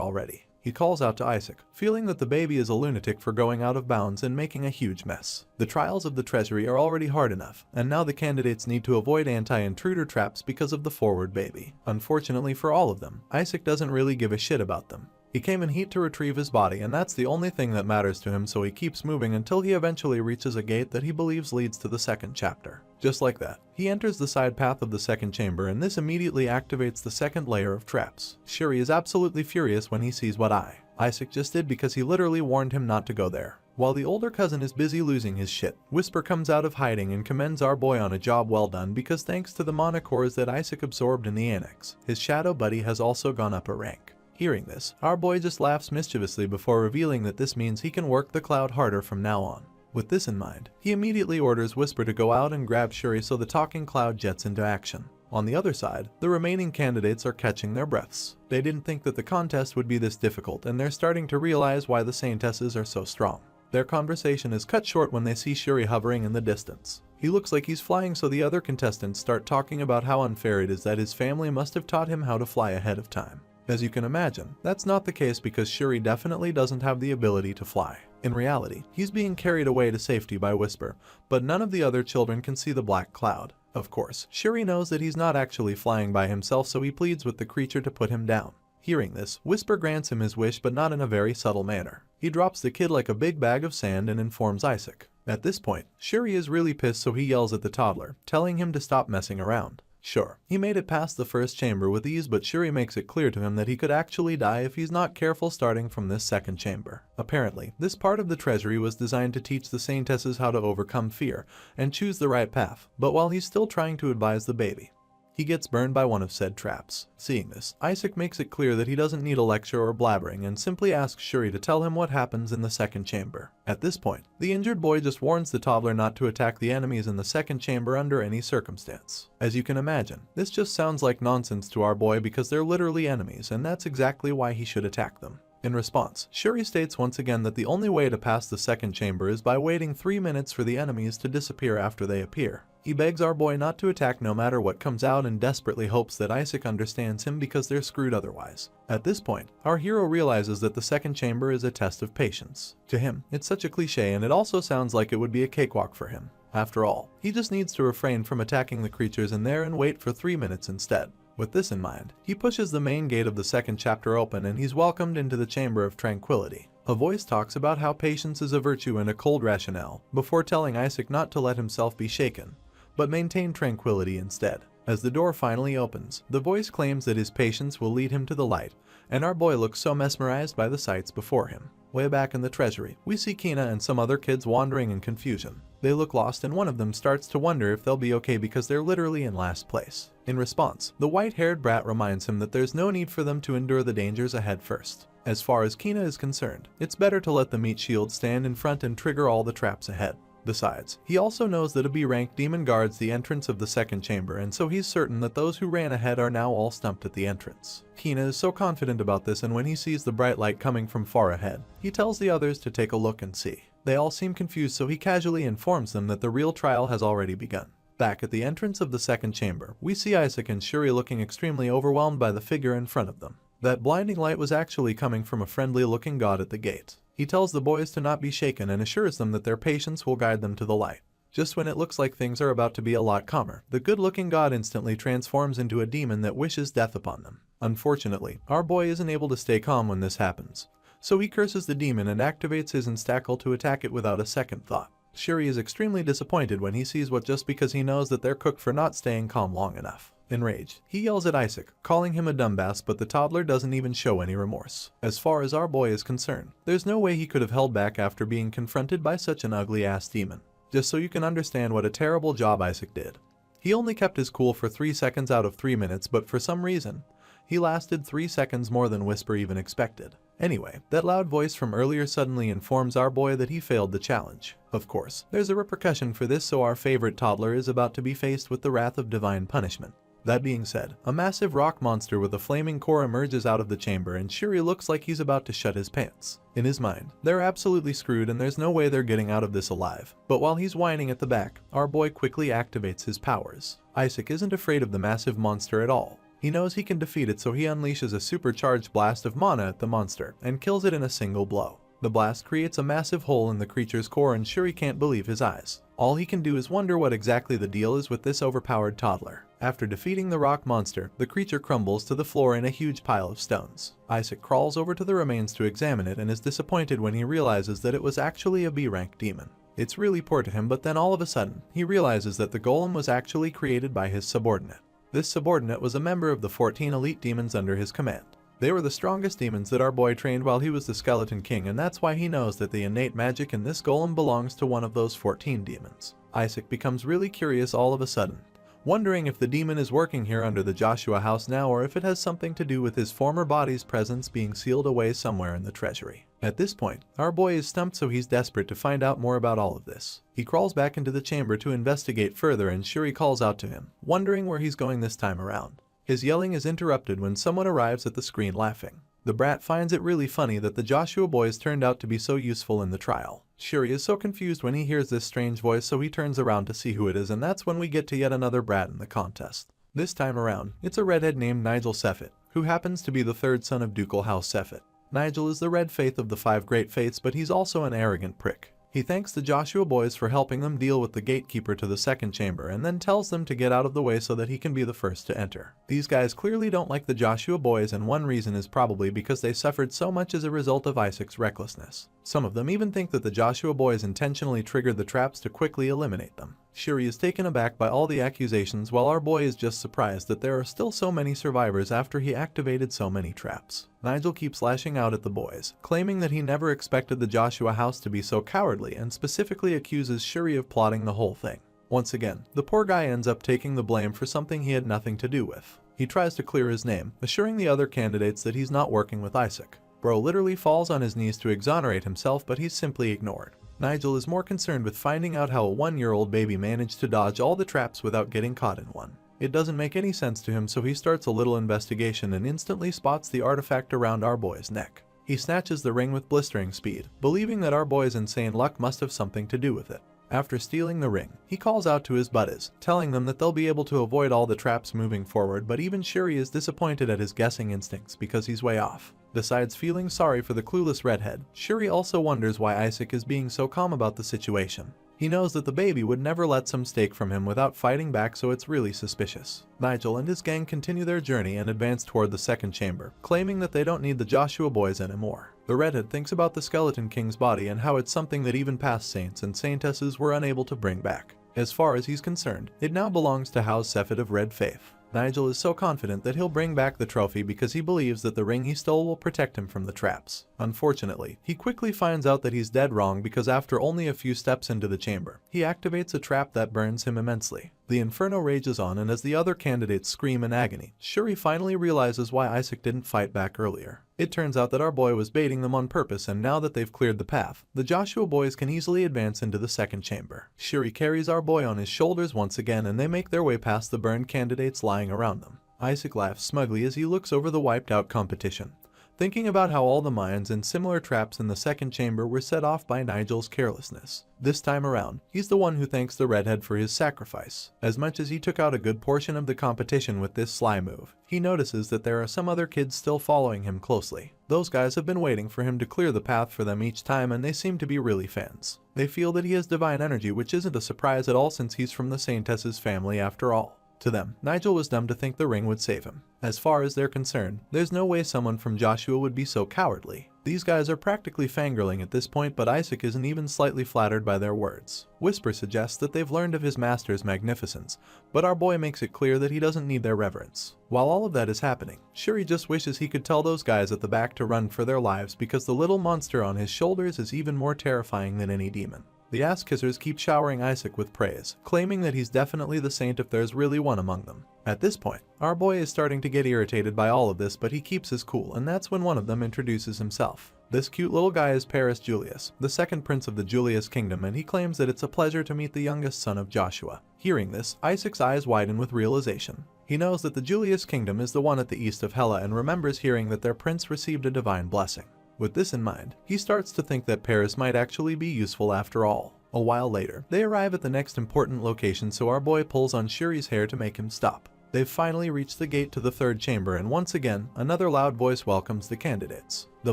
already. He calls out to Isaac, feeling that the baby is a lunatic for going out of bounds and making a huge mess. The trials of the treasury are already hard enough, and now the candidates need to avoid anti-intruder traps because of the forward baby. Unfortunately for all of them, Isaac doesn't really give a shit about them. He came in heat to retrieve his body, and that's the only thing that matters to him, so he keeps moving until he eventually reaches a gate that he believes leads to the second chapter. Just like that, he enters the side path of the second chamber, and this immediately activates the second layer of traps. Shuri is absolutely furious when he sees what Isaac just did, because he literally warned him not to go there. While the older cousin is busy losing his shit, Whisper comes out of hiding and commends our boy on a job well done, because thanks to the mana cores that Isaac absorbed in the annex, his shadow buddy has also gone up a rank. Hearing this, our boy just laughs mischievously before revealing that this means he can work the cloud harder from now on. With this in mind, he immediately orders Whisper to go out and grab Shuri, so the talking cloud jets into action. On the other side, the remaining candidates are catching their breaths. They didn't think that the contest would be this difficult, and they're starting to realize why the saintesses are so strong. Their conversation is cut short when they see Shuri hovering in the distance. He looks like he's flying, so the other contestants start talking about how unfair it is that his family must have taught him how to fly ahead of time. As you can imagine, that's not the case, because Shuri definitely doesn't have the ability to fly. In reality, he's being carried away to safety by Whisper, but none of the other children can see the black cloud. Of course, Shuri knows that he's not actually flying by himself, so he pleads with the creature to put him down. Hearing this, Whisper grants him his wish, but not in a very subtle manner. He drops the kid like a big bag of sand and informs Isaac. At this point, Shuri is really pissed, so he yells at the toddler, telling him to stop messing around. Sure, he made it past the first chamber with ease, but Shuri makes it clear to him that he could actually die if he's not careful starting from this second chamber. Apparently, this part of the treasury was designed to teach the saintesses how to overcome fear and choose the right path, but while he's still trying to advise the baby, he gets burned by one of said traps. Seeing this, Isaac makes it clear that he doesn't need a lecture or blabbering and simply asks Shuri to tell him what happens in the second chamber. At this point, the injured boy just warns the toddler not to attack the enemies in the second chamber under any circumstance. As you can imagine, this just sounds like nonsense to our boy because they're literally enemies, and that's exactly why he should attack them. In response, Shuri states once again that the only way to pass the second chamber is by waiting 3 minutes for the enemies to disappear after they appear. He begs our boy not to attack no matter what comes out and desperately hopes that Isaac understands him because they're screwed otherwise. At this point, our hero realizes that the second chamber is a test of patience. To him, it's such a cliche and it also sounds like it would be a cakewalk for him. After all, he just needs to refrain from attacking the creatures in there and wait for 3 minutes instead. With this in mind, he pushes the main gate of the second chapter open and he's welcomed into the Chamber of Tranquility. A voice talks about how patience is a virtue and a cold rationale, before telling Isaac not to let himself be shaken, but maintain tranquility instead. As the door finally opens, the voice claims that his patience will lead him to the light, and our boy looks so mesmerized by the sights before him. Way back in the treasury, we see Kina and some other kids wandering in confusion. They look lost and one of them starts to wonder if they'll be okay because they're literally in last place. In response, the white-haired brat reminds him that there's no need for them to endure the dangers ahead first. As far as Kina is concerned, it's better to let the meat shield stand in front and trigger all the traps ahead. Besides, he also knows that a B-rank demon guards the entrance of the second chamber, and so he's certain that those who ran ahead are now all stumped at the entrance. Kina is so confident about this, and when he sees the bright light coming from far ahead, he tells the others to take a look and see. They all seem confused, so he casually informs them that the real trial has already begun. Back at the entrance of the second chamber, we see Isaac and Shuri looking extremely overwhelmed by the figure in front of them. That blinding light was actually coming from a friendly-looking god at the gate. He tells the boys to not be shaken and assures them that their patience will guide them to the light. Just when it looks like things are about to be a lot calmer, the good-looking god instantly transforms into a demon that wishes death upon them. Unfortunately, our boy isn't able to stay calm when this happens, so he curses the demon and activates his instackle to attack it without a second thought. Shuri is extremely disappointed when he sees what just because he knows that they're cooked for not staying calm long enough. Enraged, he yells at Isaac, calling him a dumbass, but the toddler doesn't even show any remorse. As far as our boy is concerned, there's no way he could have held back after being confronted by such an ugly-ass demon. Just so you can understand what a terrible job Isaac did. He only kept his cool for 3 seconds out of 3 minutes, but for some reason, he lasted 3 seconds more than Whisper even expected. Anyway, that loud voice from earlier suddenly informs our boy that he failed the challenge. Of course, there's a repercussion for this, so our favorite toddler is about to be faced with the wrath of divine punishment. That being said, a massive rock monster with a flaming core emerges out of the chamber and Shuri looks like he's about to shut his pants. In his mind, they're absolutely screwed and there's no way they're getting out of this alive. But while he's whining at the back, our boy quickly activates his powers. Isaac isn't afraid of the massive monster at all. He knows he can defeat it, so he unleashes a supercharged blast of mana at the monster and kills it in a single blow. The blast creates a massive hole in the creature's core and Shuri can't believe his eyes. All he can do is wonder what exactly the deal is with this overpowered toddler. After defeating the rock monster, the creature crumbles to the floor in a huge pile of stones. Isaac crawls over to the remains to examine it and is disappointed when he realizes that it was actually a B-rank demon. It's really poor to him, but then all of a sudden, he realizes that the golem was actually created by his subordinate. This subordinate was a member of the 14 elite demons under his command. They were the strongest demons that our boy trained while he was the Skeleton King, and that's why he knows that the innate magic in this golem belongs to one of those 14 demons. Isaac becomes really curious all of a sudden, wondering if the demon is working here under the Joshua house now or if it has something to do with his former body's presence being sealed away somewhere in the treasury. At this point, our boy is stumped, so he's desperate to find out more about all of this. He crawls back into the chamber to investigate further and Shuri calls out to him, wondering where he's going this time around. His yelling is interrupted when someone arrives at the screen laughing. The brat finds it really funny that the Joshua boys turned out to be so useful in the trial. Shuri is so confused when he hears this strange voice, so he turns around to see who it is, and that's when we get to yet another brat in the contest. This time around, it's a redhead named Nigel Seffet, who happens to be the third son of Ducal House Seffet. Nigel is the red faith of the 5 great faiths, but he's also an arrogant prick. He thanks the Joshua boys for helping them deal with the gatekeeper to the second chamber and then tells them to get out of the way so that he can be the first to enter. These guys clearly don't like the Joshua boys, and one reason is probably because they suffered so much as a result of Isaac's recklessness. Some of them even think that the Joshua boys intentionally triggered the traps to quickly eliminate them. Shuri is taken aback by all the accusations, while our boy is just surprised that there are still so many survivors after he activated so many traps. Nigel keeps lashing out at the boys, claiming that he never expected the Joshua house to be so cowardly and specifically accuses Shuri of plotting the whole thing. Once again, the poor guy ends up taking the blame for something he had nothing to do with. He tries to clear his name, assuring the other candidates that he's not working with Isaac. Bro literally falls on his knees to exonerate himself, but he's simply ignored. Nigel is more concerned with finding out how a 1-year-old baby managed to dodge all the traps without getting caught in one. It doesn't make any sense to him, so he starts a little investigation and instantly spots the artifact around our boy's neck. He snatches the ring with blistering speed, believing that our boy's insane luck must have something to do with it. After stealing the ring, he calls out to his buddies, telling them that they'll be able to avoid all the traps moving forward, but even Shuri is disappointed at his guessing instincts because he's way off. Besides feeling sorry for the clueless redhead, Shuri also wonders why Isaac is being so calm about the situation. He knows that the baby would never let some steak from him without fighting back, so it's really suspicious. Nigel and his gang continue their journey and advance toward the second chamber, claiming that they don't need the Joshua boys anymore. The redhead thinks about the Skeleton King's body and how it's something that even past saints and saintesses were unable to bring back. As far as he's concerned, it now belongs to House Sephet of Red Faith. Nigel is so confident that he'll bring back the trophy because he believes that the ring he stole will protect him from the traps. Unfortunately, he quickly finds out that he's dead wrong because after only a few steps into the chamber, he activates a trap that burns him immensely. The inferno rages on, and as the other candidates scream in agony, Shuri finally realizes why Isaac didn't fight back earlier. It turns out that our boy was baiting them on purpose, and now that they've cleared the path, the Joshua boys can easily advance into the second chamber. Shuri carries our boy on his shoulders once again, and they make their way past the burned candidates lying around them. Isaac laughs smugly as he looks over the wiped out competition, thinking about how all the mines and similar traps in the second chamber were set off by Nigel's carelessness. This time around, he's the one who thanks the redhead for his sacrifice. As much as he took out a good portion of the competition with this sly move, he notices that there are some other kids still following him closely. Those guys have been waiting for him to clear the path for them each time, and they seem to be really fans. They feel that he has divine energy, which isn't a surprise at all since he's from the Saintess's family after all. To them, Nigel was dumb to think the ring would save him. As far as they're concerned, there's no way someone from Joshua would be so cowardly. These guys are practically fangirling at this point, but Isaac isn't even slightly flattered by their words. Whisper suggests that they've learned of his master's magnificence, but our boy makes it clear that he doesn't need their reverence. While all of that is happening, Shuri just wishes he could tell those guys at the back to run for their lives because the little monster on his shoulders is even more terrifying than any demon. The ass-kissers keep showering Isaac with praise, claiming that he's definitely the saint if there's really one among them. At this point, our boy is starting to get irritated by all of this, but he keeps his cool, and that's when one of them introduces himself. This cute little guy is Paris Julius, the second prince of the Julius kingdom, and he claims that it's a pleasure to meet the youngest son of Joshua. Hearing this, Isaac's eyes widen with realization. He knows that the Julius kingdom is the one at the east of Hela and remembers hearing that their prince received a divine blessing. With this in mind, he starts to think that Paris might actually be useful after all. A while later, they arrive at the next important location, so our boy pulls on Shuri's hair to make him stop. They've finally reached the gate to the third chamber, and once again, another loud voice welcomes the candidates. The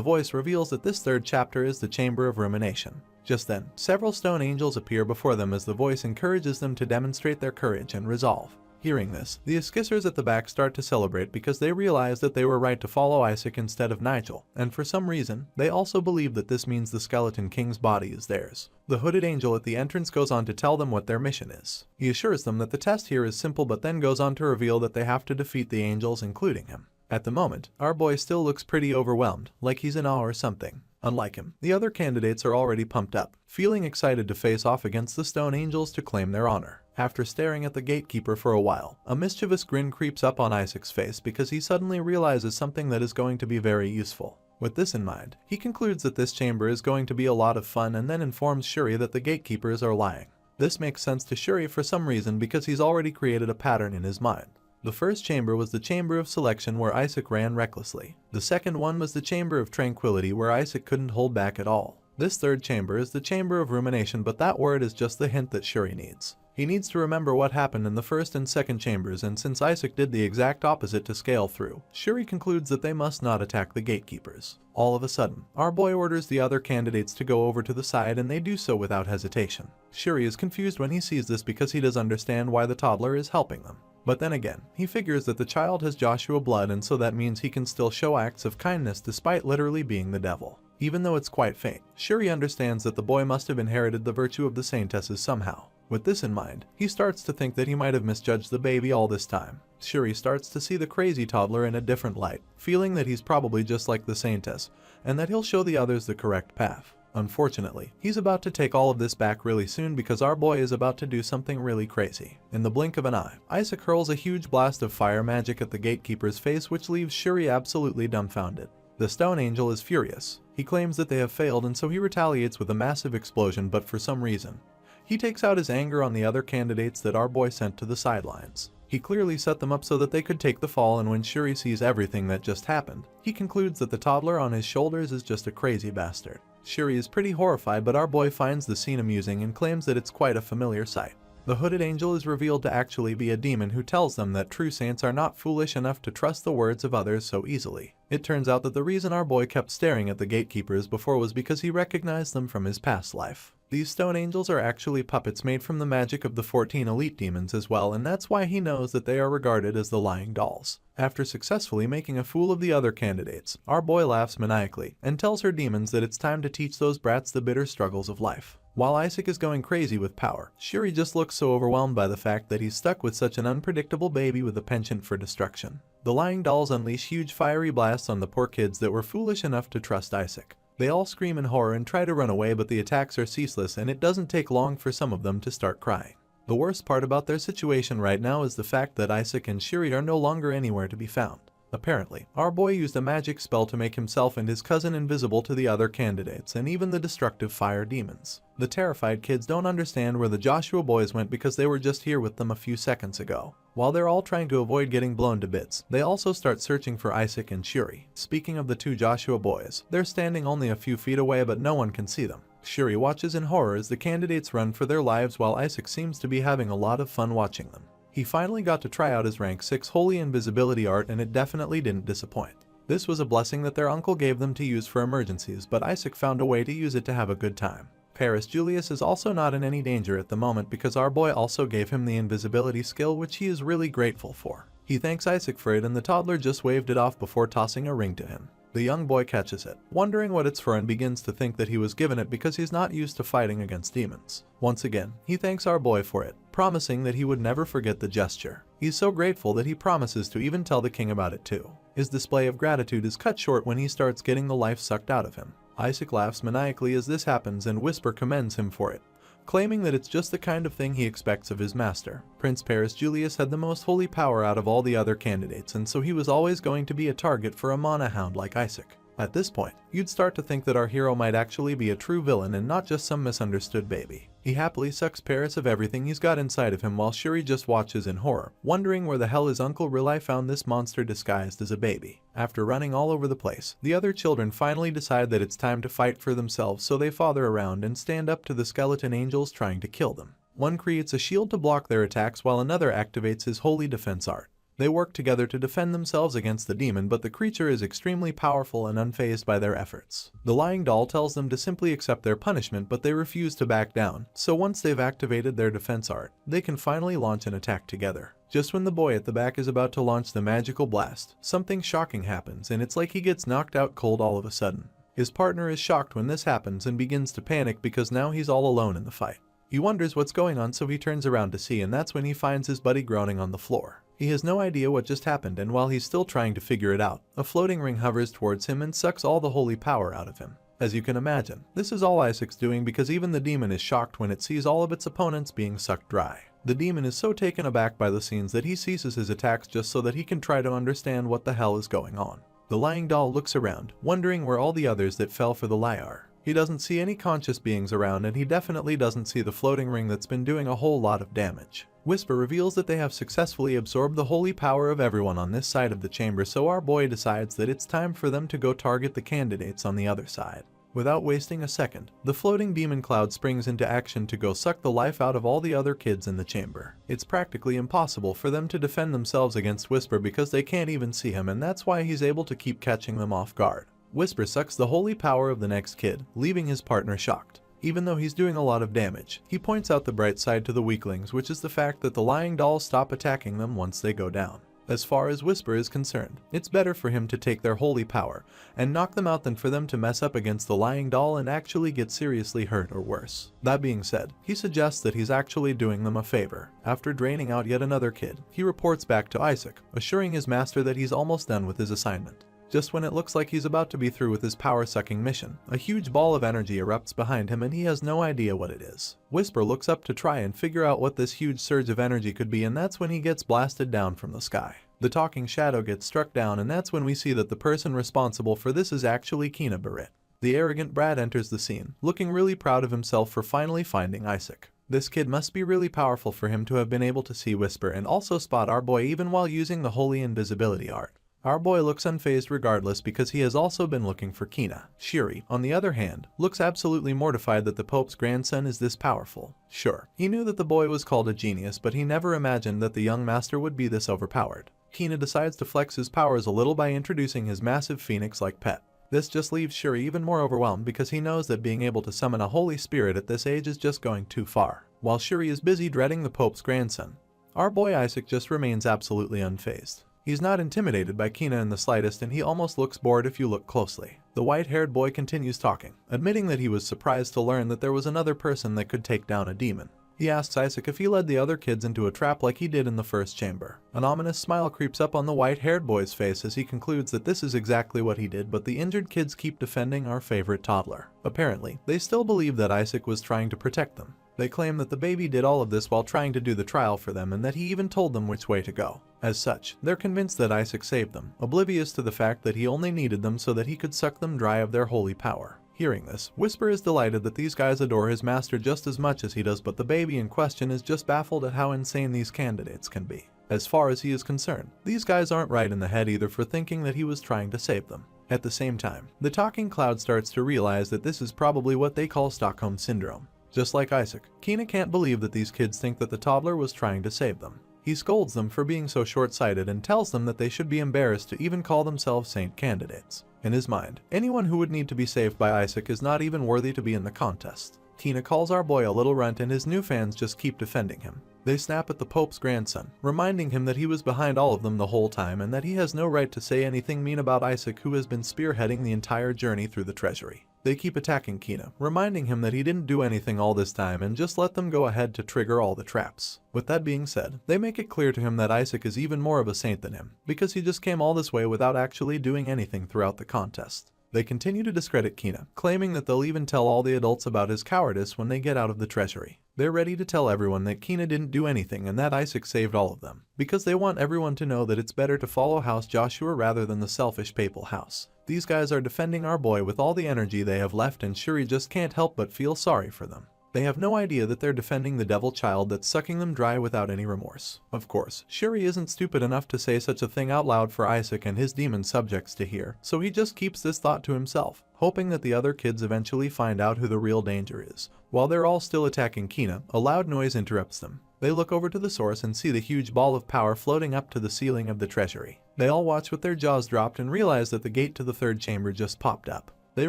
voice reveals that this third chapter is the Chamber of Rumination. Just then, several stone angels appear before them as the voice encourages them to demonstrate their courage and resolve. Hearing this, the Askissers at the back start to celebrate because they realize that they were right to follow Isaac instead of Nigel, and for some reason, they also believe that this means the Skeleton King's body is theirs. The hooded angel at the entrance goes on to tell them what their mission is. He assures them that the test here is simple, but then goes on to reveal that they have to defeat the angels, including him. At the moment, our boy still looks pretty overwhelmed, like he's in awe or something. Unlike him, the other candidates are already pumped up, feeling excited to face off against the stone angels to claim their honor. After staring at the gatekeeper for a while, a mischievous grin creeps up on Isaac's face because he suddenly realizes something that is going to be very useful. With this in mind, he concludes that this chamber is going to be a lot of fun and then informs Shuri that the gatekeepers are lying. This makes sense to Shuri for some reason because he's already created a pattern in his mind. The first chamber was the Chamber of Selection, where Isaac ran recklessly. The second one was the Chamber of Tranquility, where Isaac couldn't hold back at all. This third chamber is the Chamber of Rumination, but that word is just the hint that Shuri needs. He needs to remember what happened in the first and second chambers, and since Isaac did the exact opposite to scale through, Shuri concludes that they must not attack the gatekeepers. All of a sudden, our boy orders the other candidates to go over to the side, and they do so without hesitation. Shuri is confused when he sees this because he does understand why the toddler is helping them. But then again, he figures that the child has Joshua blood, and so that means he can still show acts of kindness despite literally being the devil. Even though it's quite faint, Shuri understands that the boy must have inherited the virtue of the Saintesses somehow. With this in mind, he starts to think that he might have misjudged the baby all this time. Shuri starts to see the crazy toddler in a different light, feeling that he's probably just like the Saintess, and that he'll show the others the correct path. Unfortunately, he's about to take all of this back really soon because our boy is about to do something really crazy. In the blink of an eye, Isaac hurls a huge blast of fire magic at the gatekeeper's face, which leaves Shuri absolutely dumbfounded. The Stone Angel is furious. He claims that they have failed, and so he retaliates with a massive explosion, but for some reason, he takes out his anger on the other candidates that our boy sent to the sidelines. He clearly set them up so that they could take the fall, and when Shuri sees everything that just happened, he concludes that the toddler on his shoulders is just a crazy bastard. Shuri is pretty horrified, but our boy finds the scene amusing and claims that it's quite a familiar sight. The hooded angel is revealed to actually be a demon who tells them that true saints are not foolish enough to trust the words of others so easily. It turns out that the reason our boy kept staring at the gatekeepers before was because he recognized them from his past life. These stone angels are actually puppets made from the magic of the 14 elite demons as well, and that's why he knows that they are regarded as the lying dolls. After successfully making a fool of the other candidates, our boy laughs maniacally and tells her demons that it's time to teach those brats the bitter struggles of life. While Isaac is going crazy with power, Shuri just looks so overwhelmed by the fact that he's stuck with such an unpredictable baby with a penchant for destruction. The lying dolls unleash huge fiery blasts on the poor kids that were foolish enough to trust Isaac. They all scream in horror and try to run away, but the attacks are ceaseless and it doesn't take long for some of them to start crying. The worst part about their situation right now is the fact that Isaac and Shuri are no longer anywhere to be found. Apparently, our boy used a magic spell to make himself and his cousin invisible to the other candidates and even the destructive fire demons. The terrified kids don't understand where the Joshua boys went because they were just here with them a few seconds ago. While they're all trying to avoid getting blown to bits, they also start searching for Isaac and Shuri. Speaking of the two Joshua boys, they're standing only a few feet away but no one can see them. Shuri watches in horror as the candidates run for their lives while Isaac seems to be having a lot of fun watching them. He finally got to try out his rank 6 holy invisibility art and it definitely didn't disappoint. This was a blessing that their uncle gave them to use for emergencies, but Isaac found a way to use it to have a good time. Paris Julius is also not in any danger at the moment because our boy also gave him the invisibility skill, which he is really grateful for. He thanks Isaac for it and the toddler just waved it off before tossing a ring to him. The young boy catches it, wondering what it's for and begins to think that he was given it because he's not used to fighting against demons. Once again, he thanks our boy for it, promising that he would never forget the gesture. He's so grateful that he promises to even tell the king about it too. His display of gratitude is cut short when he starts getting the life sucked out of him. Isaac laughs maniacally as this happens and Whisper commends him for it, claiming that it's just the kind of thing he expects of his master. Prince Paris Julius had the most holy power out of all the other candidates, and so he was always going to be a target for a mana hound like Isaac. At this point, you'd start to think that our hero might actually be a true villain and not just some misunderstood baby. He happily sucks Paris of everything he's got inside of him while Shuri just watches in horror, wondering where the hell his uncle Rilai found this monster disguised as a baby. After running all over the place, the other children finally decide that it's time to fight for themselves, so they father around and stand up to the skeleton angels trying to kill them. One creates a shield to block their attacks while another activates his holy defense art. They work together to defend themselves against the demon, but the creature is extremely powerful and unfazed by their efforts. The lying doll tells them to simply accept their punishment, but they refuse to back down, so once they've activated their defense art, they can finally launch an attack together. Just when the boy at the back is about to launch the magical blast, something shocking happens and it's like he gets knocked out cold all of a sudden. His partner is shocked when this happens and begins to panic because now he's all alone in the fight. He wonders what's going on, so he turns around to see, and that's when he finds his buddy groaning on the floor. He has no idea what just happened, and while he's still trying to figure it out, a floating ring hovers towards him and sucks all the holy power out of him. As you can imagine, this is all Isaac's doing because even the demon is shocked when it sees all of its opponents being sucked dry. The demon is so taken aback by the scenes that he ceases his attacks just so that he can try to understand what the hell is going on. The lying doll looks around, wondering where all the others that fell for the lie are. He doesn't see any conscious beings around, and he definitely doesn't see the floating ring that's been doing a whole lot of damage. Whisper reveals that they have successfully absorbed the holy power of everyone on this side of the chamber, so our boy decides that it's time for them to go target the candidates on the other side. Without wasting a second, the floating demon cloud springs into action to go suck the life out of all the other kids in the chamber. It's practically impossible for them to defend themselves against Whisper because they can't even see him, and that's why he's able to keep catching them off guard. Whisper sucks the holy power of the next kid, leaving his partner shocked. Even though he's doing a lot of damage, he points out the bright side to the weaklings, which is the fact that the lying dolls stop attacking them once they go down. As far as Whisper is concerned, it's better for him to take their holy power and knock them out than for them to mess up against the lying doll and actually get seriously hurt or worse. That being said, he suggests that he's actually doing them a favor. After draining out yet another kid, he reports back to Isaac, assuring his master that he's almost done with his assignment. Just when it looks like he's about to be through with his power-sucking mission, a huge ball of energy erupts behind him and he has no idea what it is. Whisper looks up to try and figure out what this huge surge of energy could be, and that's when he gets blasted down from the sky. The talking shadow gets struck down, and that's when we see that the person responsible for this is actually Kina Barrett. The arrogant brat enters the scene, looking really proud of himself for finally finding Isaac. This kid must be really powerful for him to have been able to see Whisper and also spot our boy even while using the holy invisibility art. Our boy looks unfazed regardless because he has also been looking for Kina. Shuri, on the other hand, looks absolutely mortified that the Pope's grandson is this powerful. Sure, he knew that the boy was called a genius, but he never imagined that the young master would be this overpowered. Kina decides to flex his powers a little by introducing his massive phoenix-like pet. This just leaves Shuri even more overwhelmed because he knows that being able to summon a holy spirit at this age is just going too far. While Shuri is busy dreading the Pope's grandson, our boy Isaac just remains absolutely unfazed. He's not intimidated by Kina in the slightest, and he almost looks bored if you look closely. The white-haired boy continues talking, admitting that he was surprised to learn that there was another person that could take down a demon. He asks Isaac if he led the other kids into a trap like he did in the first chamber. An ominous smile creeps up on the white-haired boy's face as he concludes that this is exactly what he did, but the injured kids keep defending our favorite toddler. Apparently, they still believe that Isaac was trying to protect them. They claim that the baby did all of this while trying to do the trial for them and that he even told them which way to go. As such, they're convinced that Isaac saved them, oblivious to the fact that he only needed them so that he could suck them dry of their holy power. Hearing this, Whisper is delighted that these guys adore his master just as much as he does, but the baby in question is just baffled at how insane these candidates can be. As far as he is concerned, these guys aren't right in the head either for thinking that he was trying to save them. At the same time, the talking cloud starts to realize that this is probably what they call Stockholm Syndrome. Just like Isaac, Kina can't believe that these kids think that the toddler was trying to save them. He scolds them for being so short-sighted and tells them that they should be embarrassed to even call themselves saint candidates. In his mind, anyone who would need to be saved by Isaac is not even worthy to be in the contest. Kina calls our boy a little runt and his new fans just keep defending him. They snap at the Pope's grandson, reminding him that he was behind all of them the whole time and that he has no right to say anything mean about Isaac, who has been spearheading the entire journey through the treasury. They keep attacking Kina, reminding him that he didn't do anything all this time and just let them go ahead to trigger all the traps. With that being said, they make it clear to him that Isaac is even more of a saint than him, because he just came all this way without actually doing anything throughout the contest. They continue to discredit Kina, claiming that they'll even tell all the adults about his cowardice when they get out of the treasury. They're ready to tell everyone that Kina didn't do anything and that Isaac saved all of them, because they want everyone to know that it's better to follow House Joshua rather than the selfish papal house. These guys are defending our boy with all the energy they have left, and Shuri just can't help but feel sorry for them. They have no idea that they're defending the devil child that's sucking them dry without any remorse. Of course, Shuri isn't stupid enough to say such a thing out loud for Isaac and his demon subjects to hear, so he just keeps this thought to himself, hoping that the other kids eventually find out who the real danger is. While they're all still attacking Kina, a loud noise interrupts them. They look over to the source and see the huge ball of power floating up to the ceiling of the treasury. They all watch with their jaws dropped and realize that the gate to the third chamber just popped up. They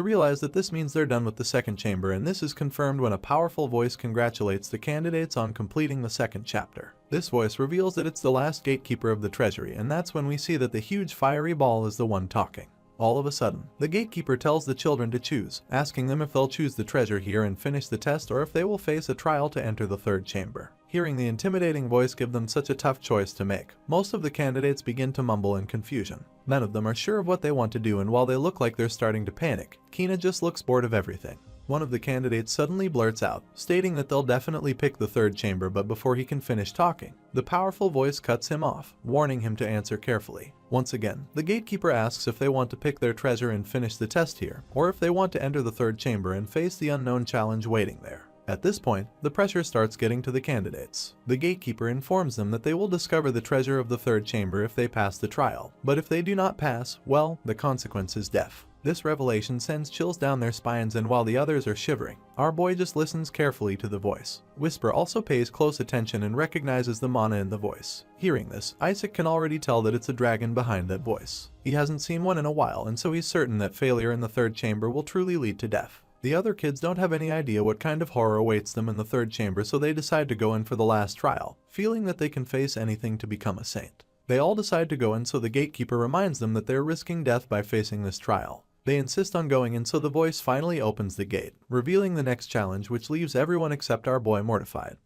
realize that this means they're done with the second chamber, and this is confirmed when a powerful voice congratulates the candidates on completing the second chapter. This voice reveals that it's the last gatekeeper of the treasury, and that's when we see that the huge fiery ball is the one talking. All of a sudden, the gatekeeper tells the children to choose, asking them if they'll choose the treasure here and finish the test or if they will face a trial to enter the third chamber. Hearing the intimidating voice give them such a tough choice to make, most of the candidates begin to mumble in confusion. None of them are sure of what they want to do, and while they look like they're starting to panic, Kina just looks bored of everything. One of the candidates suddenly blurts out, stating that they'll definitely pick the third chamber, but before he can finish talking, the powerful voice cuts him off, warning him to answer carefully. Once again, the gatekeeper asks if they want to pick their treasure and finish the test here, or if they want to enter the third chamber and face the unknown challenge waiting there. At this point, the pressure starts getting to the candidates. The gatekeeper informs them that they will discover the treasure of the third chamber if they pass the trial, but if they do not pass, well, the consequence is death. This revelation sends chills down their spines, and while the others are shivering, our boy just listens carefully to the voice. Whisper also pays close attention and recognizes the mana in the voice. Hearing this, Isaac can already tell that it's a dragon behind that voice. He hasn't seen one in a while, and so he's certain that failure in the third chamber will truly lead to death. The other kids don't have any idea what kind of horror awaits them in the third chamber, so they decide to go in for the last trial, feeling that they can face anything to become a saint. They all decide to go in, so the gatekeeper reminds them that they're risking death by facing this trial. They insist on going in, so the voice finally opens the gate, revealing the next challenge, which leaves everyone except our boy mortified.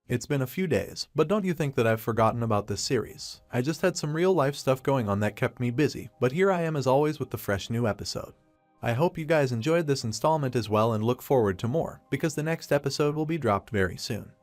It's been a few days, but don't you think that I've forgotten about this series? I just had some real life stuff going on that kept me busy, but here I am as always with the fresh new episode. I hope you guys enjoyed this installment as well and look forward to more, because the next episode will be dropped very soon.